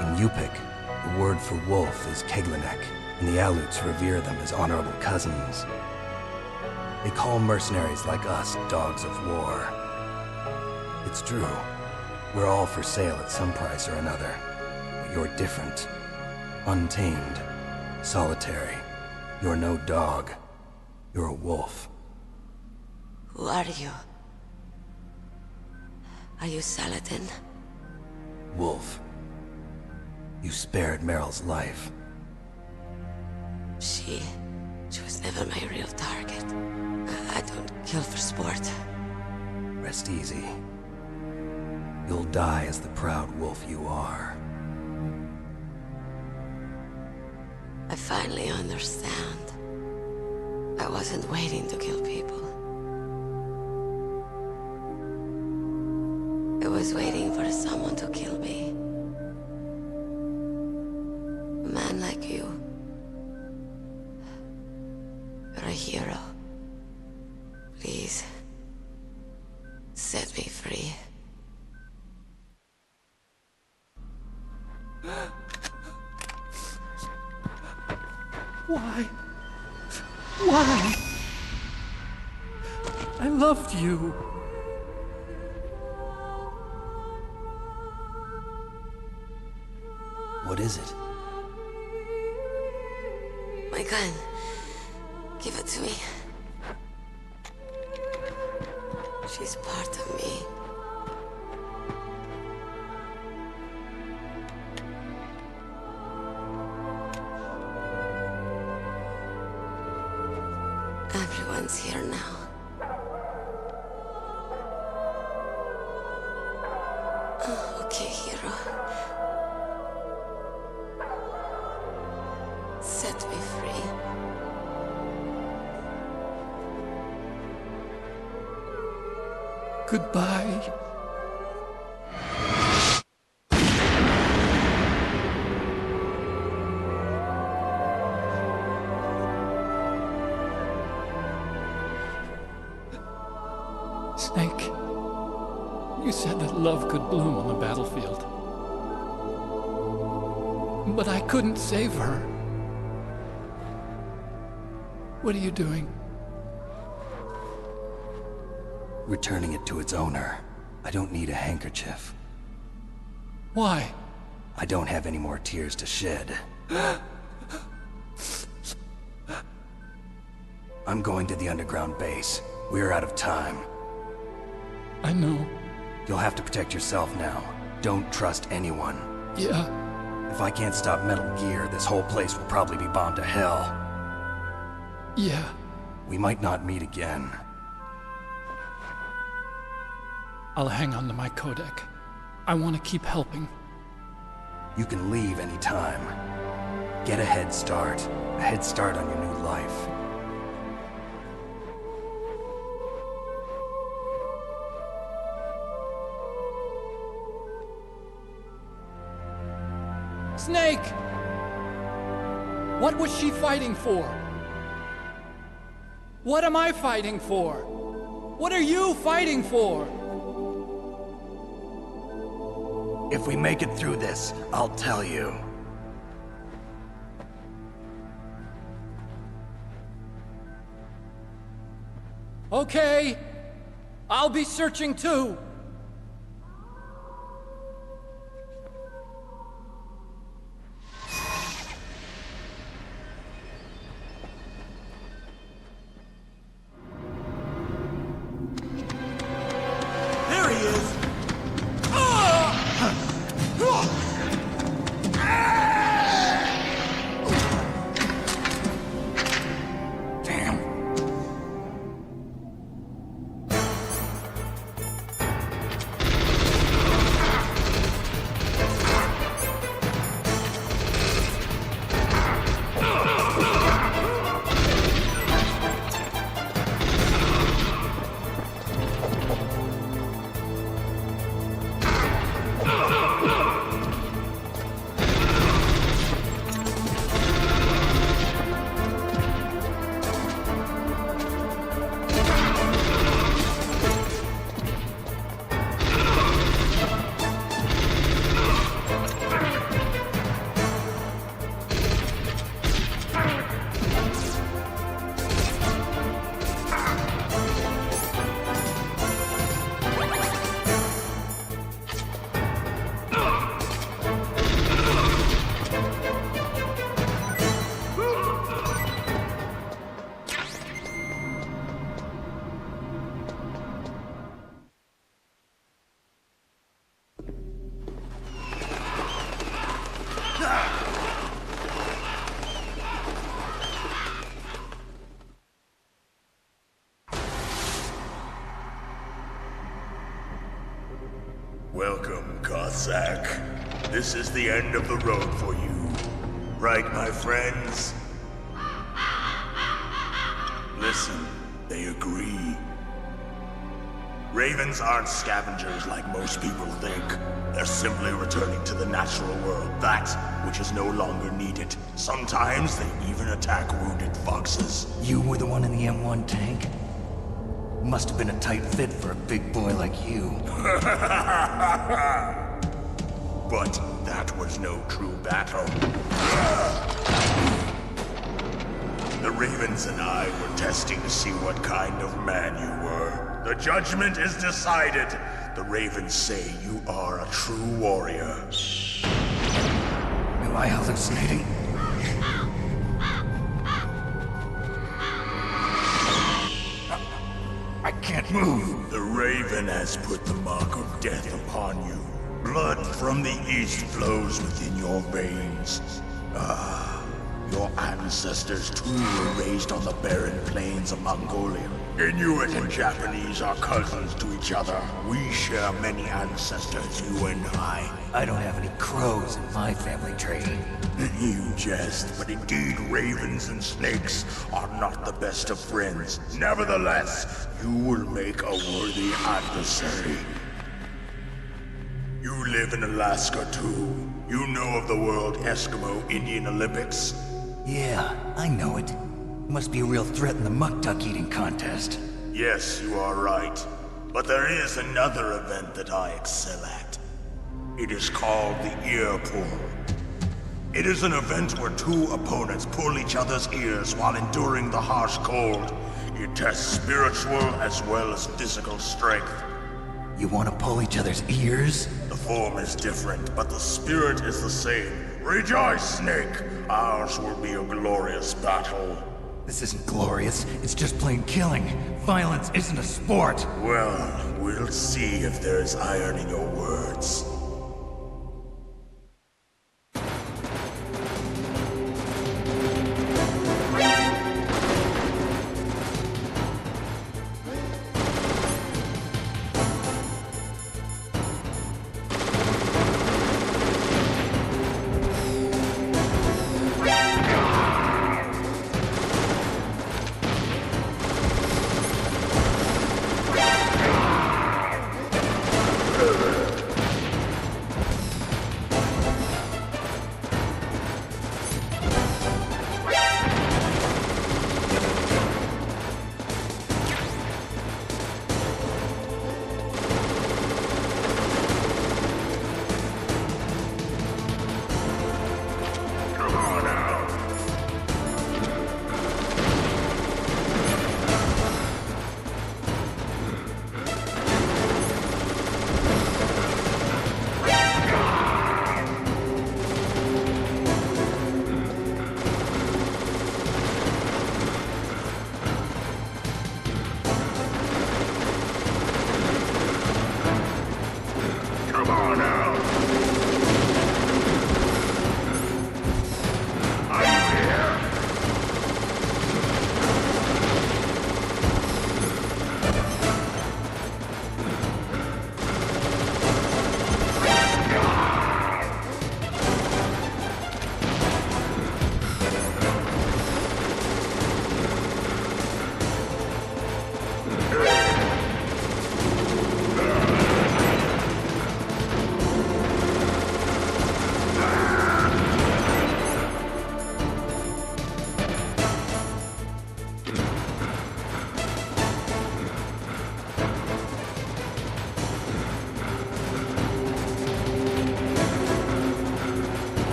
Speaker 1: In Yupik, the word for wolf is Keglanek, and the Aleuts revere them as honorable cousins. They call mercenaries like us dogs of war. It's true. We're all for sale at some price or another. But you're different. Untamed. Solitary. You're no dog. You're a wolf.
Speaker 17: Who are you? Are you Saladin?
Speaker 1: Wolf. You spared Meryl's life.
Speaker 17: She was never my real target. I don't kill for sport.
Speaker 1: Rest easy. You'll die as the proud wolf you are.
Speaker 17: I finally understand. I wasn't waiting to kill people. I was waiting for someone to kill me. A man like you. You're a hero. Please, set me free.
Speaker 13: Why? Why? I loved you.
Speaker 1: What is it?
Speaker 17: My gun. Give it to me. She's part of me. Everyone's here now. Okay, hero. Set me free.
Speaker 14: Goodbye. Snake, you said that love could bloom on the battlefield. But I couldn't save her. What are you doing?
Speaker 1: Returning it to its owner. I don't need a handkerchief.
Speaker 14: Why?
Speaker 1: I don't have any more tears to shed. I'm going to the underground base. We're out of time.
Speaker 14: I know.
Speaker 1: You'll have to protect yourself now. Don't trust anyone.
Speaker 14: Yeah.
Speaker 1: If I can't stop Metal Gear, this whole place will probably be bombed to hell.
Speaker 14: Yeah.
Speaker 1: We might not meet again.
Speaker 14: I'll hang on to my codec. I want to keep helping.
Speaker 1: You can leave anytime. Get a head start. A head start on your new life.
Speaker 14: Snake! What was she fighting for? What am I fighting for? What are you fighting for?
Speaker 1: If we make it through this, I'll tell you.
Speaker 14: Okay. I'll be searching too.
Speaker 12: Welcome, Cossack. This is the end of the road for you. Right, my friends? Listen, they agree. Ravens aren't scavengers like most people think. They're simply returning to the natural world, that which is no longer needed. Sometimes they even attack wounded foxes.
Speaker 1: You were the one in the M1 tank? Must have been a tight fit for a big boy like you.
Speaker 12: But that was no true battle. The Ravens and I were testing to see what kind of man you were. The judgment is decided. The Ravens say you are a true warrior.
Speaker 1: Am I hallucinating? I can't move.
Speaker 12: The Raven has put the mark of death upon you. Blood from the east flows within your veins. Ah, Your ancestors too were raised on the barren plains of Mongolia. Inuit and Japanese are cousins to each other. We share many ancestors, you and I.
Speaker 1: I don't have any crows in my family tree.
Speaker 12: You jest, but indeed ravens and snakes are not the best of friends. Nevertheless, you will make a worthy adversary. You live in Alaska too. You know of the World Eskimo Indian Olympics?
Speaker 1: Yeah, I know it. It must be a real threat in the muck-duck eating contest.
Speaker 12: Yes, you are right. But there is another event that I excel at. It is called the ear pull. It is an event where two opponents pull each other's ears while enduring the harsh cold. It tests spiritual as well as physical strength.
Speaker 1: You want to pull each other's ears?
Speaker 12: The form is different, but the spirit is the same. Rejoice, Snake! Ours will be a glorious battle.
Speaker 1: This isn't glorious, it's just plain killing. Violence isn't a sport.
Speaker 12: Well, we'll see if there's iron in your words.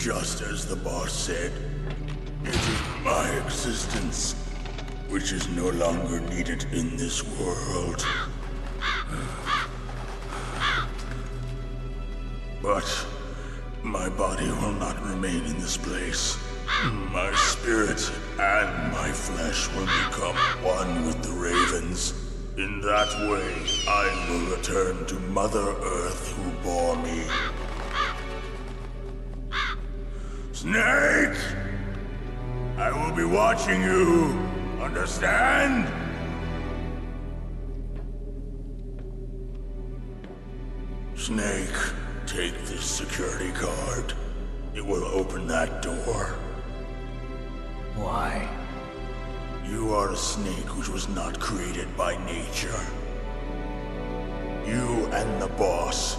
Speaker 12: Just as the boss said, it is my existence which is no longer needed in this world. But my body will not remain in this place. My spirit and my flesh will become one with the ravens. In that way, I will return to Mother Earth who bore me. Snake! I will be watching you. Understand? Snake, take this security card. It will open that door.
Speaker 16: Why?
Speaker 12: You are a snake which was not created by nature. You and the boss.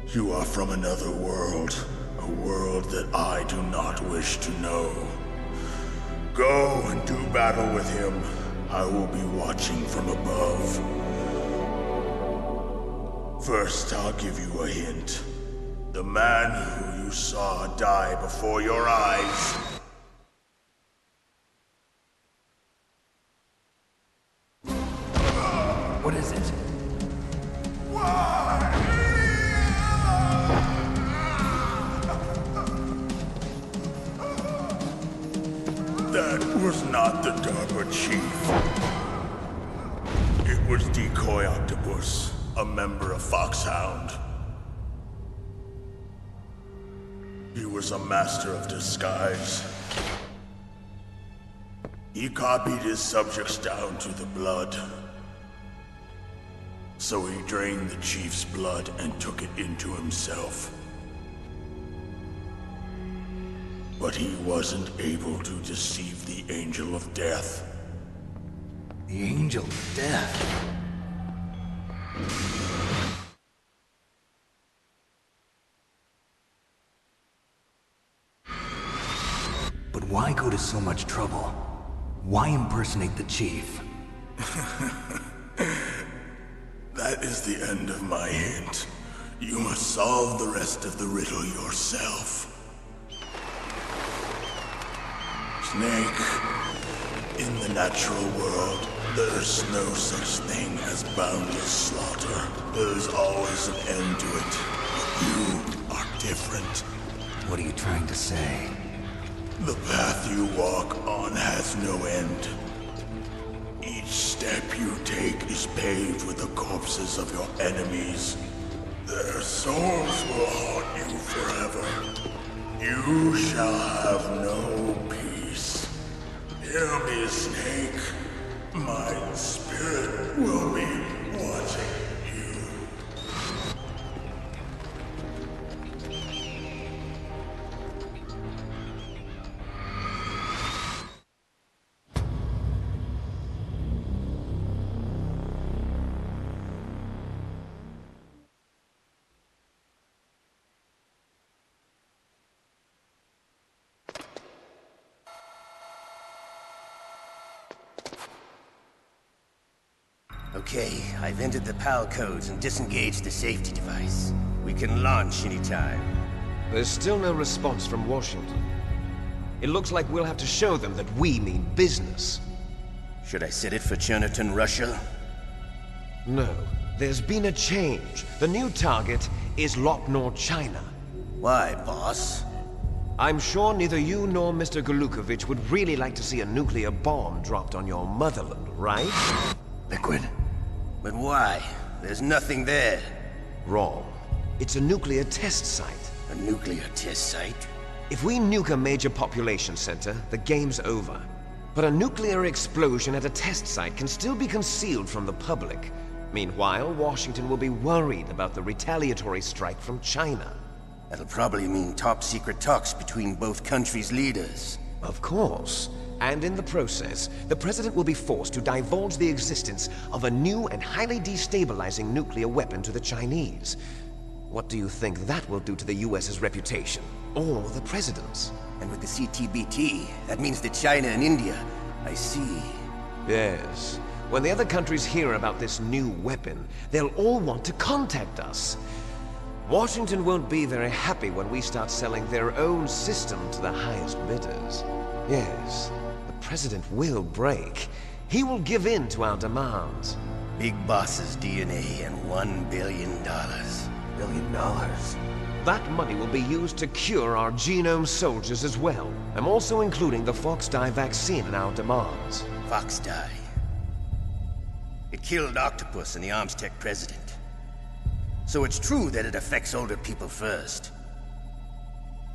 Speaker 12: You are from another world. A world that I do not wish to know. Go and do battle with him. I will be watching from above. First, I'll give you a hint. The man who you saw die before your eyes.
Speaker 16: What is it?
Speaker 12: That was not the DARPA chief. It was Decoy Octopus, a member of Foxhound. He was a master of disguise. He copied his subjects down to the blood. So he drained the chief's blood and took it into himself. But he wasn't able to deceive the Angel of Death.
Speaker 16: The Angel of Death? But why go to so much trouble? Why impersonate the chief?
Speaker 12: That is the end of my hint. You must solve the rest of the riddle yourself. Snake, in the natural world, there's no such thing as boundless slaughter. There's always an end to it. But you are different.
Speaker 16: What are you trying to say?
Speaker 12: The path you walk on has no end. Each step you take is paved with the corpses of your enemies. Their souls will haunt you forever. You shall have no peace. Hear me, Snake. My spirit will be watching you.
Speaker 6: Okay, I've entered the PAL codes and disengaged the safety device. We can launch anytime.
Speaker 19: There's still no response from Washington. It looks like we'll have to show them that we mean business.
Speaker 6: Should I set it for Cherniton, Russia?
Speaker 19: No. There's been a change. The new target is Lopnor, China.
Speaker 6: Why, boss?
Speaker 19: I'm sure neither you nor Mr. Golukovich would really like to see a nuclear bomb dropped on your motherland, right?
Speaker 16: Liquid.
Speaker 6: But why? There's nothing there.
Speaker 19: Wrong. It's a nuclear test site.
Speaker 6: A nuclear test site?
Speaker 19: If we nuke a major population center, the game's over. But a nuclear explosion at a test site can still be concealed from the public. Meanwhile, Washington will be worried about the retaliatory strike from China.
Speaker 6: That'll probably mean top-secret talks between both countries' leaders.
Speaker 19: Of course. And in the process, the President will be forced to divulge the existence of a new and highly destabilizing nuclear weapon to the Chinese. What do you think that will do to the US's reputation? Or the President's?
Speaker 6: And with the CTBT, that means that China and India... I see.
Speaker 19: Yes. When the other countries hear about this new weapon, they'll all want to contact us. Washington won't be very happy when we start selling their own system to the highest bidders. Yes, the President will break. He will give in to our demands.
Speaker 6: Big Boss's DNA and $1 billion. $1 billion?
Speaker 19: That money will be used to cure our genome soldiers as well. I'm also including the Fox dye vaccine in our demands.
Speaker 6: Fox dye? It killed Octopus and the Armstech president. So it's true that it affects older people first.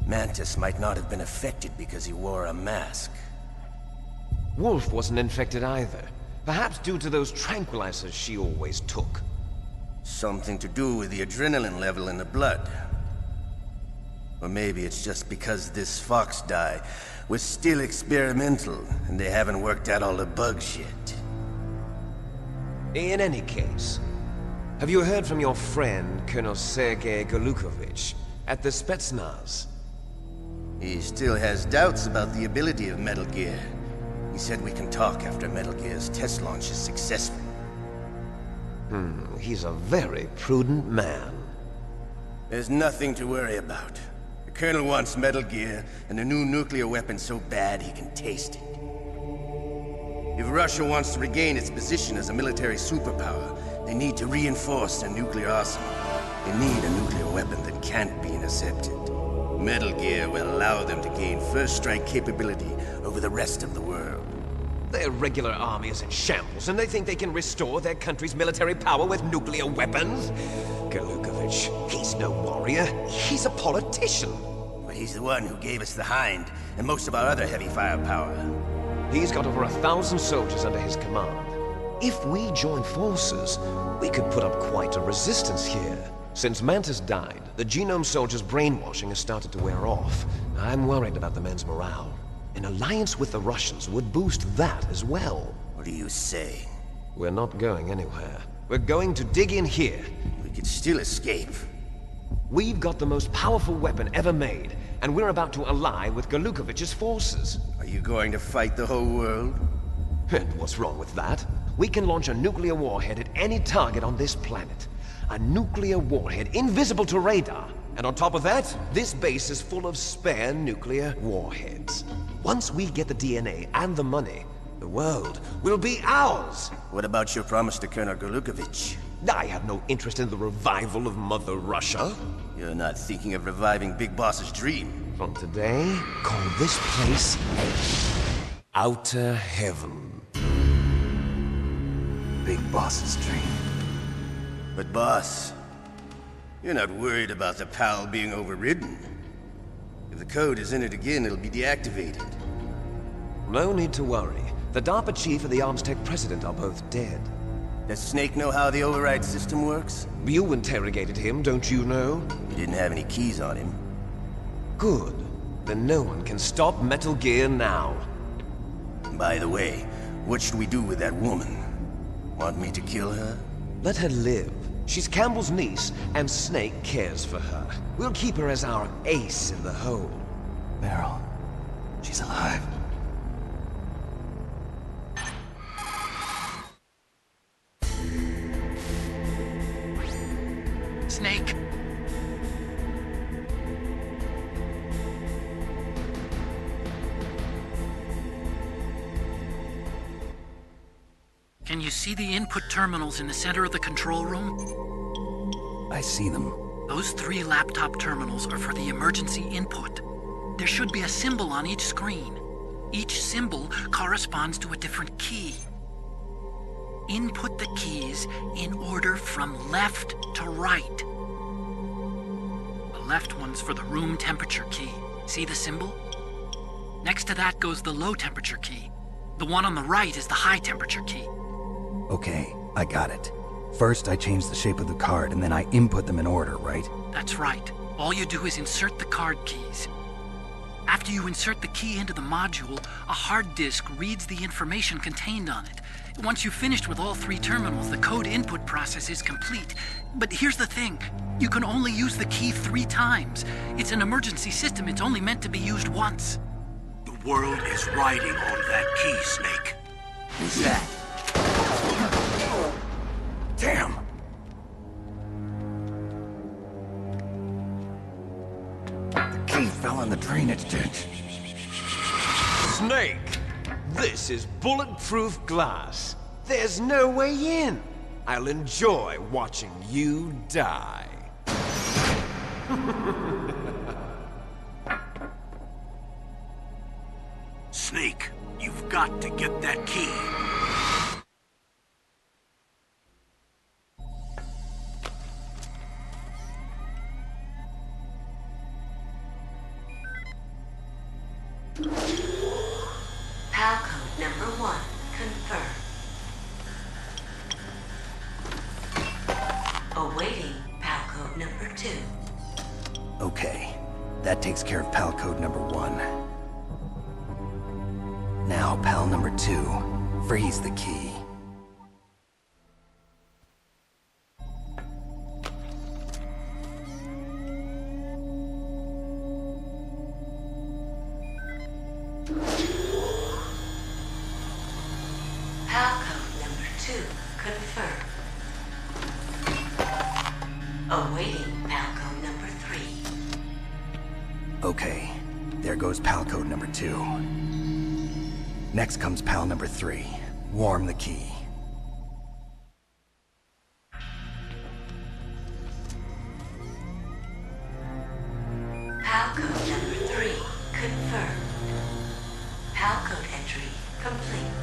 Speaker 6: Mantis might not have been affected because he wore a mask.
Speaker 19: Wolf wasn't infected either. Perhaps due to those tranquilizers she always took.
Speaker 6: Something to do with the adrenaline level in the blood. Or maybe it's just because this Fox dye was still experimental and they haven't worked out all the bugs yet.
Speaker 19: In any case, have you heard from your friend, Colonel Sergei Golukovich, at the Spetsnaz?
Speaker 6: He still has doubts about the ability of Metal Gear. He said we can talk after Metal Gear's test launch is successful.
Speaker 19: He's a very prudent man.
Speaker 6: There's nothing to worry about. The Colonel wants Metal Gear and a new nuclear weapon so bad he can taste it. If Russia wants to regain its position as a military superpower, they need to reinforce their nuclear arsenal. They need a nuclear weapon that can't be intercepted. Metal Gear will allow them to gain first strike capability over the rest of the world.
Speaker 19: Their regular army is in shambles, and they think they can restore their country's military power with nuclear weapons? Golukovich, he's no warrior. He's a politician.
Speaker 6: But he's the one who gave us the Hind and most of our other heavy firepower.
Speaker 19: He's got over 1,000 soldiers under his command. If we join forces, we could put up quite a resistance here. Since Mantis died, the genome soldiers' brainwashing has started to wear off. I'm worried about the men's morale. An alliance with the Russians would boost that as well.
Speaker 6: What do you say?
Speaker 19: We're not going anywhere. We're going to dig in here.
Speaker 6: We could still escape.
Speaker 19: We've got the most powerful weapon ever made, and we're about to ally with Golukovich's forces.
Speaker 6: Are you going to fight the whole world?
Speaker 19: And what's wrong with that? We can launch a nuclear warhead at any target on this planet. A nuclear warhead invisible to radar. And on top of that, this base is full of spare nuclear warheads. Once we get the DNA and the money, the world will be ours!
Speaker 6: What about your promise to Colonel Golukovich?
Speaker 19: I have no interest in the revival of Mother Russia.
Speaker 6: You're not thinking of reviving Big Boss's dream.
Speaker 19: From today, call this place Outer Heaven.
Speaker 16: Big Boss's dream.
Speaker 6: But boss, you're not worried about the PAL being overridden. If the code is in it again, it'll be deactivated.
Speaker 19: No need to worry. The DARPA chief and the Armstech president are both dead.
Speaker 6: Does Snake know how the override system works?
Speaker 19: You interrogated him, don't you know?
Speaker 6: He didn't have any keys on him.
Speaker 19: Good. Then no one can stop Metal Gear now.
Speaker 6: By the way, what should we do with that woman? Want me to kill her?
Speaker 19: Let her live. She's Campbell's niece, and Snake cares for her. We'll keep her as our ace in the hole.
Speaker 16: Meryl, she's alive.
Speaker 13: Snake. Can you see the input terminals in the center of the control room?
Speaker 16: I see them.
Speaker 13: Those 3 laptop terminals are for the emergency input. There should be a symbol on each screen. Each symbol corresponds to a different key. Input the keys in order from left to right. The left one's for the room temperature key. See the symbol? Next to that goes the low temperature key. The one on the right is the high temperature key.
Speaker 16: Okay, I got it. First, I change the shape of the card, and then I input them in order, right?
Speaker 13: That's right. All you do is insert the card keys. After you insert the key into the module, a hard disk reads the information contained on it. Once you've finished with all 3 terminals, the code input process is complete. But here's the thing. You can only use the key 3 times. It's an emergency system. It's only meant to be used once.
Speaker 2: The world is riding on that key, Snake.
Speaker 6: Who's that? Damn!
Speaker 1: He fell in the drainage ditch.
Speaker 19: Snake! This is bulletproof glass. There's no way in. I'll enjoy watching you die.
Speaker 2: Snake, you've got to get that key.
Speaker 17: PAL code number 1, confirmed. Awaiting PAL code number 2.
Speaker 16: Okay, that takes care of PAL code number 1. Now, PAL number 2, freeze the key.
Speaker 17: PAL code number 2, confirmed. Awaiting PAL code number 3.
Speaker 16: Okay, there goes PAL code number 2. Next comes PAL number 3. Warm the key.
Speaker 17: PAL code number 3, confirmed. PAL code entry complete.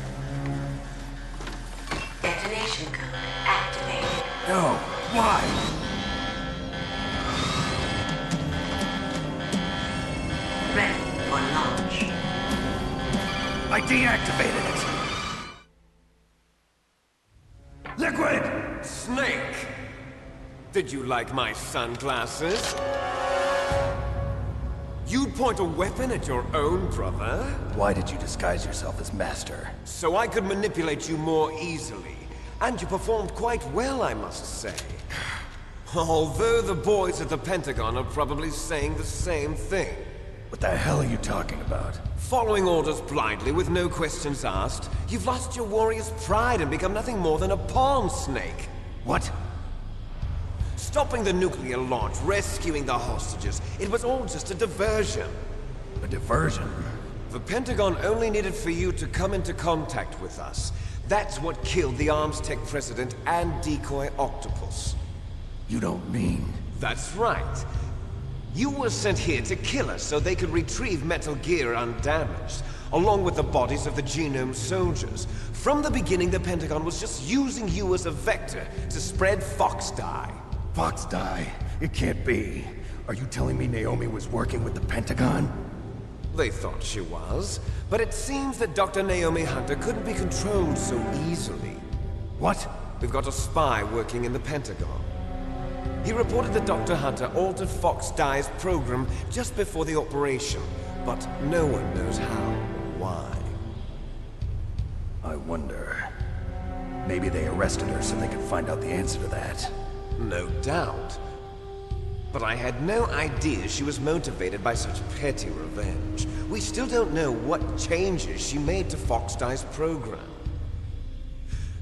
Speaker 17: Detonation code activated.
Speaker 1: No, why?
Speaker 17: Ready for launch.
Speaker 1: I deactivated it. Liquid!
Speaker 19: Snake! Did you like my sunglasses? You'd point a weapon at your own brother?
Speaker 16: Why did you disguise yourself as Master?
Speaker 19: So I could manipulate you more easily. And you performed quite well, I must say. Although the boys at the Pentagon are probably saying the same thing.
Speaker 1: What the hell are you talking about?
Speaker 19: Following orders blindly with no questions asked, you've lost your warrior's pride and become nothing more than a pawn, Snake.
Speaker 1: What?
Speaker 19: Stopping the nuclear launch, rescuing the hostages, it was all just a diversion.
Speaker 1: A diversion?
Speaker 19: The Pentagon only needed for you to come into contact with us. That's what killed the Arms Tech president and decoy octopus.
Speaker 1: You don't mean...
Speaker 19: That's right. You were sent here to kill us so they could retrieve Metal Gear undamaged, along with the bodies of the Genome soldiers. From the beginning, the Pentagon was just using you as a vector to spread Fox dye.
Speaker 1: Fox dye? It can't be. Are you telling me Naomi was working with the Pentagon?
Speaker 19: They thought she was, but it seems that Dr. Naomi Hunter couldn't be controlled so easily.
Speaker 1: What?
Speaker 19: We've got a spy working in the Pentagon. He reported that Dr. Hunter altered Fox Dye's program just before the operation, but no one knows how or why.
Speaker 1: I wonder... Maybe they arrested her so they could find out the answer to that.
Speaker 19: No doubt. But I had no idea she was motivated by such petty revenge. We still don't know what changes she made to Fox Dye's program.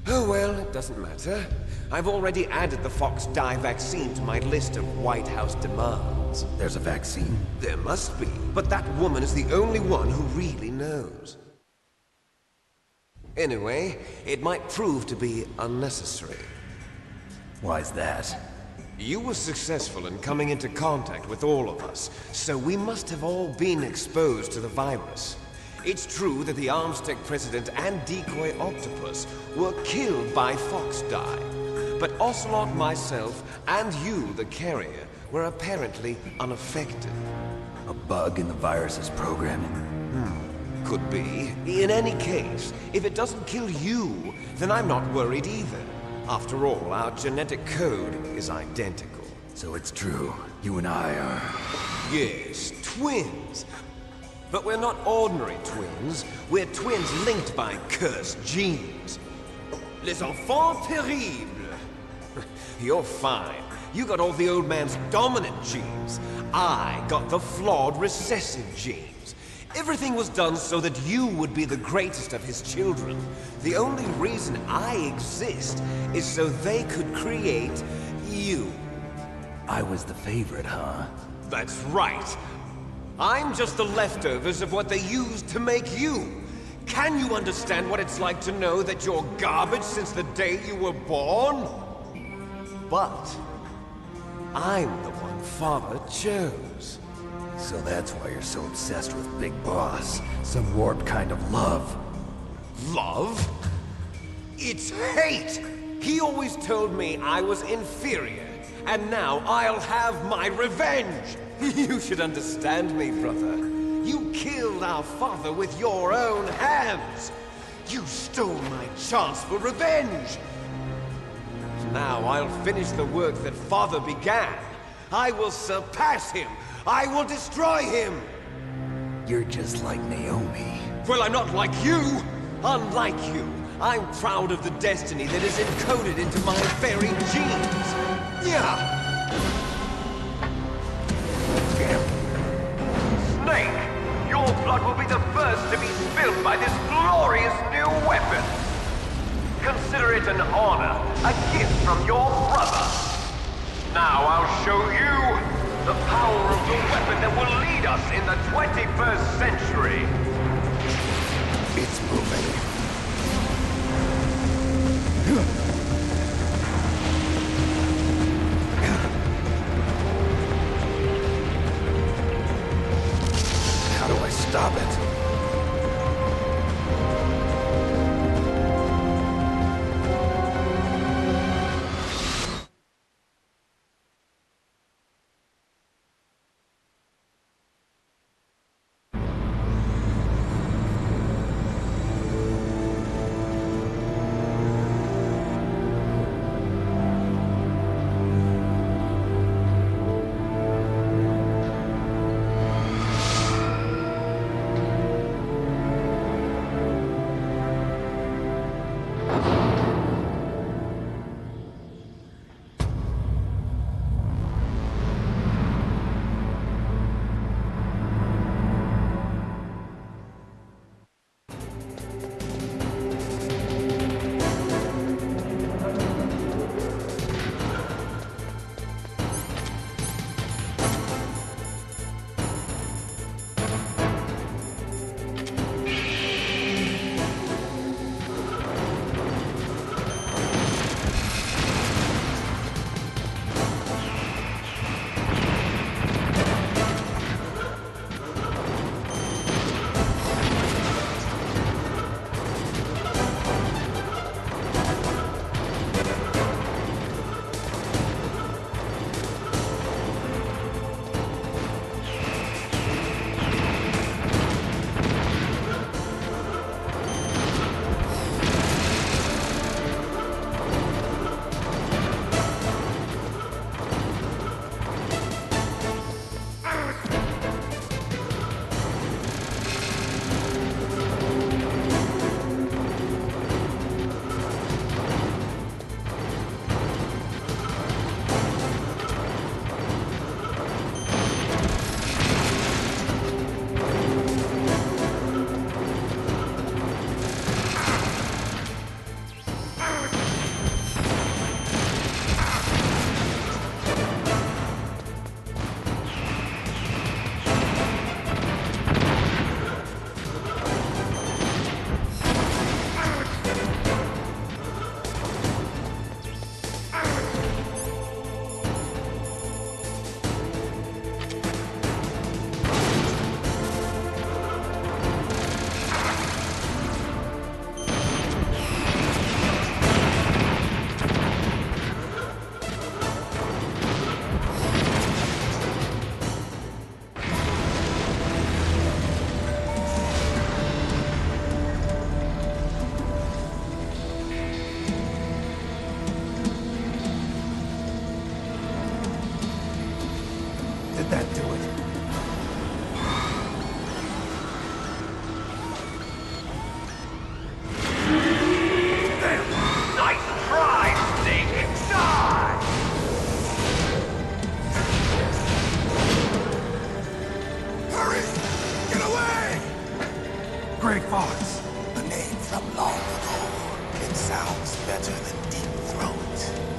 Speaker 19: Oh well, it doesn't matter. I've already added the Fox Dye vaccine to my list of White House demands.
Speaker 1: There's a vaccine?
Speaker 19: There must be, but that woman is the only one who really knows. Anyway, it might prove to be unnecessary.
Speaker 1: Why's that?
Speaker 19: You were successful in coming into contact with all of us, so we must have all been exposed to the virus. It's true that the Arms Tech president and decoy octopus were killed by Fox Dye, but Ocelot, myself, and you, the carrier, were apparently unaffected.
Speaker 1: A bug in the virus's programming?
Speaker 19: Could be. In any case, if it doesn't kill you, then I'm not worried either. After all, our genetic code is identical.
Speaker 1: So it's true. You and I are...
Speaker 19: Yes, twins. But we're not ordinary twins. We're twins linked by cursed genes. Les enfants terribles. You're fine. You got all the old man's dominant genes. I got the flawed recessive genes. Everything was done so that you would be the greatest of his children. The only reason I exist is so they could create you.
Speaker 1: I was the favorite, huh?
Speaker 19: That's right. I'm just the leftovers of what they used to make you. Can you understand what it's like to know that you're garbage since the day you were born? But I'm the one Father chose.
Speaker 16: So that's why you're so obsessed with Big Boss. Some warped kind of love.
Speaker 19: Love? It's hate! He always told me I was inferior, and now I'll have my revenge! You should understand me, brother. You killed our father with your own hands! You stole my chance for revenge! Now I'll finish the work that Father began. I will surpass him! I will destroy him!
Speaker 16: You're just like Naomi.
Speaker 19: Well, I'm not like you! Unlike you, I'm proud of the destiny that is encoded into my very genes! Yeah!
Speaker 18: Snake, your blood will be the first to be spilled by this glorious new weapon! Consider it an honor, a gift from your brother! Now I'll show you the power of the weapon that will lead us in the 21st century!
Speaker 16: It's moving.
Speaker 1: How do I stop it?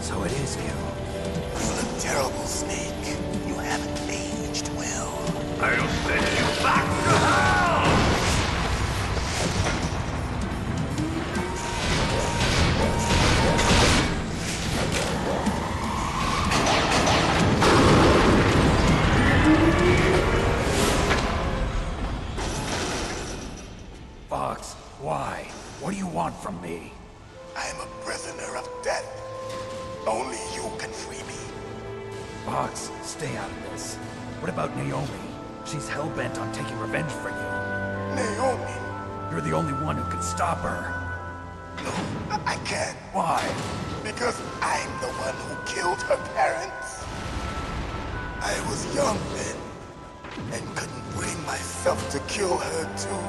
Speaker 16: So it is you.
Speaker 12: You look terrible, Snake. You haven't aged well.
Speaker 1: from me?
Speaker 12: I am a prisoner of death. Only you can free me.
Speaker 1: Fox, stay out of this. What about Naomi? She's hell-bent on taking revenge for you.
Speaker 12: Naomi?
Speaker 1: You're the only one who can stop her.
Speaker 12: No, I can't.
Speaker 1: Why?
Speaker 12: Because I'm the one who killed her parents. I was young then, and couldn't bring myself to kill her too.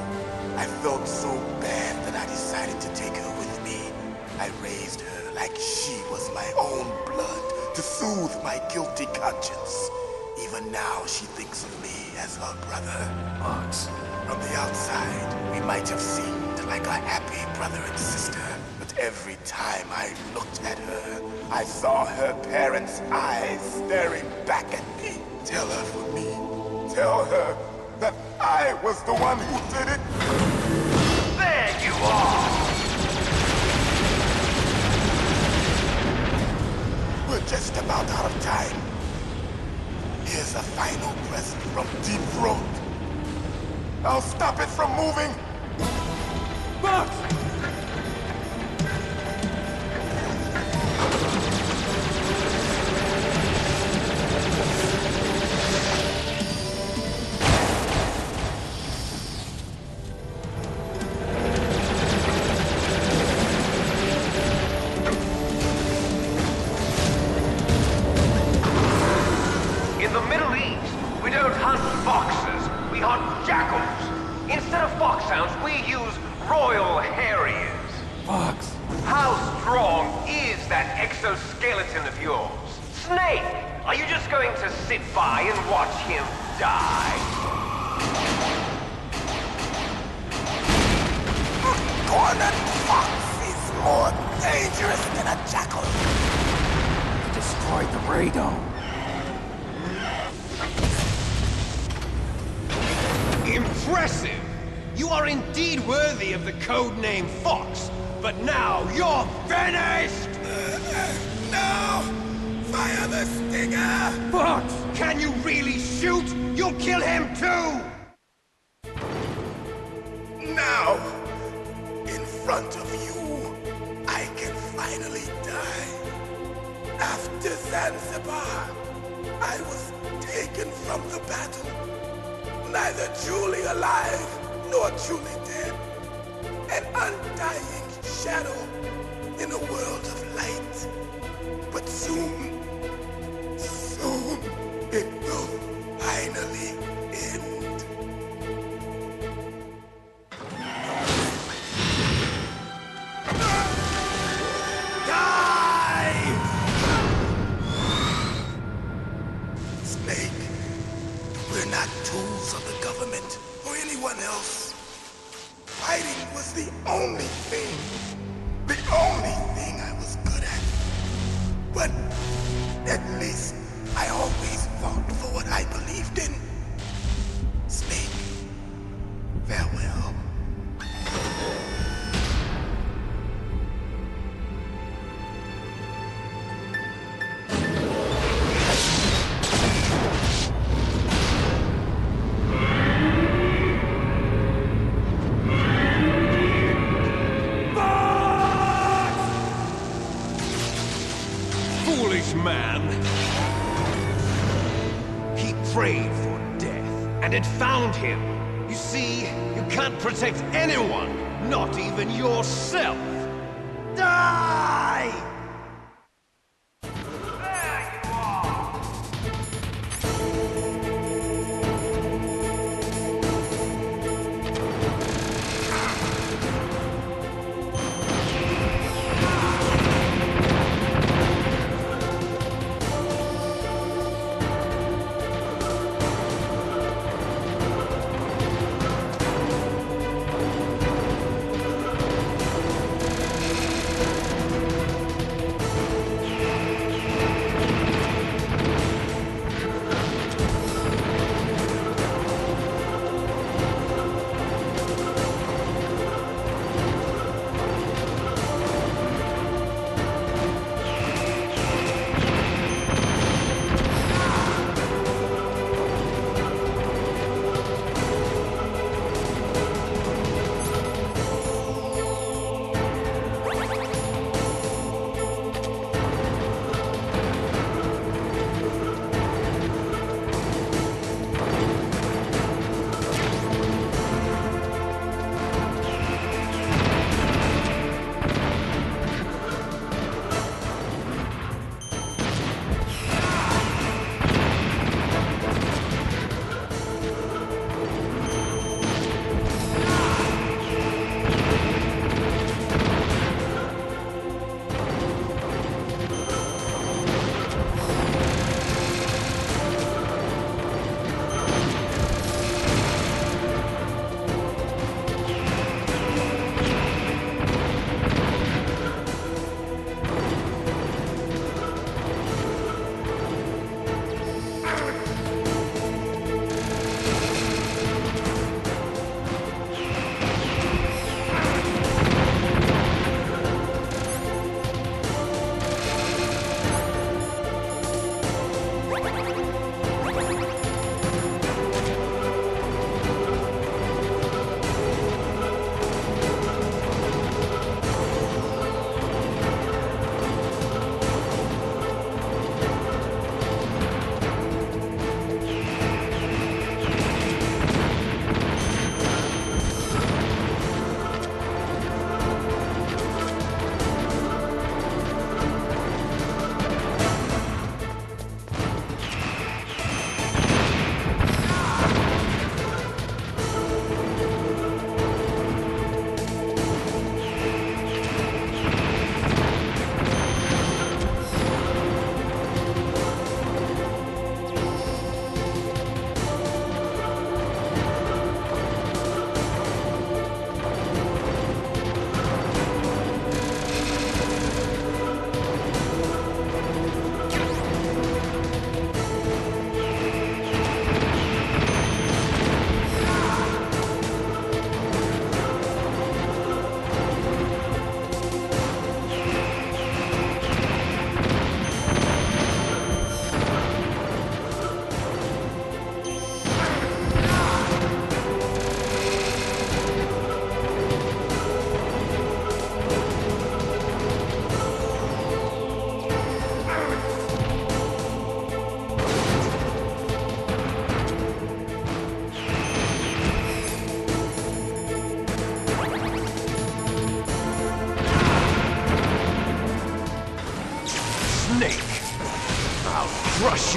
Speaker 12: I felt so bad that I decided to take her with me. I raised her like she was my own blood to soothe my guilty conscience. Even now, she thinks of me as her brother.
Speaker 1: Fox.
Speaker 12: From the outside, we might have seemed like a happy brother and sister, but every time I looked at her, I saw her parents' eyes staring back at me. Tell her for me. Tell her that I was the one who did it.
Speaker 18: There you are!
Speaker 12: We're just about out of time. Here's a final present from Deep Throat. I'll stop it from moving.
Speaker 1: Fox!
Speaker 18: In the Middle East, we don't hunt foxes, we hunt jackals. Instead of foxhounds, we use royal harriers.
Speaker 1: Fox!
Speaker 18: How strong is that exoskeleton of yours? Snake, are you just going to sit by and watch him die?
Speaker 12: Cornered fox is more dangerous than a jackal.
Speaker 1: He destroyed the radome.
Speaker 2: Impressive! You are indeed worthy of the codename Fox, but now you're finished!
Speaker 12: No! Fire the stinger!
Speaker 2: Fox! Can you really shoot? You'll kill him too!
Speaker 12: Now, in front of you, I can finally die. After Zanzibar, I was taken from the battle. Neither truly alive, nor truly dead. An undying shadow in a world of light. But soon, soon, it will finally end. Die! Snake, we're not tools of the government or anyone else. Fighting was the only thing I was good at. But at least I always fought for what I believed in. Snake, farewell.
Speaker 2: Foolish man! He prayed for death, and it found him. You see, you can't protect anyone, not even yourself. Die!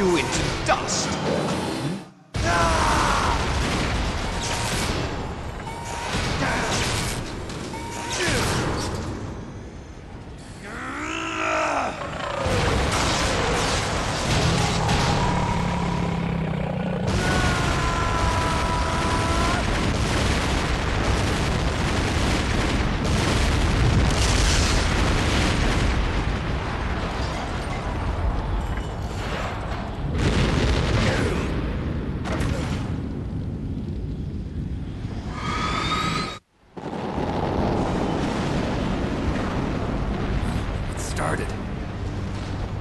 Speaker 19: you into dust.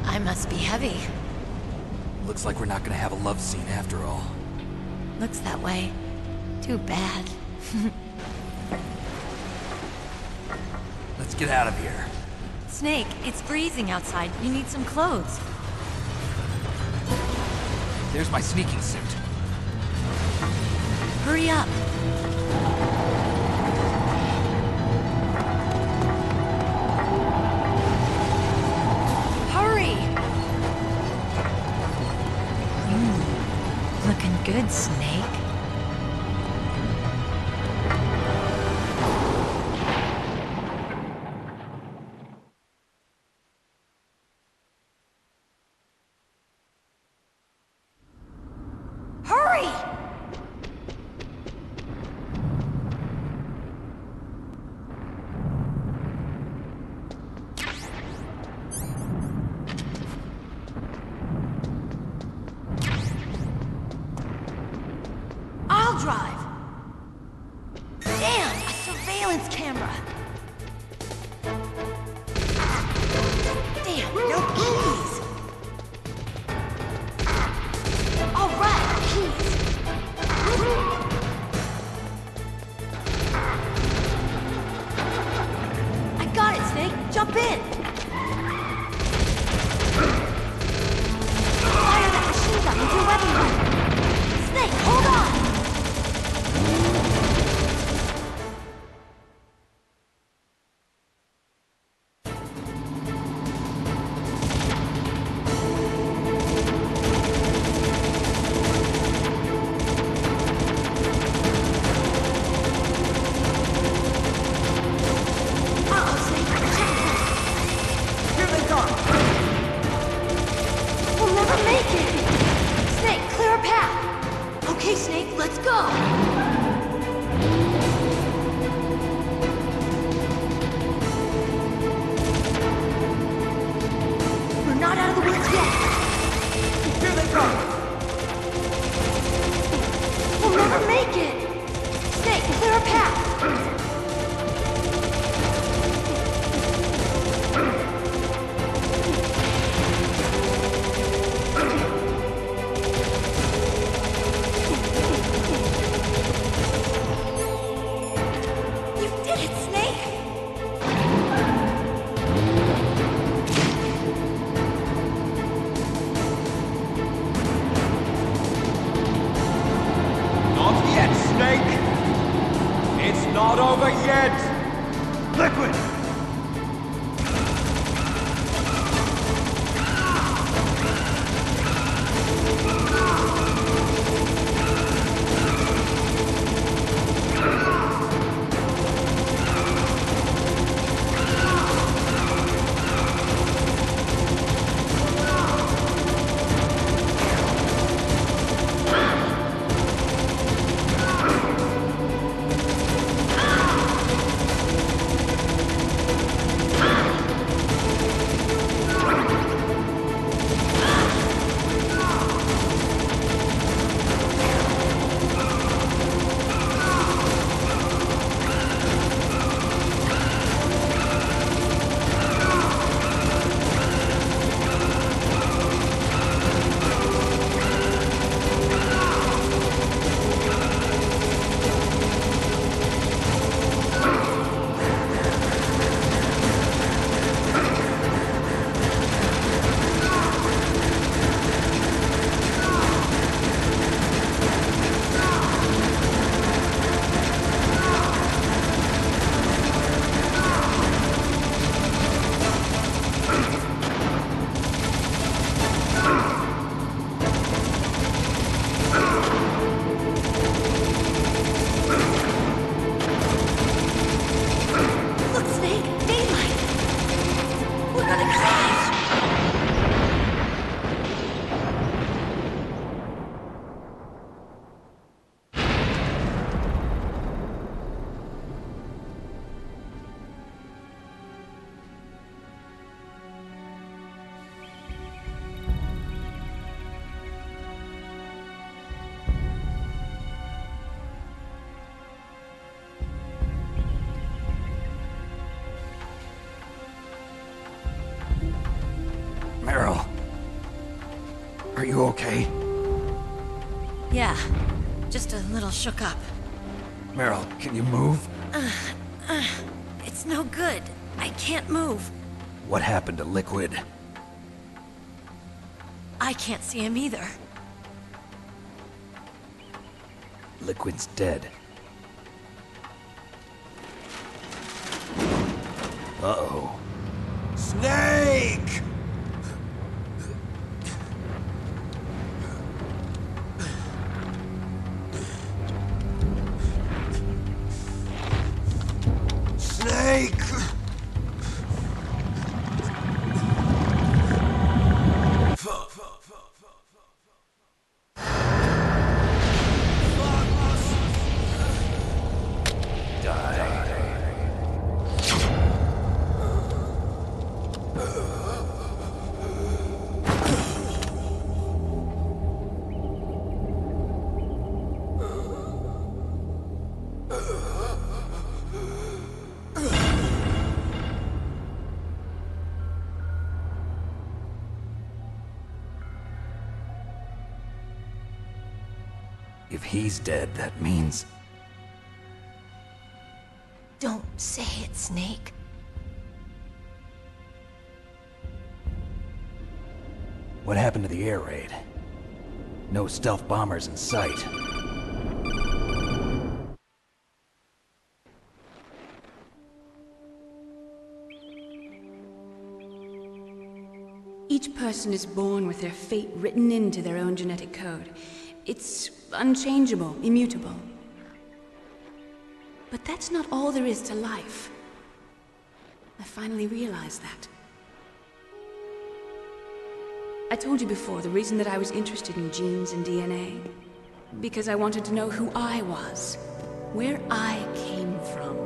Speaker 9: I must be heavy.
Speaker 1: Looks like we're not gonna have a love scene after all.
Speaker 9: Looks that way. Too bad.
Speaker 1: Let's get out of here.
Speaker 9: Snake, it's freezing outside. You need some clothes.
Speaker 1: There's my sneaking suit.
Speaker 9: Hurry up. Hurry! Looking good, Snake. Hurry! I'll drive. Damn, a surveillance camera. Damn, no keys. All right, keys. I got it, Snake. Jump in. Fire that machine gun with your weapon gun. Snake, hold on. Okay, Snake, let's go! We're not out of the woods yet! Here they come! We'll never make it! Snake, clear a path!
Speaker 18: Not over yet! Liquid!
Speaker 16: okay?
Speaker 9: Yeah, just a little shook up.
Speaker 16: Meryl, can you move?
Speaker 9: It's no good. I can't move.
Speaker 16: What happened to Liquid?
Speaker 9: I can't see him either.
Speaker 16: Liquid's dead. Uh-oh.
Speaker 6: Snake! Snake!
Speaker 16: If he's dead, that means...
Speaker 9: Don't say it, Snake.
Speaker 16: What happened to the air raid? No stealth bombers in sight.
Speaker 4: Each person is born with their fate written into their own genetic code. It's unchangeable, immutable. But that's not all there is to life. I finally realized that. I told you before the reason that I was interested in genes and DNA. Because I wanted to know who I was, where I came from.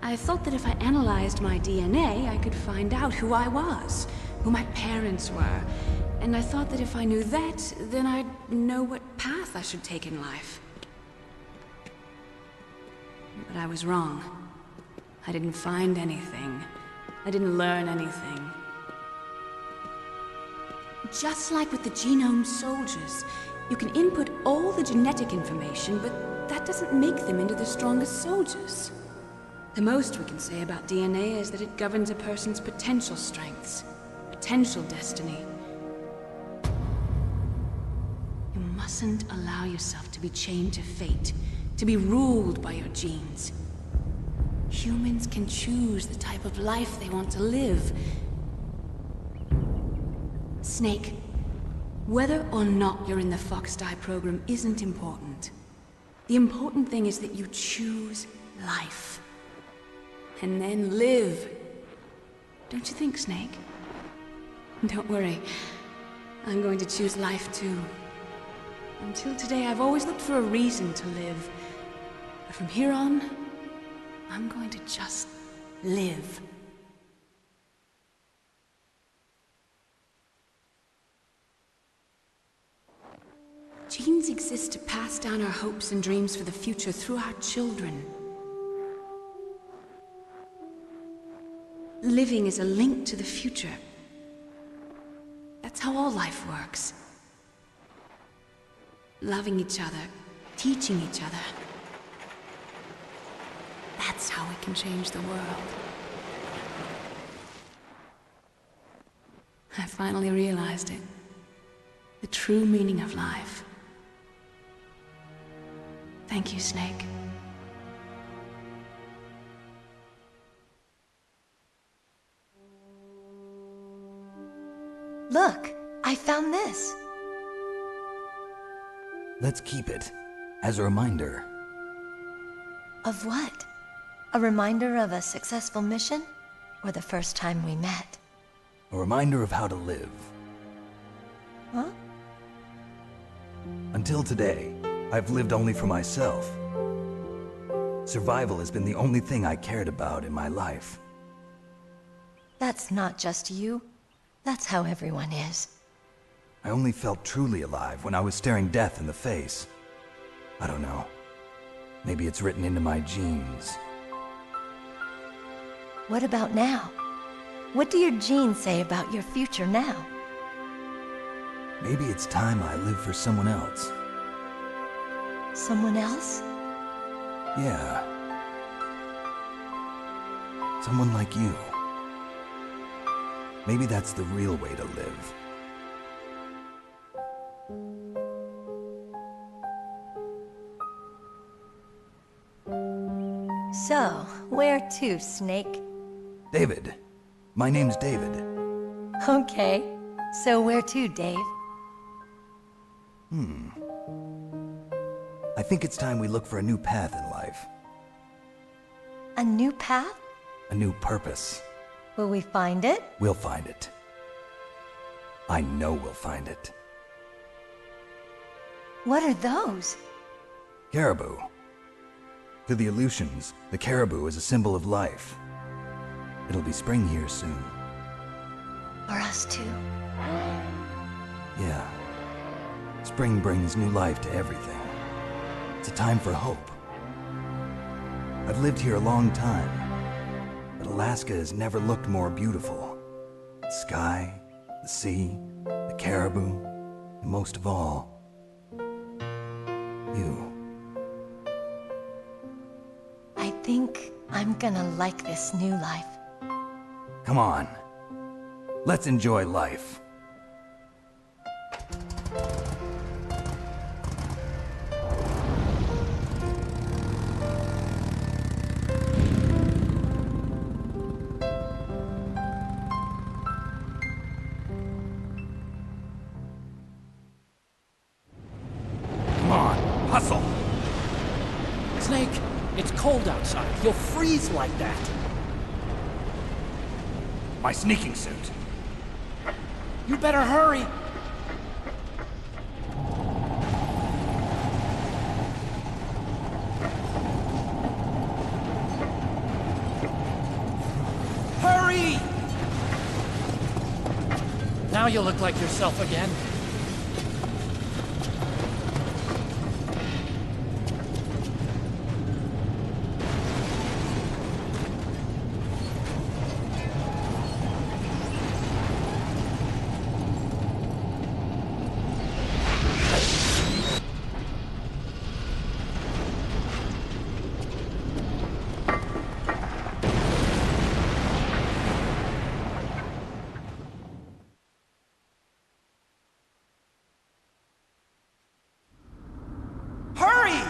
Speaker 4: I thought that if I analyzed my DNA, I could find out who I was, who my parents were, and I thought that if I knew that, then I'd know what path I should take in life. But I was wrong. I didn't find anything. I didn't learn anything. Just like with the genome soldiers, you can input all the genetic information, but that doesn't make them into the strongest soldiers. The most we can say about DNA is that it governs a person's potential strengths, potential destiny. You mustn't allow yourself to be chained to fate, to be ruled by your genes. Humans can choose the type of life they want to live. Snake, whether or not you're in the Fox-Die program isn't important. The important thing is that you choose life. And then live. Don't you think, Snake? Don't worry. I'm going to choose life too. Until today, I've always looked for a reason to live. But from here on, I'm going to just live. Genes exist to pass down our hopes and dreams for the future through our children. Living is a link to the future. That's how all life works. Loving each other, teaching each other. That's how we can change the world. I finally realized it. The true meaning of life. Thank you, Snake.
Speaker 9: Look, I found this.
Speaker 16: Let's keep it, as a reminder.
Speaker 9: Of what? A reminder of a successful mission? Or the first time we met?
Speaker 16: A reminder of how to live.
Speaker 9: Huh?
Speaker 16: Until today, I've lived only for myself. Survival has been the only thing I cared about in my life.
Speaker 9: That's not just you. That's how everyone is.
Speaker 16: I only felt truly alive when I was staring death in the face. I don't know. Maybe it's written into my genes.
Speaker 9: What about now? What do your genes say about your future now?
Speaker 16: Maybe it's time I live for someone else.
Speaker 9: Someone else?
Speaker 16: Yeah. Someone like you. Maybe that's the real way to live.
Speaker 9: So, where to, Snake?
Speaker 16: David. My name's David.
Speaker 9: Okay. So where to, Dave?
Speaker 16: I think it's time we look for a new path in life.
Speaker 9: A new path?
Speaker 16: A new purpose.
Speaker 9: Will we find it?
Speaker 16: We'll find it. I know we'll find it.
Speaker 9: What are those?
Speaker 16: Caribou. To the Aleutians, the caribou is a symbol of life. It'll be spring here soon.
Speaker 9: For us too?
Speaker 16: Yeah. Spring brings new life to everything. It's a time for hope. I've lived here a long time, but Alaska has never looked more beautiful. The sky, the sea, the caribou, and most of all, you.
Speaker 9: I think I'm gonna like this new life.
Speaker 16: Come on. Let's enjoy life.
Speaker 1: Come on, hustle!
Speaker 13: Snake, it's cold outside. You'll freeze like that.
Speaker 1: My sneaking suit.
Speaker 13: You better hurry. Hurry! Now you look like yourself again.
Speaker 8: Hurry!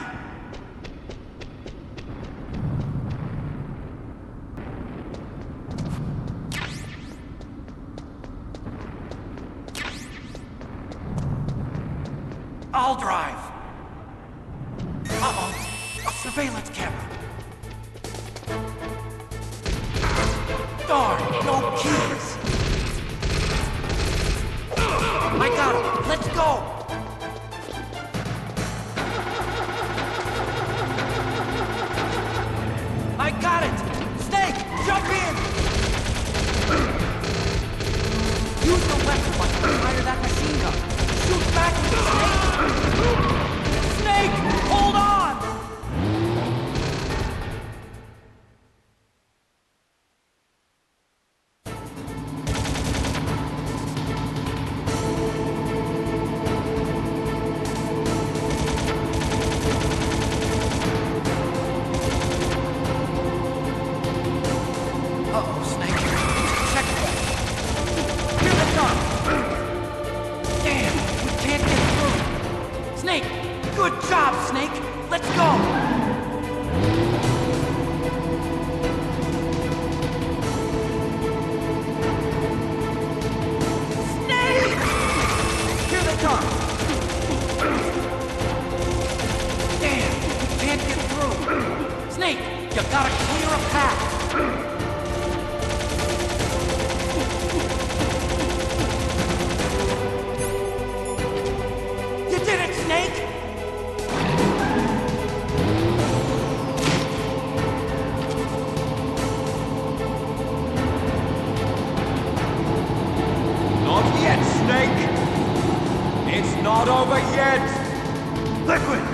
Speaker 8: I'll drive. Uh-oh. A surveillance camera. Darn, no keys. I got him. Let's go. I got it! Snake, jump in! Use the weapon button to fire that machine gun. Shoot back at the Snake! Snake, hold on! Uh-oh, Snake. Check that. Here they come! Damn, we can't get through. Snake, good job, Snake. Let's go! Snake! Here they come! Damn, we can't get through. Snake, you gotta clear a path. You did it, Snake!
Speaker 18: Not yet, Snake! It's not over yet! Liquid!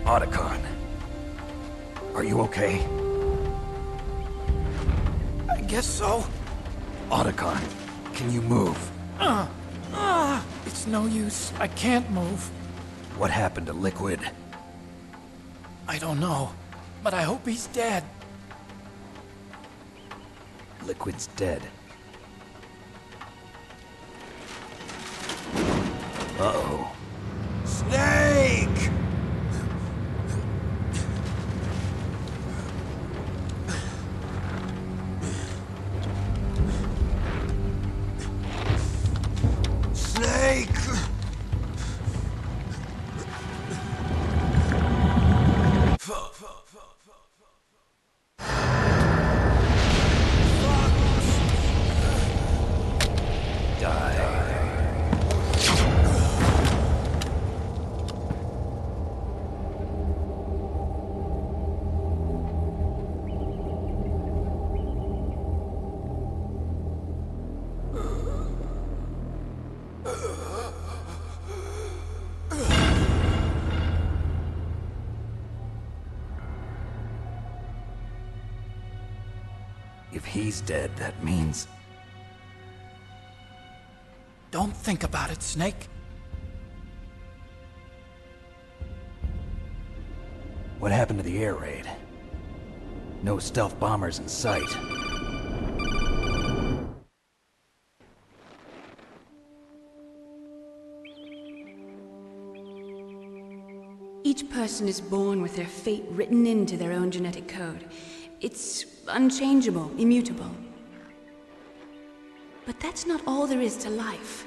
Speaker 1: Otacon. Are you okay?
Speaker 8: I guess so.
Speaker 1: Otacon, can you move?
Speaker 8: It's no use. I can't move.
Speaker 1: What happened to Liquid?
Speaker 8: I don't know, but I hope he's dead.
Speaker 1: Liquid's dead. Uh-oh.
Speaker 11: Snake! Snake!
Speaker 1: If he's dead, that means...
Speaker 8: Don't think about it, Snake.
Speaker 1: What happened to the air raid? No stealth bombers in sight.
Speaker 4: Each person is born with their fate written into their own genetic code. It's unchangeable, immutable. But that's not all there is to life.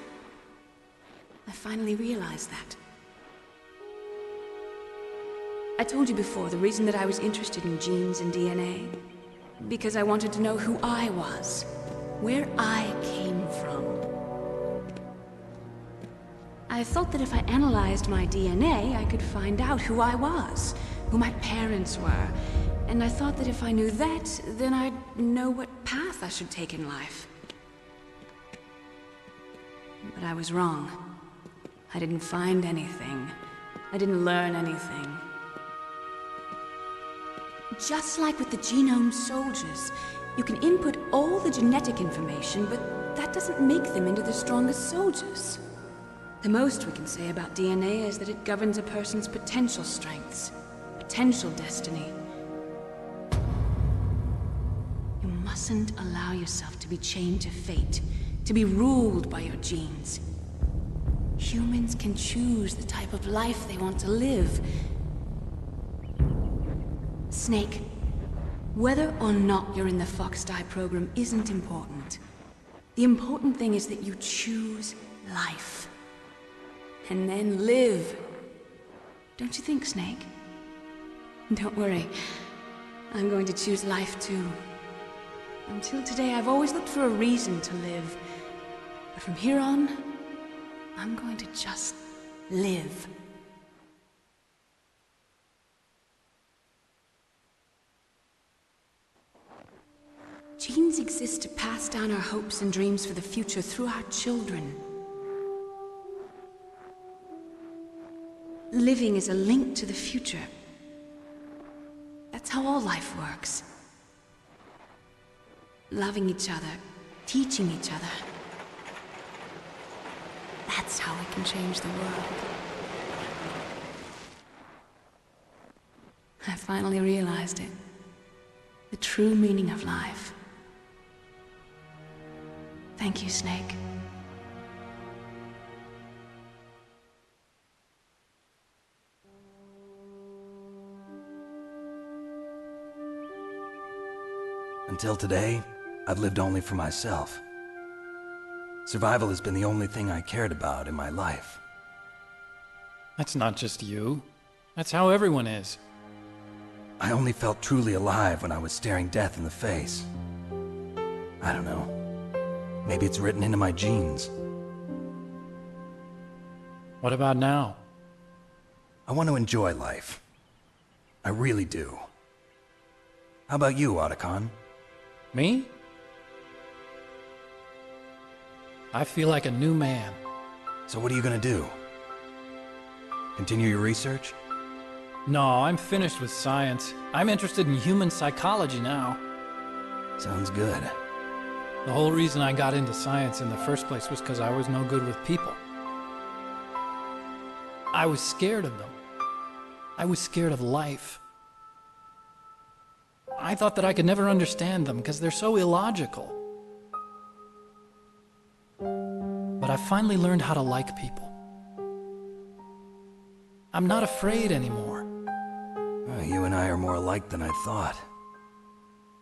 Speaker 4: I finally realized that. I told you before the reason that I was interested in genes and DNA. Because I wanted to know who I was, where I came from. I thought that if I analyzed my DNA, I could find out who I was, who my parents were, and I thought that if I knew that, then I'd know what path I should take in life. But I was wrong. I didn't find anything. I didn't learn anything. Just like with the genome soldiers, you can input all the genetic information, but that doesn't make them into the strongest soldiers. The most we can say about DNA is that it governs a person's potential strengths, potential destiny. You mustn't allow yourself to be chained to fate, to be ruled by your genes. Humans can choose the type of life they want to live. Snake, whether or not you're in the Fox-Die program isn't important. The important thing is that you choose life. And then live. Don't you think, Snake? Don't worry. I'm going to choose life too. Until today, I've always looked for a reason to live. But from here on, I'm going to just live. Genes exist to pass down our hopes and dreams for the future through our children. Living is a link to the future. That's how all life works. Loving each other, teaching each other. That's how we can change the world. I finally realized it. The true meaning of life. Thank you, Snake.
Speaker 1: Until today, I've lived only for myself. Survival has been the only thing I cared about in my life.
Speaker 13: That's not just you. That's how everyone is.
Speaker 1: I only felt truly alive when I was staring death in the face. I don't know. Maybe it's written into my genes.
Speaker 13: What about now?
Speaker 1: I want to enjoy life. I really do. How about you, Otacon?
Speaker 13: Me? I feel like a new man.
Speaker 1: So what are you gonna do? Continue your research?
Speaker 13: No, I'm finished with science. I'm interested in human psychology now.
Speaker 16: Sounds good.
Speaker 13: The whole reason I got into science in the first place was because I was no good with people. I was scared of them. I was scared of life. I thought that I could never understand them because they're so illogical. But I finally learned how to like people. I'm not afraid anymore.
Speaker 16: Well, you and I are more alike than I thought.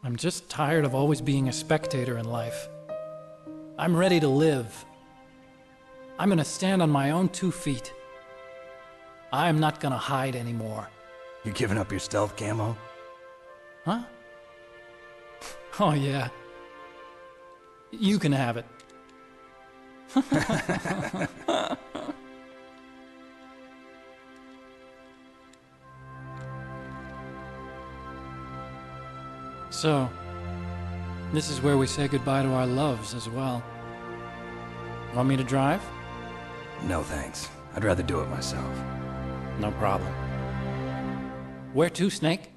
Speaker 13: I'm just tired of always being a spectator in life. I'm ready to live. I'm gonna stand on my own 2 feet. I'm not gonna hide anymore.
Speaker 16: You giving up your stealth camo?
Speaker 13: Huh? Oh yeah. You can have it. So, this is where we say goodbye to our loves as well. Want me to drive?
Speaker 16: No thanks. I'd rather do it myself.
Speaker 13: No problem. Where to, Snake?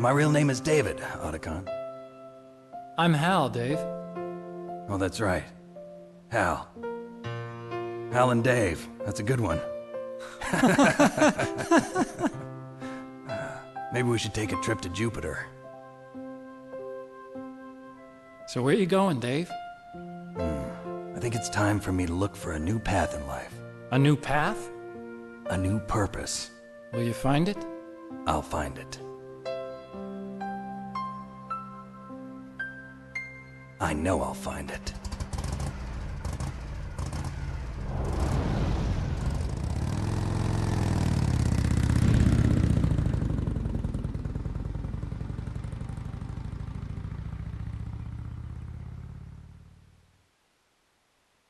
Speaker 16: My real name is David, Otacon.
Speaker 13: I'm Hal, Dave.
Speaker 16: Oh, that's right. Hal. Hal and Dave. That's a good one. Maybe we should take a trip to Jupiter.
Speaker 13: So where you going, Dave?
Speaker 16: I think it's time for me to look for a new path in life.
Speaker 13: A new path?
Speaker 16: A new purpose.
Speaker 13: Will you find it?
Speaker 16: I'll find it. I know I'll find it.